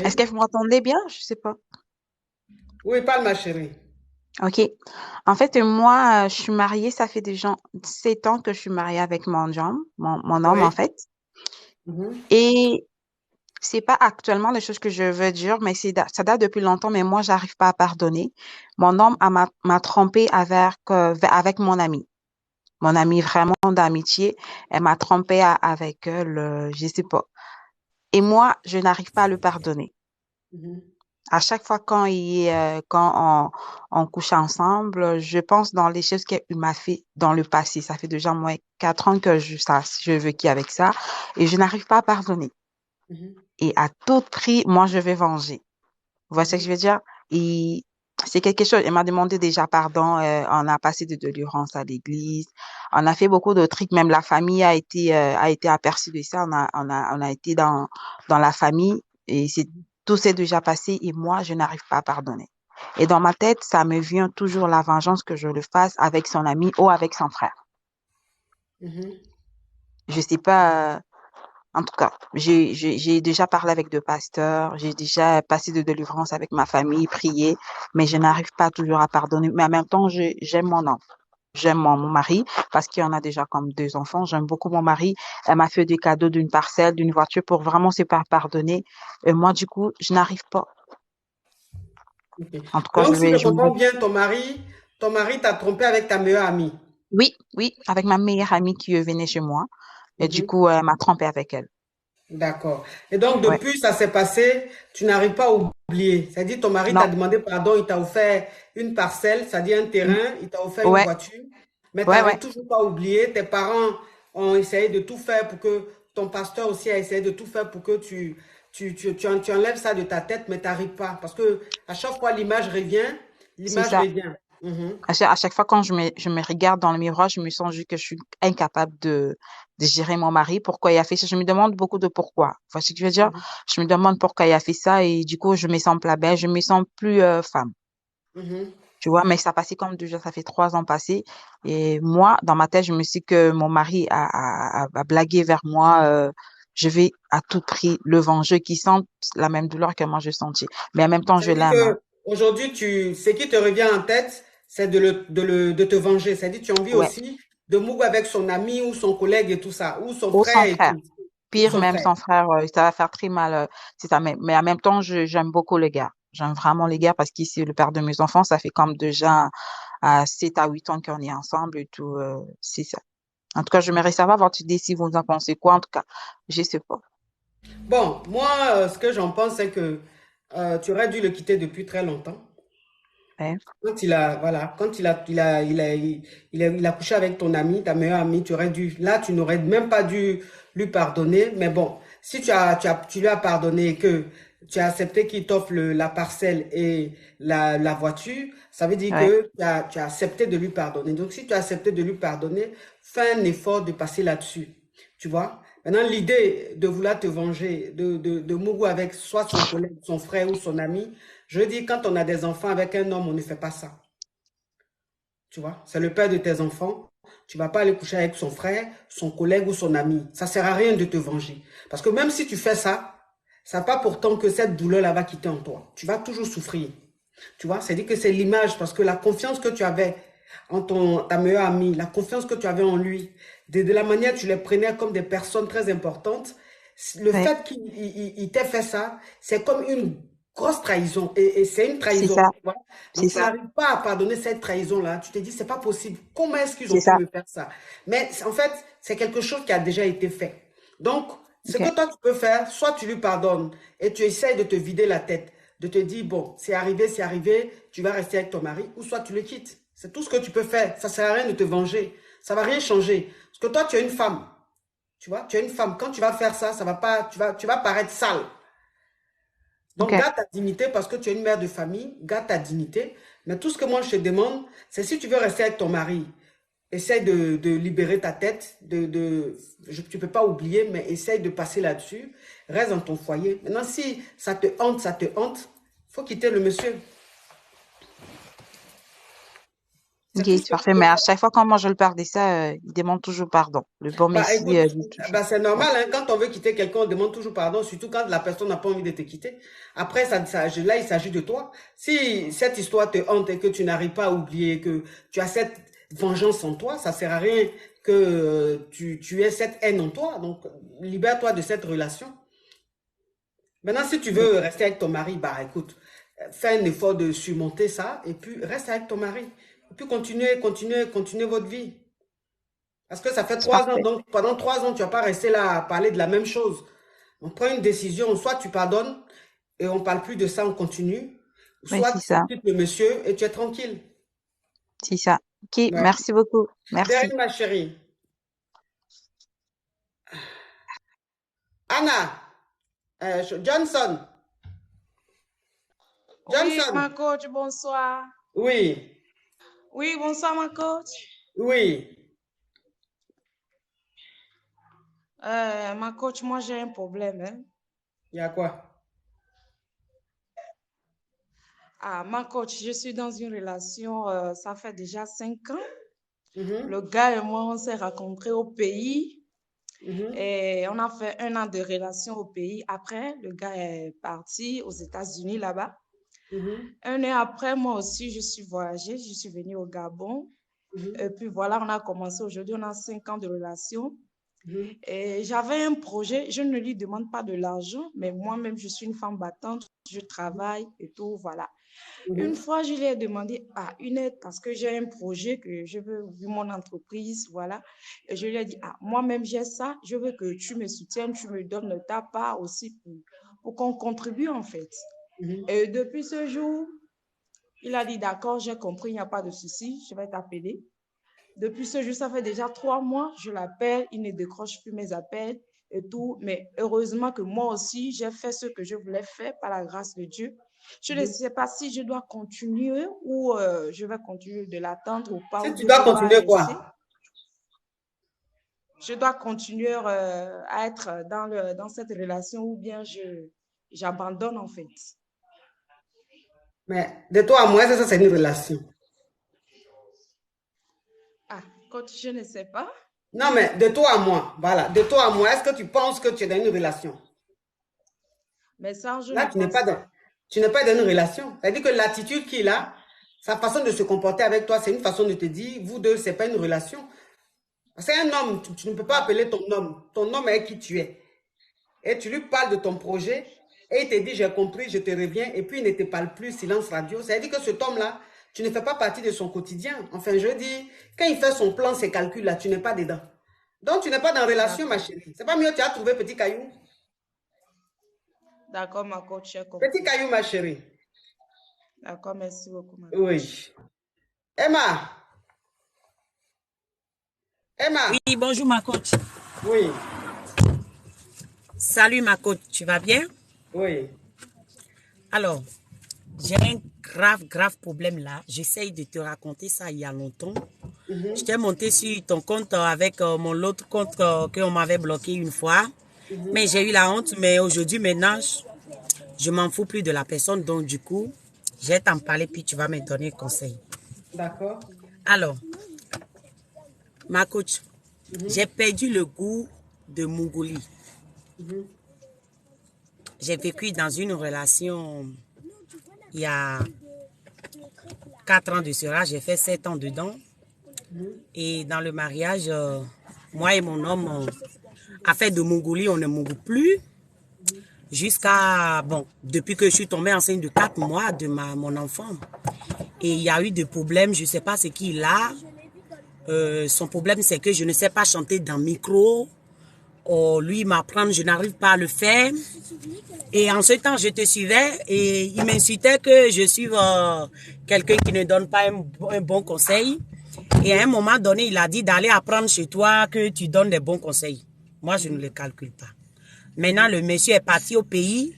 Est-ce que Oui. vous m'entendez bien? Je sais pas. Oui, parle ma chérie. Ok. En fait, moi, je suis mariée, ça fait déjà 7 ans que je suis mariée avec mon homme, en Oui. fait. Mhm. Et c'est pas actuellement les choses que je veux dire, mais ça date depuis longtemps, mais moi, j'arrive pas à pardonner. Mon homme m'a trompée avec mon ami. Mon amie vraiment d'amitié, elle m'a trompée avec elle, je sais pas. Et moi, je n'arrive pas à le pardonner. Mhm. À chaque fois quand on couche ensemble, je pense dans les choses qu'il m'a fait dans le passé. Ça fait déjà moins 4 ans que je veux qu'il avec ça et je n'arrive pas à pardonner. Mhm. Et à tout prix, moi, je vais venger. Vous voyez ce que je Mhm. veux dire? Et c'est quelque chose, elle m'a demandé déjà pardon, on a passé de délivrance à l'église, on a fait beaucoup de trucs, même la famille a été aperçue de ça, on a été dans la famille et tout s'est déjà passé et moi, je n'arrive pas à pardonner. Et dans ma tête, ça me vient toujours la vengeance que je le fasse avec son ami ou avec son frère. Mhm. Je sais pas, en tout cas, j'ai déjà parlé avec deux pasteurs, j'ai déjà passé de délivrance avec ma famille, prié, mais je n'arrive pas toujours à pardonner. Mais en même temps, j'aime mon homme. J'aime mon mari parce qu'il en a déjà comme 2 enfants. J'aime beaucoup mon mari. Elle m'a fait des cadeaux d'une parcelle, d'une voiture pour vraiment se faire pardonner. Et moi, du coup, je n'arrive pas. Ok. En tout cas, Donc, si je je comprends bien, ton mari t'a trompé avec ta meilleure amie. oui, oui, avec ma meilleure amie qui venait chez moi. Et du Mhm. coup, elle m'a trompée avec elle. D'accord. Et donc, Ouais. depuis ça s'est passé, tu n'arrives pas à oublier. C'est-à-dire, ton mari t'a Non. demandé pardon, il t'a offert une parcelle, c'est-à-dire un terrain, il t'a offert une Ouais, voiture, mais tu ouais, n'arrives ouais. toujours pas à oublier. Tes parents ont essayé de tout faire pour que, ton pasteur aussi a essayé de tout faire pour que tu enlèves ça de ta tête, mais tu n'arrives pas. Parce que à chaque fois, l'image revient, C'est l'image ça. revient. Mhm. À chaque fois quand je me regarde dans le miroir, je me sens juste que je suis incapable de gérer mon mari. Pourquoi il a fait ça? Je me demande beaucoup de pourquoi. Vous voyez ce que je veux dire? Mhm. Je me demande pourquoi il a fait ça et du coup, je me sens plus belle, je me sens plus femme. Mhm. Tu vois, mais ça passait comme déjà, ça fait 3 ans passés. Et moi, dans ma tête, je me suis dit que mon mari a blagué vers moi. Je vais à tout prix le venger, qu'il sente la même douleur que moi je sentis. Mais en même temps, Ça je veut dire l'aime, hein. que aujourd'hui, ce qui te revient en tête, c'est de te venger. C'est-à-dire tu as envie Ouais. aussi de mourir avec son ami ou son collègue et tout ça, ou son Ou frère son et frère. tout, ou Pire son même frère. son frère, ça va faire très mal, c'est ça. Mais en même temps, j'aime beaucoup le gars. J'aime vraiment les gars parce qu'il c'est le père de mes enfants. Ça fait comme déjà 7 à 8 ans qu'on est ensemble et tout. C'est ça. En tout cas, j'aimerais savoir votre idée si vous en pensez quoi. En tout cas, je sais pas. Bon, moi, ce que j'en pense, c'est que tu aurais dû le quitter depuis très longtemps. Ouais. Quand voilà, quand il a couché avec ton ami, ta meilleure amie, là, tu n'aurais même pas dû lui pardonner. Mais bon, si tu lui as pardonné et que tu as accepté qu'il t'offre la parcelle et la voiture, ça veut dire Ouais. que tu as accepté de lui pardonner. Donc, si tu as accepté de lui pardonner, fais un effort de passer là-dessus. Tu vois? Maintenant, l'idée de vouloir te venger, de mourir avec soit son collègue, son frère ou son ami, je dis, quand on a des enfants avec un homme, on ne fait pas ça. Tu vois, c'est le père de tes enfants. Tu ne vas pas aller coucher avec son frère, son collègue ou son ami. Ça ne sert à rien de te venger. Parce que même si tu fais ça, ça n'a pas pourtant que cette douleur-là va quitter en toi. Tu vas toujours souffrir. Tu vois, c'est-à-dire que c'est l'image, parce que la confiance que tu avais en ta meilleure amie, la confiance que tu avais en lui, de la manière que tu les prenais comme des personnes très importantes, le Ouais. fait qu'il t'ait fait ça, c'est comme une grosse trahison. Et c'est une C'est trahison. ça. Tu vois? C'est Donc tu ça. n'arrives pas à pardonner cette trahison-là. Tu te dis, c'est pas possible. Comment est-ce qu'ils C'est ont pu ça. me faire ça? Mais en fait, c'est quelque chose qui a déjà été fait. Donc, ce OK. que toi tu peux faire, soit tu lui pardonnes et tu essayes de te vider la tête, de te dire, bon, c'est arrivé, tu vas rester avec ton mari, ou soit tu le quittes. C'est tout ce que tu peux faire. Ça ne sert à rien de te venger. Ça ne va rien changer. Parce que toi, tu es une femme. Tu vois, tu es une femme. Quand tu vas faire ça, ça va pas, tu vas paraître sale. Donc, garde ta dignité parce que tu es une mère de famille. Garde ta dignité. Mais tout ce que moi, je te demande, c'est si tu veux rester avec ton mari, essaye de libérer ta tête. Tu ne peux pas oublier, mais essaye de passer là-dessus. Reste dans ton foyer. Maintenant, si ça te hante, il faut quitter le monsieur. Ok, c'est parfait. Mais à chaque fois quand moi je le parle de ça, il demande toujours pardon. Le bon Messie dit toujours. C'est normal, hein, quand on veut quitter quelqu'un, on demande toujours pardon, surtout quand la personne n'a pas envie de te quitter. Après, là, il s'agit de toi. Si cette histoire te hante et que tu n'arrives pas à oublier, que tu as cette vengeance en toi, ça ne sert à rien que tu aies cette haine en toi. Donc, libère-toi de cette relation. Maintenant, si tu veux rester avec ton mari, bah écoute, fais un effort de surmonter ça et puis reste avec ton mari. Et puis continuez votre vie. Parce que ça fait 3 ans, donc pendant 3 ans, tu ne vas pas rester là à parler de la même chose. On prend une décision, soit tu pardonnes et on ne parle plus de ça, on continue. Soit tu quittes le monsieur et tu es tranquille. C'est ça. Ok, ouais. Merci beaucoup. Merci. Bienvenue, ma chérie. Anna, Johnson. Oui, ma coach, bonsoir. Oui. Oui, bonsoir, ma coach. Oui. Ma coach, moi, j'ai un problème. Hein. Il y a quoi? Ah, ma coach, je suis dans une relation, ça fait déjà 5 ans. Le gars et moi, on s'est rencontrés au pays. Et on a fait 1 an de relation au pays. Après, le gars est parti aux États-Unis là-bas. 1 an après, moi aussi, je suis voyagée. Je suis venue au Gabon. Et puis voilà, on a commencé aujourd'hui. On a 5 ans de relation. Et j'avais un projet. Je ne lui demande pas de l'argent, mais moi-même, je suis une femme battante. Je travaille et tout, voilà. Une fois, je lui ai demandé une aide parce que j'ai un projet que je veux, vu mon entreprise, voilà. Et je lui ai dit, moi-même, j'ai ça. Je veux que tu me soutiennes, tu me donnes ta part aussi pour qu'on contribue, en fait. Et depuis ce jour, il a dit, d'accord, j'ai compris, il n'y a pas de souci, je vais t'appeler. Depuis ce jour, ça fait déjà 3 mois, je l'appelle, il ne décroche plus mes appels et tout. Mais heureusement que moi aussi, j'ai fait ce que je voulais faire par la grâce de Dieu. Je ne sais pas si je dois continuer ou je vais continuer de l'attendre ou pas. Si tu dois continuer quoi? Je dois continuer à être dans cette relation ou bien j'abandonne en fait. Mais de toi à moi, ça c'est une relation. Coach, je ne sais pas. Non, mais de toi à moi, voilà. De toi à moi, est-ce que tu penses que tu es dans une relation? Mais ça, là, tu n'es pas dans une relation. C'est-à-dire que l'attitude qu'il a, sa façon de se comporter avec toi, c'est une façon de te dire, vous deux, ce n'est pas une relation. C'est un homme, tu ne peux pas appeler ton homme. Ton homme est qui tu es. Et tu lui parles de ton projet et il te dit, j'ai compris, je te reviens. Et puis, il ne te parle plus, silence radio. C'est-à-dire que cet homme-là, tu ne fais pas partie de son quotidien. Enfin, je dis, quand il fait son plan, ses calculs-là, tu n'es pas dedans. Donc, tu n'es pas dans relation, ma chérie. C'est pas mieux, tu as trouvé petit caillou. D'accord, ma coach. Petit caillou, ma chérie. D'accord, merci beaucoup, ma coach. Oui. Emma. Oui, bonjour, ma coach. Oui. Salut, ma coach. Tu vas bien? Oui. Alors, j'ai un grave problème là. J'essaye de te raconter ça il y a longtemps. Je t'ai monté sur ton compte avec mon autre compte qu'on m'avait bloqué une fois. Mais j'ai eu la honte. Mais aujourd'hui, maintenant, je m'en fous plus de la personne. Donc, du coup, je vais t'en parler puis tu vas me donner conseil. D'accord. Alors, ma coach, j'ai perdu le goût de Mongolie. J'ai vécu dans une relation il y a 4 ans de cela, j'ai fait 7 ans dedans. Et dans le mariage, moi et mon homme, à faire de Mongolie, on ne mongolie plus. Jusqu'à, depuis que je suis tombée enceinte de 4 mois de mon enfant. Et il y a eu des problèmes, je ne sais pas ce qu'il a. Son problème, c'est que je ne sais pas chanter dans le micro. Oh, lui m'apprendre, je n'arrive pas à le faire. Et en ce temps, je te suivais et il m'insultait que je suis quelqu'un qui ne donne pas un bon conseil. Et à un moment donné, il a dit d'aller apprendre chez toi que tu donnes des bons conseils. Moi, je ne le calcule pas. Maintenant, le monsieur est parti au pays.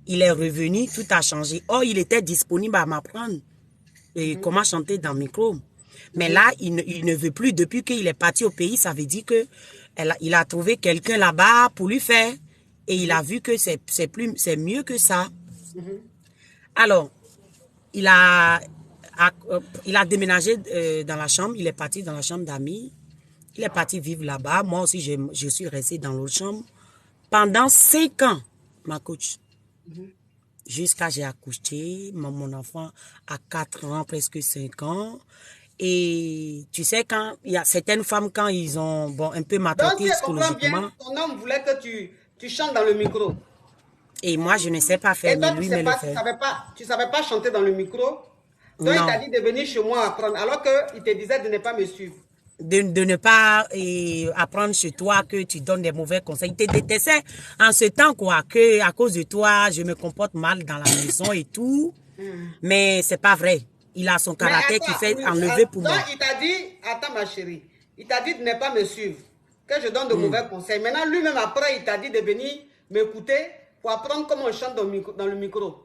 Il est revenu, tout a changé. Oh, il était disponible à m'apprendre comment chanter dans le micro. Mais là, il ne veut plus. Depuis qu'il est parti au pays, ça veut dire que il a trouvé quelqu'un là-bas pour lui faire. Et il a vu que c'est mieux que ça. Alors, il a déménagé dans la chambre. Il est parti dans la chambre d'amis. Il est parti vivre là-bas. Moi aussi, je suis restée dans l'autre chambre. Pendant 5 ans, ma coach. Jusqu'à j'ai accouché. Mon enfant a 4 ans, presque 5 ans. Et tu sais, quand il y a certaines femmes, quand ils ont un peu maltraité psychologiquement. Ton homme voulait que tu chantes dans le micro. Et moi, je ne sais pas faire, et toi, mais lui me le fait. Tu ne savais pas chanter dans le micro. Donc, il t'a dit de venir chez moi apprendre, alors qu'il te disait de ne pas me suivre. De ne pas apprendre chez toi que tu donnes des mauvais conseils. Il te détestait en ce temps, quoi, que à cause de toi, je me comporte mal dans la maison et tout. Mais c'est pas vrai. Il a son caractère qui fait enlever pour moi. Donc, il t'a dit, attends ma chérie, il t'a dit de ne pas me suivre, que je donne de mauvais conseils. Maintenant, lui-même, après, il t'a dit de venir m'écouter pour apprendre comment on chante dans le micro.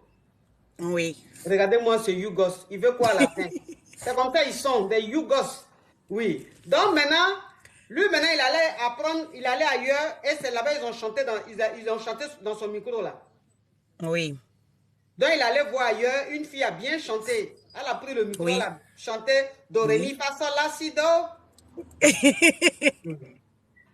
Oui. Regardez-moi ce Yougos. Il veut quoi à la fin? C'est comme ça ils sont, des Yougos. Oui. Donc maintenant, lui maintenant, il allait apprendre, il allait ailleurs et c'est là-bas ils ont chanté dans son micro là. Oui. Donc il allait voir ailleurs, une fille a bien chanté. Elle a pris le micro, elle a chanté Do, Ré, Mi, Fa, Sol, La, Si, Do.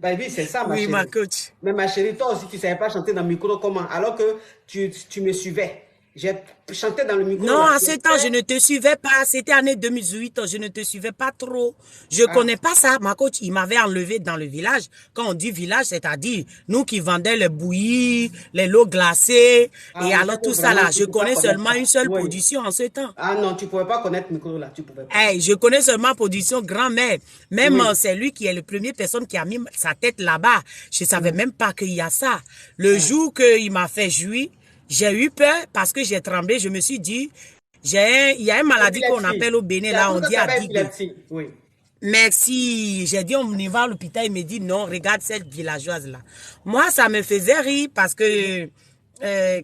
Baby, c'est ça, ma chérie. Oui, ma coach. Mais ma chérie, toi aussi, tu ne savais pas chanter dans le micro comment? Alors que tu me suivais. J'ai chanté dans le micro. Non, à ce temps, je ne te suivais pas. C'était année 2018. Je ne te suivais pas trop. Je connais pas ça. Ma coach, il m'avait enlevé dans le village. Quand on dit village, c'est-à-dire nous qui vendions les bouillies, les lots glacés. Et alors tout ça là, je connais seulement une seule production en ce temps. Ah non, tu ne pouvais pas connaître le micro là. Tu pouvais pas. Hey, je connais seulement production grand-mère. Même c'est lui qui est la première personne qui a mis sa tête là-bas. Je savais même pas qu'il y a ça. Le jour qu'il m'a fait jouir, j'ai eu peur parce que j'ai tremblé. Je me suis dit, il y a une maladie qu'on appelle au Bénin, là, on dit Adigue. Oui. Merci. J'ai dit, on y va à l'hôpital. Il me dit, non, regarde cette villageoise-là. Moi, ça me faisait rire parce que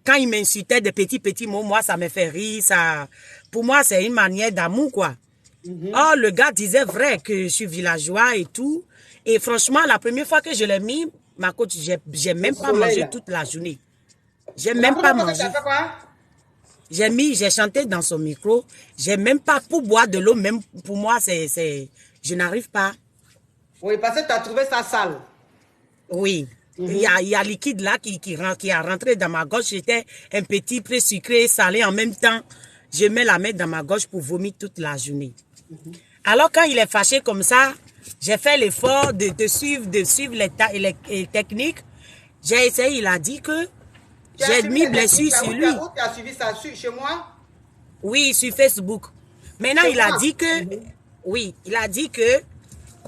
quand il m'insultait de petits mots, moi, ça me fait rire. Pour moi, c'est une manière d'amour, quoi. Oh, le gars disait vrai que je suis villageois et tout. Et franchement, la première fois que je l'ai mis, ma coach, j'ai même pas mangé toute la journée. J'ai même pas mangé. J'ai chanté dans son micro. J'ai même pas pour boire de l'eau. Même pour moi, je n'arrive pas. Oui, parce que tu as trouvé ça sale. Oui. Il y a liquide là qui a rentré dans ma gorge. J'étais un petit peu sucré et salé en même temps. Je mets la main dans ma gorge pour vomir toute la journée. Alors quand il est fâché comme ça, j'ai fait l'effort de suivre les techniques. J'ai essayé, il a dit que j'ai mis blessure sur lui. Tu as suivi ça chez moi? Oui, sur Facebook. Maintenant, il a dit que... Oui, il a dit que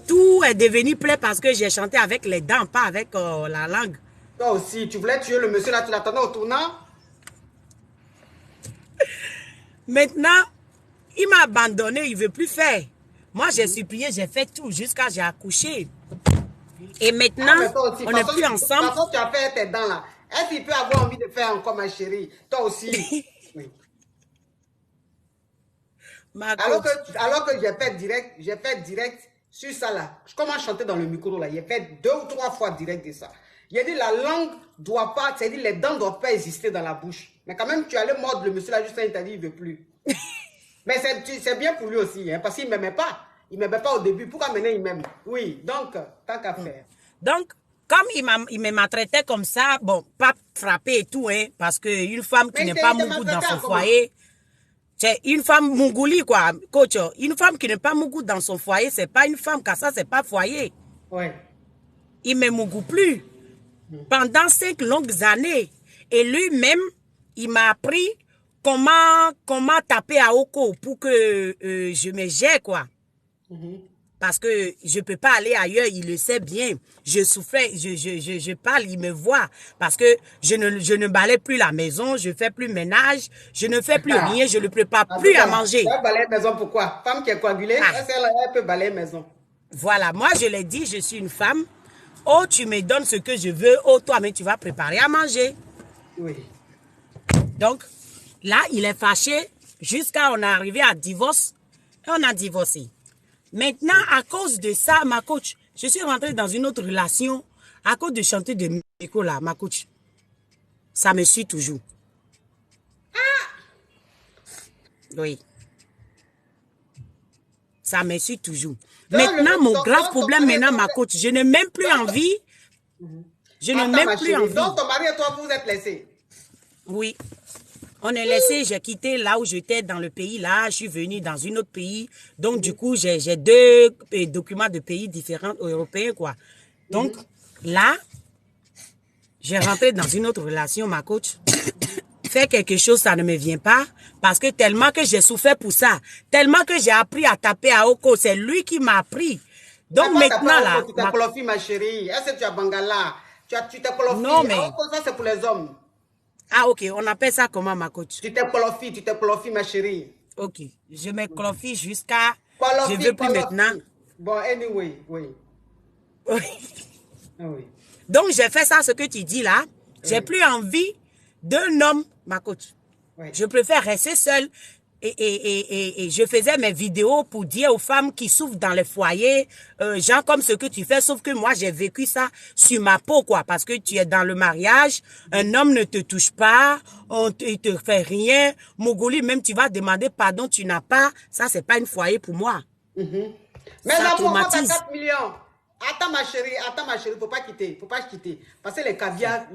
tout est devenu plein parce que j'ai chanté avec les dents, pas avec la langue. Toi aussi, tu voulais tuer le monsieur là, tu l'attendais au tournant? Maintenant, il m'a abandonné, il ne veut plus faire. Moi, j'ai supplié, j'ai fait tout jusqu'à j'ai accouché. Et maintenant, on n'est plus ensemble. De toute façon, tu as fait tes dents là. Est-ce qu'il peut avoir envie de faire encore, ma chérie? Toi aussi. Oui. Alors que j'ai fait direct sur ça là. Comment chanter dans le micro là? J'ai fait 2 ou 3 fois direct de ça. J'ai dit la langue doit pas, c'est-à-dire les dents ne doivent pas exister dans la bouche. Mais quand même, tu allais mordre le monsieur là, juste il t'a dit il ne veut plus. Mais c'est bien pour lui aussi, hein, parce qu'il ne m'aimait pas. Il ne m'aimait pas au début. Pourquoi maintenant il m'aime? Oui, donc, tant qu'à faire. Donc, comme il me maltraitait comme ça, bon, pas frappé et tout, hein, parce qu'une femme qui n'est pas Mougou dans son foyer, c'est une femme Mougouli, quoi, coach. Une femme qui n'est pas Mougou dans son foyer, c'est pas une femme, car ça, c'est pas foyer. Ouais. Il ne me Mougou plus. Pendant 5 longues années. Et lui-même, il m'a appris comment taper à Oko pour que je me gère, quoi. Parce que je peux pas aller ailleurs, il le sait bien. Je souffrais, je parle, il me voit. Parce que je ne balaye plus la maison, je fais plus ménage, je ne fais plus rien, je ne prépare plus à manger. Tu vas balayer maison pourquoi? Femme qui est coagulée, elle peut balayer maison. Voilà, moi je l'ai dit, je suis une femme. Oh, tu me donnes ce que je veux, oh, toi, mais tu vas préparer à manger. Oui. Donc, là, il est fâché jusqu'à on est arrivé à divorce et on a divorcé. Maintenant, à cause de ça, ma coach, je suis rentrée dans une autre relation à cause de chanter de Miko là, ma coach. Ça me suit toujours. Oui. Ça me suit toujours. Maintenant, mon grave problème maintenant, ma coach, je n'ai même plus envie. Je n'ai même plus envie. Donc, ton mari et toi, vous êtes laissés? Oui. On est laissé, j'ai quitté là où j'étais dans le pays, là, je suis venue dans un autre pays. Donc, du coup, j'ai 2 documents de pays différents européens, quoi. Donc, là, j'ai rentré dans une autre relation, ma coach. Faire quelque chose, ça ne me vient pas. Parce que tellement que j'ai souffert pour ça, tellement que j'ai appris à taper à Oko, c'est lui qui m'a appris. Donc, maintenant, là... Tu t'es colofi, ma chérie. Est-ce que tu as Bangala? Tu t'es colofi. Non, mais... Ça, c'est pour les hommes. Ah, ok. On appelle ça comment, ma coach? Tu t'es colofi, ma chérie. Ok. Je me colofi jusqu'à... Je ne veux plus maintenant. Bon, anyway, oui. Oui. Donc, j'ai fait ça, ce que tu dis là. J'ai plus envie d'un homme, ma coach. Oui. Je préfère rester seule. Et je faisais mes vidéos pour dire aux femmes qui souffrent dans les foyers, genre comme ce que tu fais, sauf que moi j'ai vécu ça sur ma peau, quoi, parce que tu es dans le mariage, un homme ne te touche pas, il te fait rien, Mogoli, même tu vas demander pardon, tu n'as pas, ça c'est pas un foyer pour moi. Mais là, pourquoi t'as 4 millions? Attends ma chérie, faut pas quitter, parce que les caviars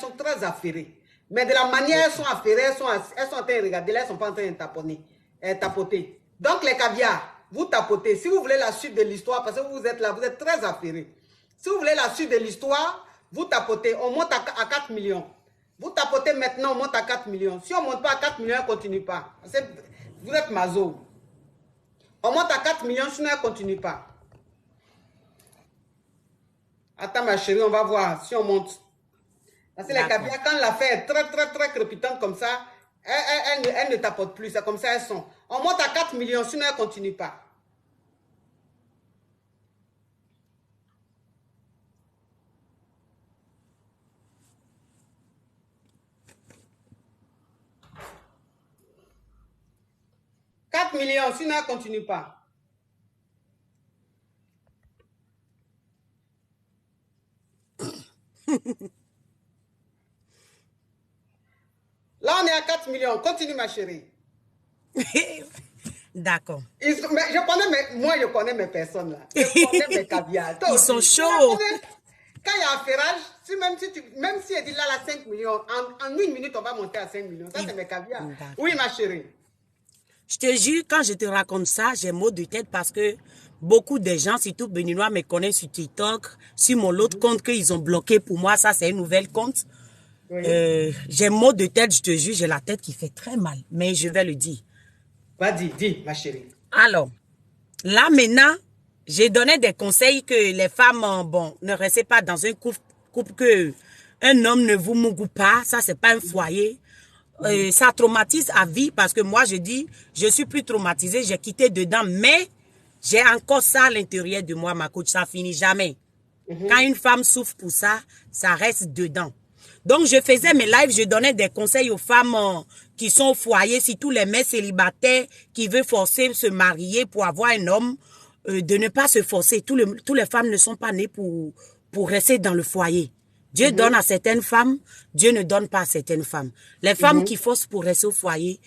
sont très affairés. Mais de la manière elles sont affairées, elles sont en train de regarder, elles ne sont pas en train de tapoter. Donc les caviars, vous tapotez. Si vous voulez la suite de l'histoire, parce que vous êtes là, vous êtes très affairés. Si vous voulez la suite de l'histoire, vous tapotez, on monte à 4 millions. Vous tapotez maintenant, on monte à 4 millions. Si on ne monte pas à 4 millions, elle ne continue pas. Vous êtes mazo. On monte à 4 millions, sinon elle ne continue pas. Attends ma chérie, on va voir si on monte. Parce que les caviars, quand l'affaire est très crépitante comme ça, elles ne tapotent plus. C'est comme ça elles sont. On monte à 4 millions, sinon elles ne continuent pas. « 4 millions, sinon elles ne continuent pas. » Là, on est à 4 millions. Continue, ma chérie. D'accord. Je connais mes personnes là. Je connais mes caviars. Ils sont chauds. Quand il y a un ferrage, même si elle dit là, 5 millions, en 1 minute, on va monter à 5 millions. Ça, c'est mes caviars. Oui, ma chérie. Je te jure, quand je te raconte ça, j'ai mot de tête parce que beaucoup de gens, surtout béninois, me connaissent sur TikTok, sur mon autre compte qu'ils ont bloqué pour moi. Ça, c'est un nouvel compte. Oui. J'ai mot de tête, je te jure, j'ai la tête qui fait très mal, mais je vais le dire. Vas-y, dis, ma chérie. Alors, là maintenant, j'ai donné des conseils que les femmes, bon, ne restez pas dans un couple que un homme ne vous mougoue pas, ça c'est pas un foyer. Ça traumatise à vie parce que moi je dis, je suis plus traumatisée, j'ai quitté dedans, mais j'ai encore ça à l'intérieur de moi, ma coach, ça finit jamais. Quand une femme souffre pour ça, ça reste dedans. Donc, je faisais mes lives, je donnais des conseils aux femmes qui sont au foyer, surtout les mères célibataires qui veulent forcer se marier pour avoir un homme, de ne pas se forcer. Toutes les femmes ne sont pas nées pour rester dans le foyer. Dieu donne à certaines femmes, Dieu ne donne pas à certaines femmes. Les femmes qui forcent pour rester au foyer,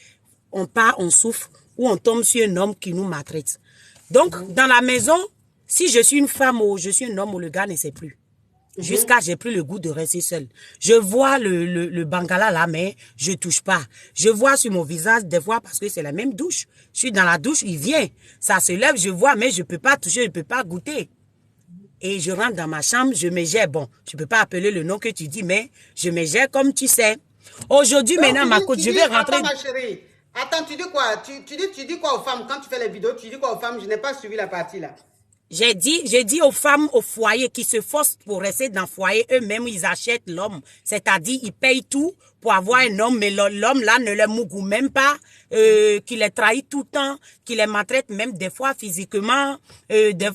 on part, on souffre, ou on tombe sur un homme qui nous maltraite. Donc, dans la maison, si je suis une femme ou je suis un homme ou le gars ne sait plus. Jusqu'à j'ai plus le goût de rester seule. Je vois le bangala là, mais je touche pas. Je vois sur mon visage des fois parce que c'est la même douche. Je suis dans la douche, il vient. Ça se lève, je vois, mais je peux pas toucher, je peux pas goûter. Et je rentre dans ma chambre, je me gère. Bon, je peux pas appeler le nom que tu dis, mais je me gère comme tu sais. Aujourd'hui, maintenant, ma coach, je vais rentrer. Attends, ma chérie. Attends, tu dis quoi? Tu dis quoi aux femmes quand tu fais les vidéos? Tu dis quoi aux femmes? Je n'ai pas suivi la partie là. J'ai dit aux femmes au foyer qui se forcent pour rester dans le foyer, eux-mêmes, ils achètent l'homme. C'est-à-dire, ils payent tout pour avoir un homme, mais l'homme là ne les mougoue même pas, qui les trahit tout le temps, qui les maltraite même des fois physiquement,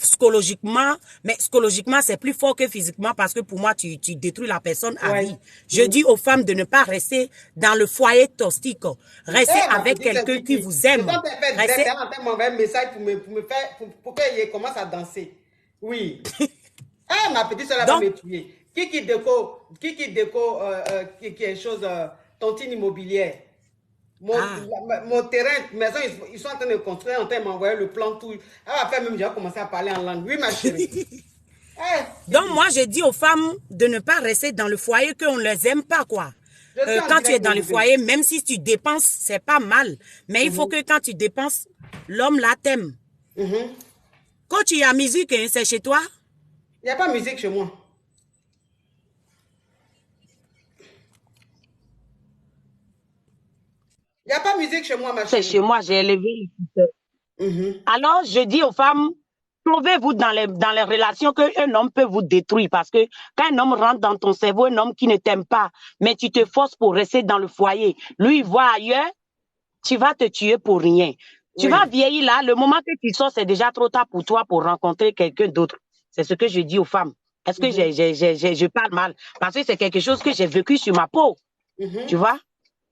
psychologiquement. Mais psychologiquement, c'est plus fort que physiquement parce que pour moi, tu détruis la personne à vie. Je dis aux femmes de ne pas rester dans le foyer toxique. Restez avec quelqu'un qui vous aime. Restez en train de m'envoyer un message pour qu'elle commence à danser. Oui. Ma petite soeur va me tuer. Qui déco qui est chose, tontine immobilière. Mon terrain, maison, ils sont en train de construire, en train de m'envoyer le plan, tout. Elle va faire même, j'ai commencé à parler en langue. Oui, ma chérie. Donc, moi, je dis aux femmes de ne pas rester dans le foyer, qu'on ne les aime pas, quoi. Quand tu es dans le foyer, même si tu dépenses, c'est pas mal. Mais il faut que quand tu dépenses, l'homme là t'aime. Quand tu as musique, hein, c'est chez toi? Il n'y a pas de musique chez moi. Il n'y a pas de musique chez moi, ma chérie. C'est chez moi, j'ai élevé les filles. Alors, je dis aux femmes, trouvez-vous dans les relations qu'un homme peut vous détruire. Parce que quand un homme rentre dans ton cerveau, un homme qui ne t'aime pas, mais tu te forces pour rester dans le foyer, lui, il voit ailleurs, tu vas te tuer pour rien. Tu vas vieillir là, le moment que tu sors, c'est déjà trop tard pour toi pour rencontrer quelqu'un d'autre. C'est ce que je dis aux femmes. Est-ce que je parle mal? Parce que c'est quelque chose que j'ai vécu sur ma peau. Tu vois?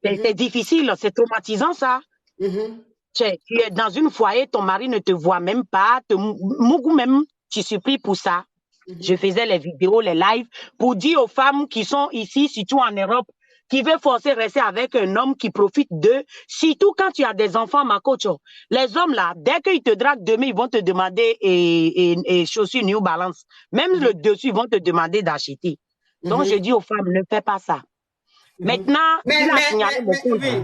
C'est difficile, c'est traumatisant ça. Tu es dans une foyer, ton mari ne te voit même pas, Mougou même, tu supplies pour ça. Je faisais les vidéos, les lives, pour dire aux femmes qui sont ici, surtout en Europe, qui veulent forcer rester avec un homme qui profite d'eux, surtout quand tu as des enfants, ma coach. Les hommes là, dès qu'ils te draguent demain, ils vont te demander et chaussures New Balance. Même le dessus, ils vont te demander d'acheter. Donc, je dis aux femmes, ne fais pas ça. Maintenant, oui,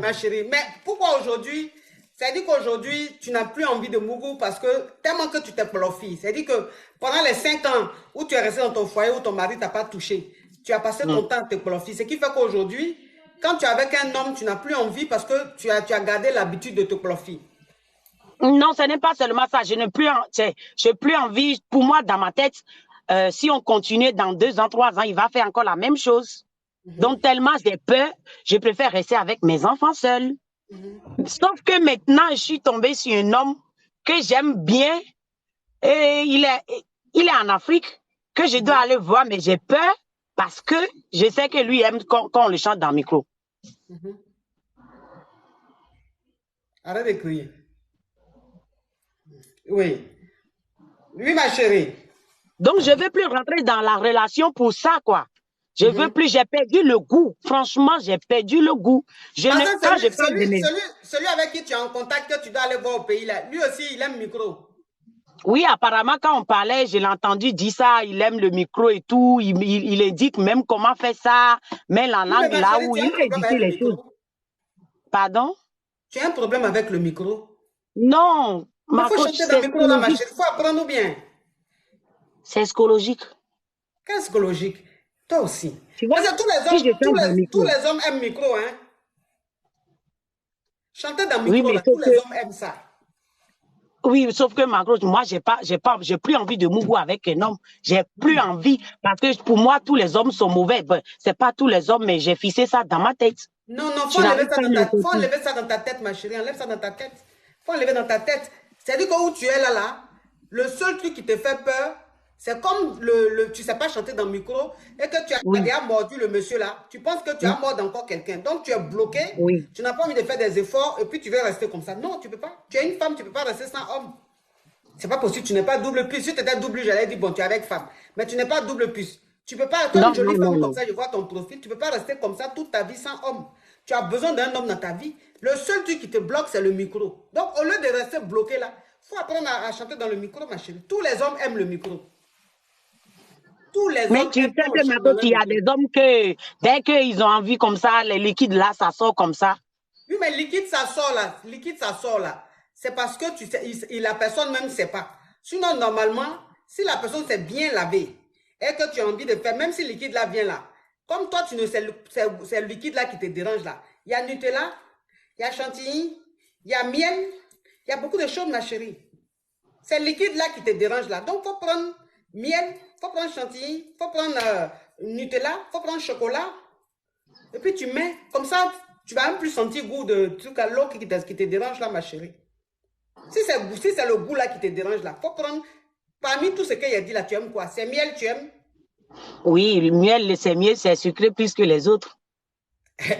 ma chérie, mais pourquoi aujourd'hui, c'est-à-dire qu'aujourd'hui, tu n'as plus envie de Mougou parce que tellement que tu t'es plofie. C'est-à-dire que pendant les 5 ans où tu es resté dans ton foyer, où ton mari t'a pas touché, tu as passé ton temps à te plofie. Ce qui fait qu'aujourd'hui, quand tu es avec un homme, tu n'as plus envie parce que tu as gardé l'habitude de te plofie. Non, ce n'est pas seulement ça. Je n'ai plus envie. Pour moi, dans ma tête, si on continue dans 2 ans, 3 ans, il va faire encore la même chose. Donc, tellement j'ai peur, je préfère rester avec mes enfants seuls. Sauf que maintenant, je suis tombée sur un homme que j'aime bien. Et il est en Afrique, que je dois aller voir, mais j'ai peur parce que je sais que lui aime quand on le chante dans le micro. Arrête de crier. Oui. Oui, ma chérie. Donc, je ne veux plus rentrer dans la relation pour ça, quoi. Je veux plus, j'ai perdu le goût. Franchement, j'ai perdu le goût. Celui avec qui tu es en contact, que tu dois aller voir au pays, là, lui aussi, il aime le micro. Oui, apparemment, quand on parlait, je l'ai entendu dire ça, il aime le micro et tout. Il indique même comment faire ça, mais la langue là où il indique les choses. Pardon? Tu as un problème avec le micro? Non. Il faut chanter dans le micro, là, ma chérie. Il faut apprendre bien. C'est psychologique. Qu'est-ce psychologique? Toi aussi. Tu vois, parce que tous les hommes aiment le micro, hein. Chanter dans le micro, là, tous les hommes aiment ça. Oui, sauf que moi, j'ai plus envie de Mougou avec un homme. J'ai plus envie, parce que pour moi, tous les hommes sont mauvais. Ben, c'est pas tous les hommes, mais j'ai fixé ça dans ma tête. Non, faut enlever ça dans ta tête, ma chérie. Enlève ça dans ta tête. Faut enlever dans ta tête. C'est-à-dire que où tu es là, le seul truc qui te fait peur, c'est comme tu sais pas chanter dans le micro et que tu as déjà mordu le monsieur là. Tu penses que tu as mordu encore quelqu'un. Donc tu es bloqué. Tu n'as pas envie de faire des efforts et puis tu veux rester comme ça. Non, tu peux pas. Tu es une femme, tu peux pas rester sans homme. C'est pas possible. Tu n'es pas double plus. Si tu étais double, j'allais dire bon, tu es avec femme. Mais tu n'es pas double plus. Tu peux pas être une jolie femme comme ça. Je vois ton profil. Tu peux pas rester comme ça toute ta vie sans homme. Tu as besoin d'un homme dans ta vie. Le seul truc qui te bloque, c'est le micro. Donc au lieu de rester bloqué là, faut apprendre à chanter dans le micro, ma chérie. Tous les hommes aiment le micro. Mais tu sais que maintenant, il y a des hommes que, dès qu'ils ont envie comme ça, les liquides là, ça sort comme ça. Oui, mais liquide, ça sort là. C'est parce que tu sais, la personne même ne sait pas. Sinon, normalement, si la personne s'est bien lavée et que tu as envie de faire, même si le liquide là vient là, comme toi, tu ne sais, c'est le liquide là qui te dérange là. Il y a Nutella, il y a chantilly, il y a miel, il y a beaucoup de choses, ma chérie. C'est le liquide là qui te dérange là. Donc, il faut prendre miel, il faut prendre chantilly, il faut prendre Nutella, il faut prendre chocolat. Et puis tu mets, comme ça, tu vas même plus sentir goût de truc à l'eau qui te dérange là, ma chérie. Si c'est le goût là qui te dérange là, il faut prendre, parmi tout ce qu'il a dit là, tu aimes quoi? C'est miel, tu aimes? Oui, le miel, c'est sucré plus que les autres.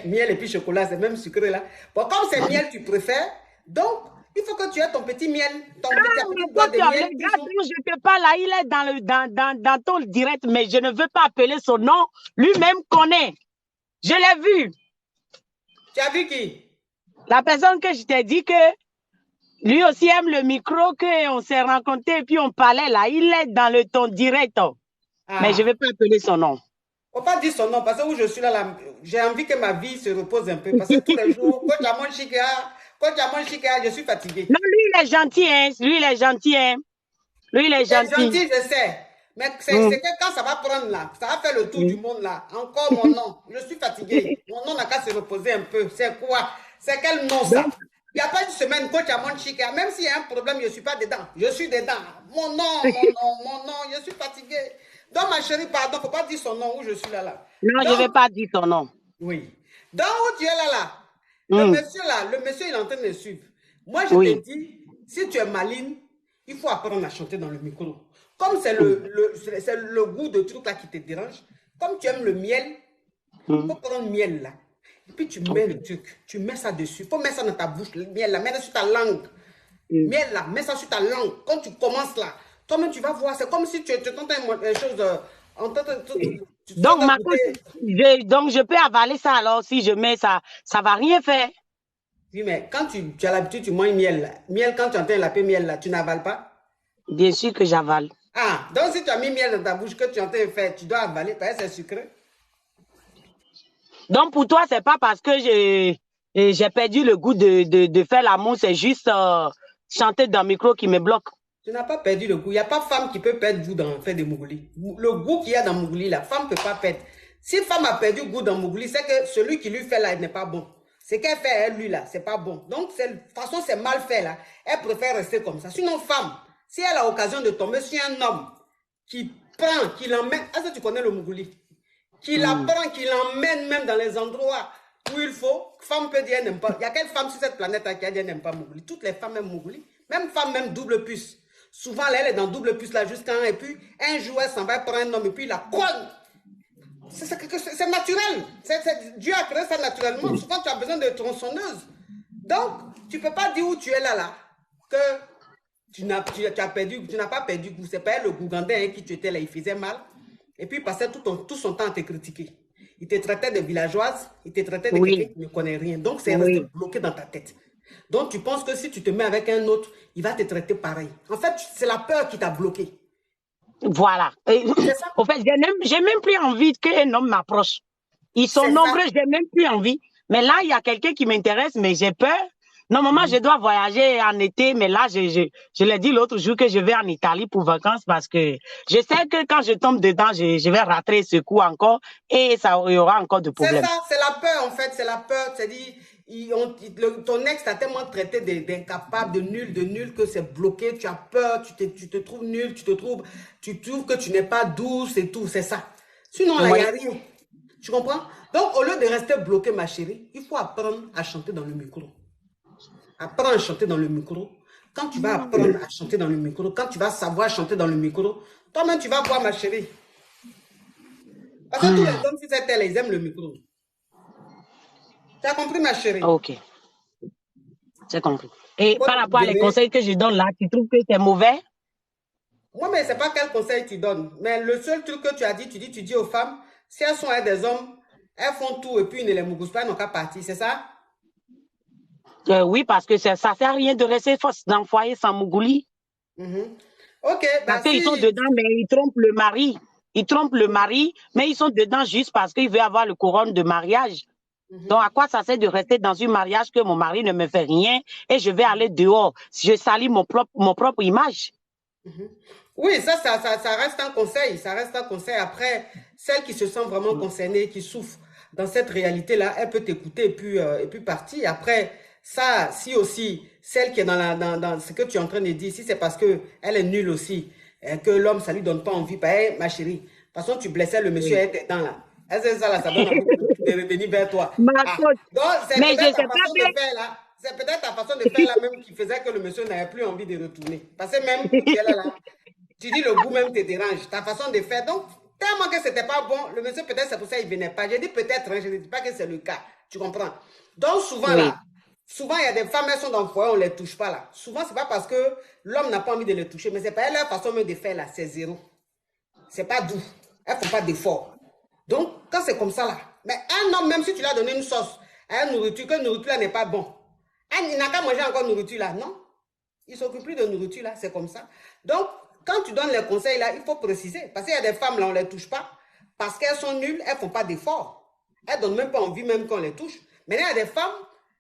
Miel et puis chocolat, c'est même sucré là. Bon, comme c'est miel, tu préfères, donc il faut que tu aies ton petit miel, ton petit bois de miel. Le gars dont je te parle là, il est dans ton direct, mais je ne veux pas appeler son nom. Lui-même connaît. Je l'ai vu. Tu as vu qui? La personne que je t'ai dit que lui aussi aime le micro, qu'on s'est rencontrés et puis on parlait là. Il est dans ton direct. Mais je ne vais pas appeler son nom. Il ne faut pas dire son nom parce que où je suis là, j'ai envie que ma vie se repose un peu. Parce que tous les jours, quand tu as mon chica, je suis fatiguée. Non, lui, il est gentil. Hein. Lui, il est gentil. Hein. Lui, il est gentil. Gentil, je sais. Mais c'est que quand ça va prendre là, ça va faire le tour du monde là. Encore mon nom. Je suis fatiguée. Mon nom n'a qu'à se reposer un peu. C'est quoi? C'est quel nom ça? Il n'y a pas une semaine, coach à mon chica. Même s'il y a un problème, je ne suis pas dedans. Je suis dedans. Mon nom, je suis fatiguée. Donc, ma chérie, pardon, il ne faut pas dire son nom où je suis là. Non, je ne vais pas dire ton nom. Oui. Donc, où tu es là. Le monsieur, il est en train de suivre. Moi, je te dis, si tu es maligne, il faut apprendre à chanter dans le micro. Comme c'est le goût de truc là qui te dérange, comme tu aimes le miel, il faut prendre le miel là. Et puis tu mets le truc, tu mets ça dessus. Il faut mettre ça dans ta bouche, le miel là, mets-le sur ta langue. Miel là, mets ça sur ta langue. Quand tu commences là, toi-même tu vas voir, c'est comme si tu entends une chose. Donc je peux avaler ça alors si je mets ça, ça va rien faire. Oui, mais quand tu as l'habitude, tu manges miel là. Miel, quand tu entends l'appeler miel là, tu n'avales pas? Bien sûr que j'avale. Ah, donc si tu as mis miel dans ta bouche que tu es en train de faire, tu dois avaler parce que c'est sucré. Donc pour toi, c'est pas parce que j'ai perdu le goût de faire l'amour, c'est juste chanter dans le micro qui me bloque. Tu n'as pas perdu le goût. Il n'y a pas femme qui peut perdre goût dans faire des mougoulis. Le goût qu'il y a dans mougoulis, la femme ne peut pas perdre. Si femme a perdu goût dans mougoulis, c'est que celui qui lui fait là, il n'est pas bon. Ce qu'elle fait, elle, lui là, c'est pas bon. Donc, de toute façon, c'est mal fait là. Elle préfère rester comme ça. Sinon, femme, si elle a l'occasion de tomber sur un homme qui prend, qui l'emmène, est-ce que tu connais le mougouli? Qui la prend, qui l'emmène même dans les endroits où il faut, femme peut dire n'aime pas. Il y a quelle femme sur cette planète qui a dit n'aime pas mougouli? Toutes les femmes aiment mougouli. Même femme, même double puce. Souvent, là, elle est dans double puce là jusqu'à un, et puis un jour, elle s'en va prendre un homme et puis il la cogne. C'est naturel. Dieu a créé ça naturellement. Souvent, tu as besoin de tronçonneuse. Donc, tu ne peux pas dire où tu es là, que tu n'as pas perdu goût. C'est pas le Gougandais qui tu étais là, il faisait mal. Et puis, il passait tout son temps à te critiquer. Il te traitait de villageoise, il te traitait de quelqu'un qui ne connaît rien. Donc, c'est resté bloqué dans ta tête. Donc, tu penses que si tu te mets avec un autre, il va te traiter pareil. En fait, c'est la peur qui t'a bloqué. Voilà. En fait, j'ai même plus envie qu'un homme m'approche. Ils sont nombreux, j'ai même plus envie. Mais là, il y a quelqu'un qui m'intéresse, mais j'ai peur. Normalement, je dois voyager en été, mais là, je l'ai dit l'autre jour que je vais en Italie pour vacances parce que je sais que quand je tombe dedans, je vais rater ce coup encore et il y aura encore de problèmes. C'est ça, c'est la peur en fait, c'est la peur. C'est-à-dire, ton ex t'a tellement traité d'incapable, de nul que c'est bloqué, tu as peur, tu te trouves nul, tu trouves que tu n'es pas douce et tout, c'est ça. Sinon, là, il n'y a rien. Tu comprends? Donc, au lieu de rester bloqué, ma chérie, il faut apprendre à chanter dans le micro. Apprends à chanter dans le micro. Quand tu vas apprendre à chanter dans le micro, quand tu vas savoir chanter dans le micro, toi-même, tu vas voir, ma chérie. Parce que tous les hommes, si c'est elle, ils aiment le micro. Tu as compris, ma chérie? Ok. J'ai compris. Et par rapport à les conseils que je donne là, tu trouves que c'est mauvais? Moi, mais ce n'est pas quel conseil tu donnes. Mais le seul truc que tu as dit, tu dis aux femmes, si elles sont des hommes, elles font tout et puis ils ne les mougoussent pas, elles n'ont qu'à partir, c'est ça? Oui, parce que ça ne sert à rien de rester dans le foyer sans mougouli. Ok. Parce qu'ils sont dedans, mais ils trompent le mari. Ils trompent le mari, mais ils sont dedans juste parce qu'ils veulent avoir le couronne de mariage. Donc, à quoi ça sert de rester dans un mariage que mon mari ne me fait rien et je vais aller dehors? Je salis mon propre image. Oui, ça reste un conseil. Ça reste un conseil. Après, celle qui se sent vraiment concernée, qui souffre dans cette réalité-là, elle peut t'écouter et puis partir. Après, Ça, si aussi, celle qui est dans ce que tu es en train de dire, si c'est parce qu'elle est nulle aussi, que l'homme, ça ne lui donne pas envie, ma chérie, de toute façon, tu blessais le monsieur avec tes dents là. C'est ça, là, ça donne envie de revenir vers toi. Donc, c'est Mais je peut-être sais ta pas façon de que... faire là. C'est peut-être ta façon de faire là même qui faisait que le monsieur n'avait plus envie de retourner. Parce que même où tu es là, tu dis le goût même te dérange. Ta façon de faire. Donc, tellement que c'était pas bon, le monsieur peut-être c'est pour ça qu'il venait pas. J'ai dit peut-être, hein, je ne dis pas que c'est le cas. Tu comprends? Donc, souvent là, souvent il y a des femmes, elles sont dans le foyer, on ne les touche pas là. Souvent, c'est pas parce que l'homme n'a pas envie de les toucher, mais c'est pas leur façon même de faire là, c'est zéro. C'est pas doux. Elles font pas d'effort. Donc, quand c'est comme ça là, mais un homme, même si tu lui as donné une sauce à une nourriture, que la nourriture là n'est pas bon, il n'a qu'à manger encore nourriture là, non? Il ne s'occupe plus de nourriture là, c'est comme ça. Donc, quand tu donnes les conseils là, il faut préciser. Parce qu'il y a des femmes là, on ne les touche pas. Parce qu'elles sont nulles, elles ne font pas d'efforts. Elles ne donnent même pas envie même qu'on les touche. Mais il y a des femmes,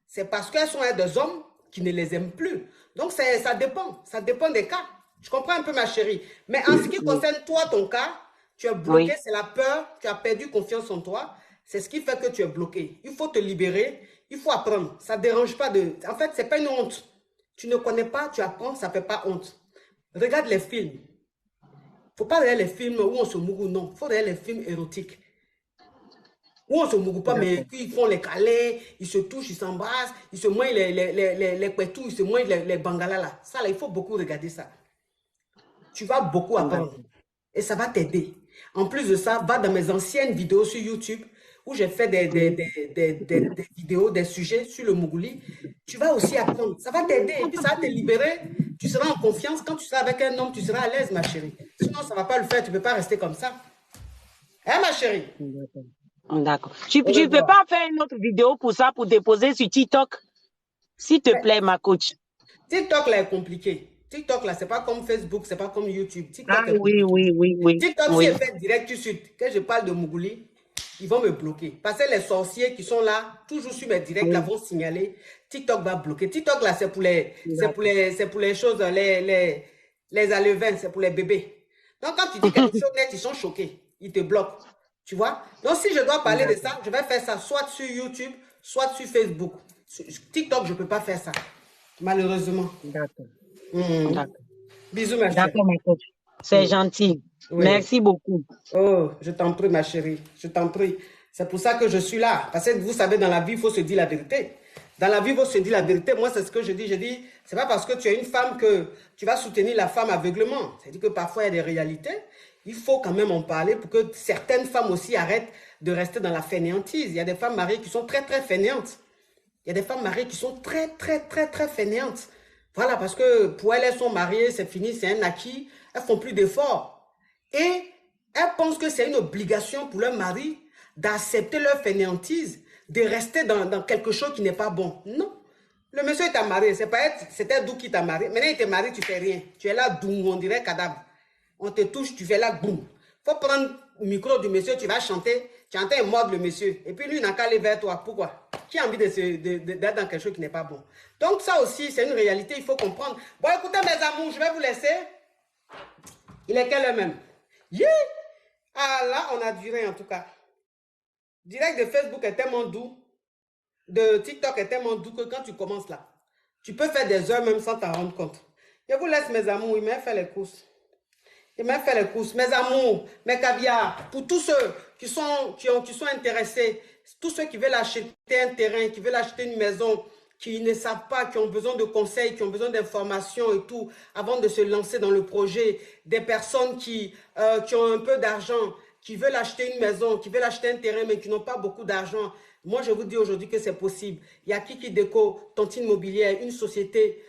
c'est parce qu'elles sont des hommes qui ne les aiment plus. Donc, ça dépend. Ça dépend des cas. Je comprends un peu ma chérie. Mais en ce qui concerne toi, ton cas, tu es bloqué, c'est la peur, tu as perdu confiance en toi. C'est ce qui fait que tu es bloqué. Il faut te libérer, il faut apprendre. Ça ne dérange pas de... En fait, ce n'est pas une honte. Tu ne connais pas, tu apprends, ça ne fait pas honte. Regarde les films. Il ne faut pas regarder les films où on se mourou, non. Il faut regarder les films érotiques. Où on ne se mourou pas, mais ils font les câlins, ils se touchent, ils s'embrassent, ils se mouillent les pétous, ils se mouillent les bangalas là. Ça là, il faut beaucoup regarder ça. Tu vas beaucoup apprendre. Et ça va t'aider. En plus de ça, va dans mes anciennes vidéos sur YouTube où j'ai fait des vidéos, des sujets sur le Mougouli. Tu vas aussi apprendre. Ça va t'aider et puis ça va te libérer. Tu seras en confiance. Quand tu seras avec un homme, tu seras à l'aise, ma chérie. Sinon, ça ne va pas le faire. Tu ne peux pas rester comme ça. Hein, ma chérie? D'accord. Tu ne peux pas faire une autre vidéo pour ça, pour déposer sur TikTok? S'il te plaît, ma coach. TikTok, là, est compliqué. TikTok, là, c'est pas comme Facebook, c'est pas comme YouTube. TikTok, oui. TikTok, si je fais direct tout de suite, que je parle de Mougouli, ils vont me bloquer. Parce que les sorciers qui sont là, toujours sur mes directs, là, vont signaler. TikTok va bloquer. TikTok, là, c'est pour les choses, les alevins, c'est pour les bébés. Donc, quand tu dis quelque chose net, ils sont choqués. Ils te bloquent. Tu vois? Donc, si je dois parler de ça, je vais faire ça soit sur YouTube, soit sur Facebook. Sur TikTok, je ne peux pas faire ça. Malheureusement. D'accord. Bisous, ma chérie. D'accord, ma coach. C'est gentil. Oui. Merci beaucoup. Oh, je t'en prie, ma chérie. Je t'en prie. C'est pour ça que je suis là. Parce que vous savez, dans la vie, il faut se dire la vérité. Dans la vie, il faut se dire la vérité. Moi, c'est ce que je dis. Je dis, c'est pas parce que tu es une femme que tu vas soutenir la femme aveuglement. C'est-à-dire que parfois, il y a des réalités. Il faut quand même en parler pour que certaines femmes aussi arrêtent de rester dans la fainéantise. Il y a des femmes mariées qui sont très, très fainéantes. Il y a des femmes mariées qui sont très, très, très, très fainéantes. Voilà, parce que pour elles, elles sont mariées, c'est fini, c'est un acquis. Elles font plus d'efforts. Et elles pensent que c'est une obligation pour leur mari d'accepter leur fainéantise, de rester dans quelque chose qui n'est pas bon. Non. Le monsieur t'a marié, c'était d'où qui t'a marié. Maintenant, il te marie, tu fais rien. Tu es là, doum, on dirait cadavre. On te touche, tu fais là, boum. Il faut prendre le micro du monsieur, tu vas chanter et mordre le monsieur. Et puis lui, il n'a qu'à aller vers toi. Pourquoi? Qui a envie d'être dans quelque chose qui n'est pas bon? Donc ça aussi, c'est une réalité, il faut comprendre. Bon, écoutez mes amours, je vais vous laisser. Il est quelle heure même? Yeah! Ah là, on a duré en tout cas. Direct de Facebook est tellement doux. De TikTok est tellement doux que quand tu commences là, tu peux faire des heures même sans t'en rendre compte. Je vous laisse mes amours, il m'a fait les courses. Il m'a fait les courses. Mes amours, mes caviars, pour tous ceux qui sont intéressés, tous ceux qui veulent acheter un terrain, qui veulent acheter une maison, qui ne savent pas, qui ont besoin de conseils, qui ont besoin d'informations et tout, avant de se lancer dans le projet, des personnes qui ont un peu d'argent, qui veulent acheter une maison, qui veulent acheter un terrain, mais qui n'ont pas beaucoup d'argent. Moi, je vous dis aujourd'hui que c'est possible. Il y a Kiki Déco, Tontine Immobilière, une société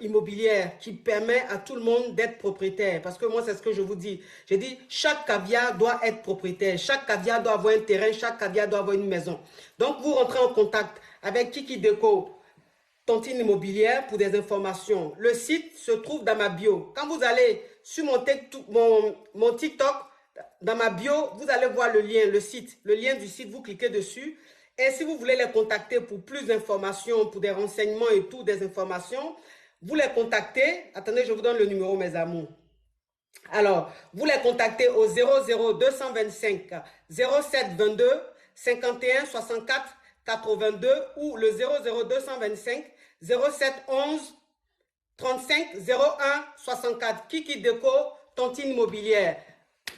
immobilière qui permet à tout le monde d'être propriétaire. Parce que moi, c'est ce que je vous dis. J'ai dit, chaque caviar doit être propriétaire. Chaque caviar doit avoir un terrain. Chaque caviar doit avoir une maison. Donc, vous rentrez en contact avec Kiki Déco, Tontine Immobilière pour des informations. Le site se trouve dans ma bio. Quand vous allez sur mon TikTok, dans ma bio, vous allez voir le lien, le lien du site, vous cliquez dessus. Et si vous voulez les contacter pour plus d'informations, pour des renseignements et tout, des informations, vous les contactez. Attendez, je vous donne le numéro, mes amours. Alors, vous les contactez au 00 225 07 22 51 64 82 ou le 00225 0711 35 01 64. Kiki Déco, tontine immobilière.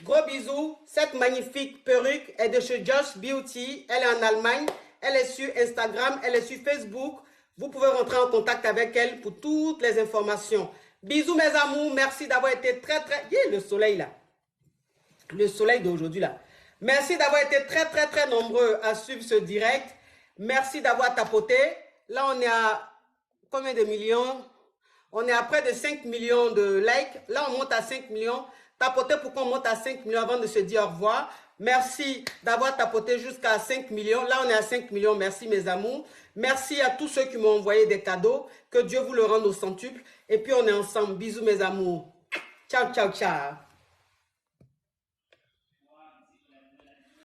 Gros bisous. Cette magnifique perruque est de chez Just Beauty. Elle est en Allemagne. Elle est sur Instagram. Elle est sur Facebook. Vous pouvez rentrer en contact avec elle pour toutes les informations. Bisous mes amours. Merci d'avoir été très. Le soleil là. Le soleil d'aujourd'hui là. Merci d'avoir été très nombreux à suivre ce direct. Merci d'avoir tapoté. Là on est à combien de millions? On est à près de 5 millions de likes. Là, on monte à 5 millions. Tapotez pour qu'on monte à 5 millions avant de se dire au revoir. Merci d'avoir tapoté jusqu'à 5 millions. Là, on est à 5 millions. Merci, mes amours. Merci à tous ceux qui m'ont envoyé des cadeaux. Que Dieu vous le rende au centuple. Et puis, on est ensemble. Bisous, mes amours. Ciao, ciao, ciao.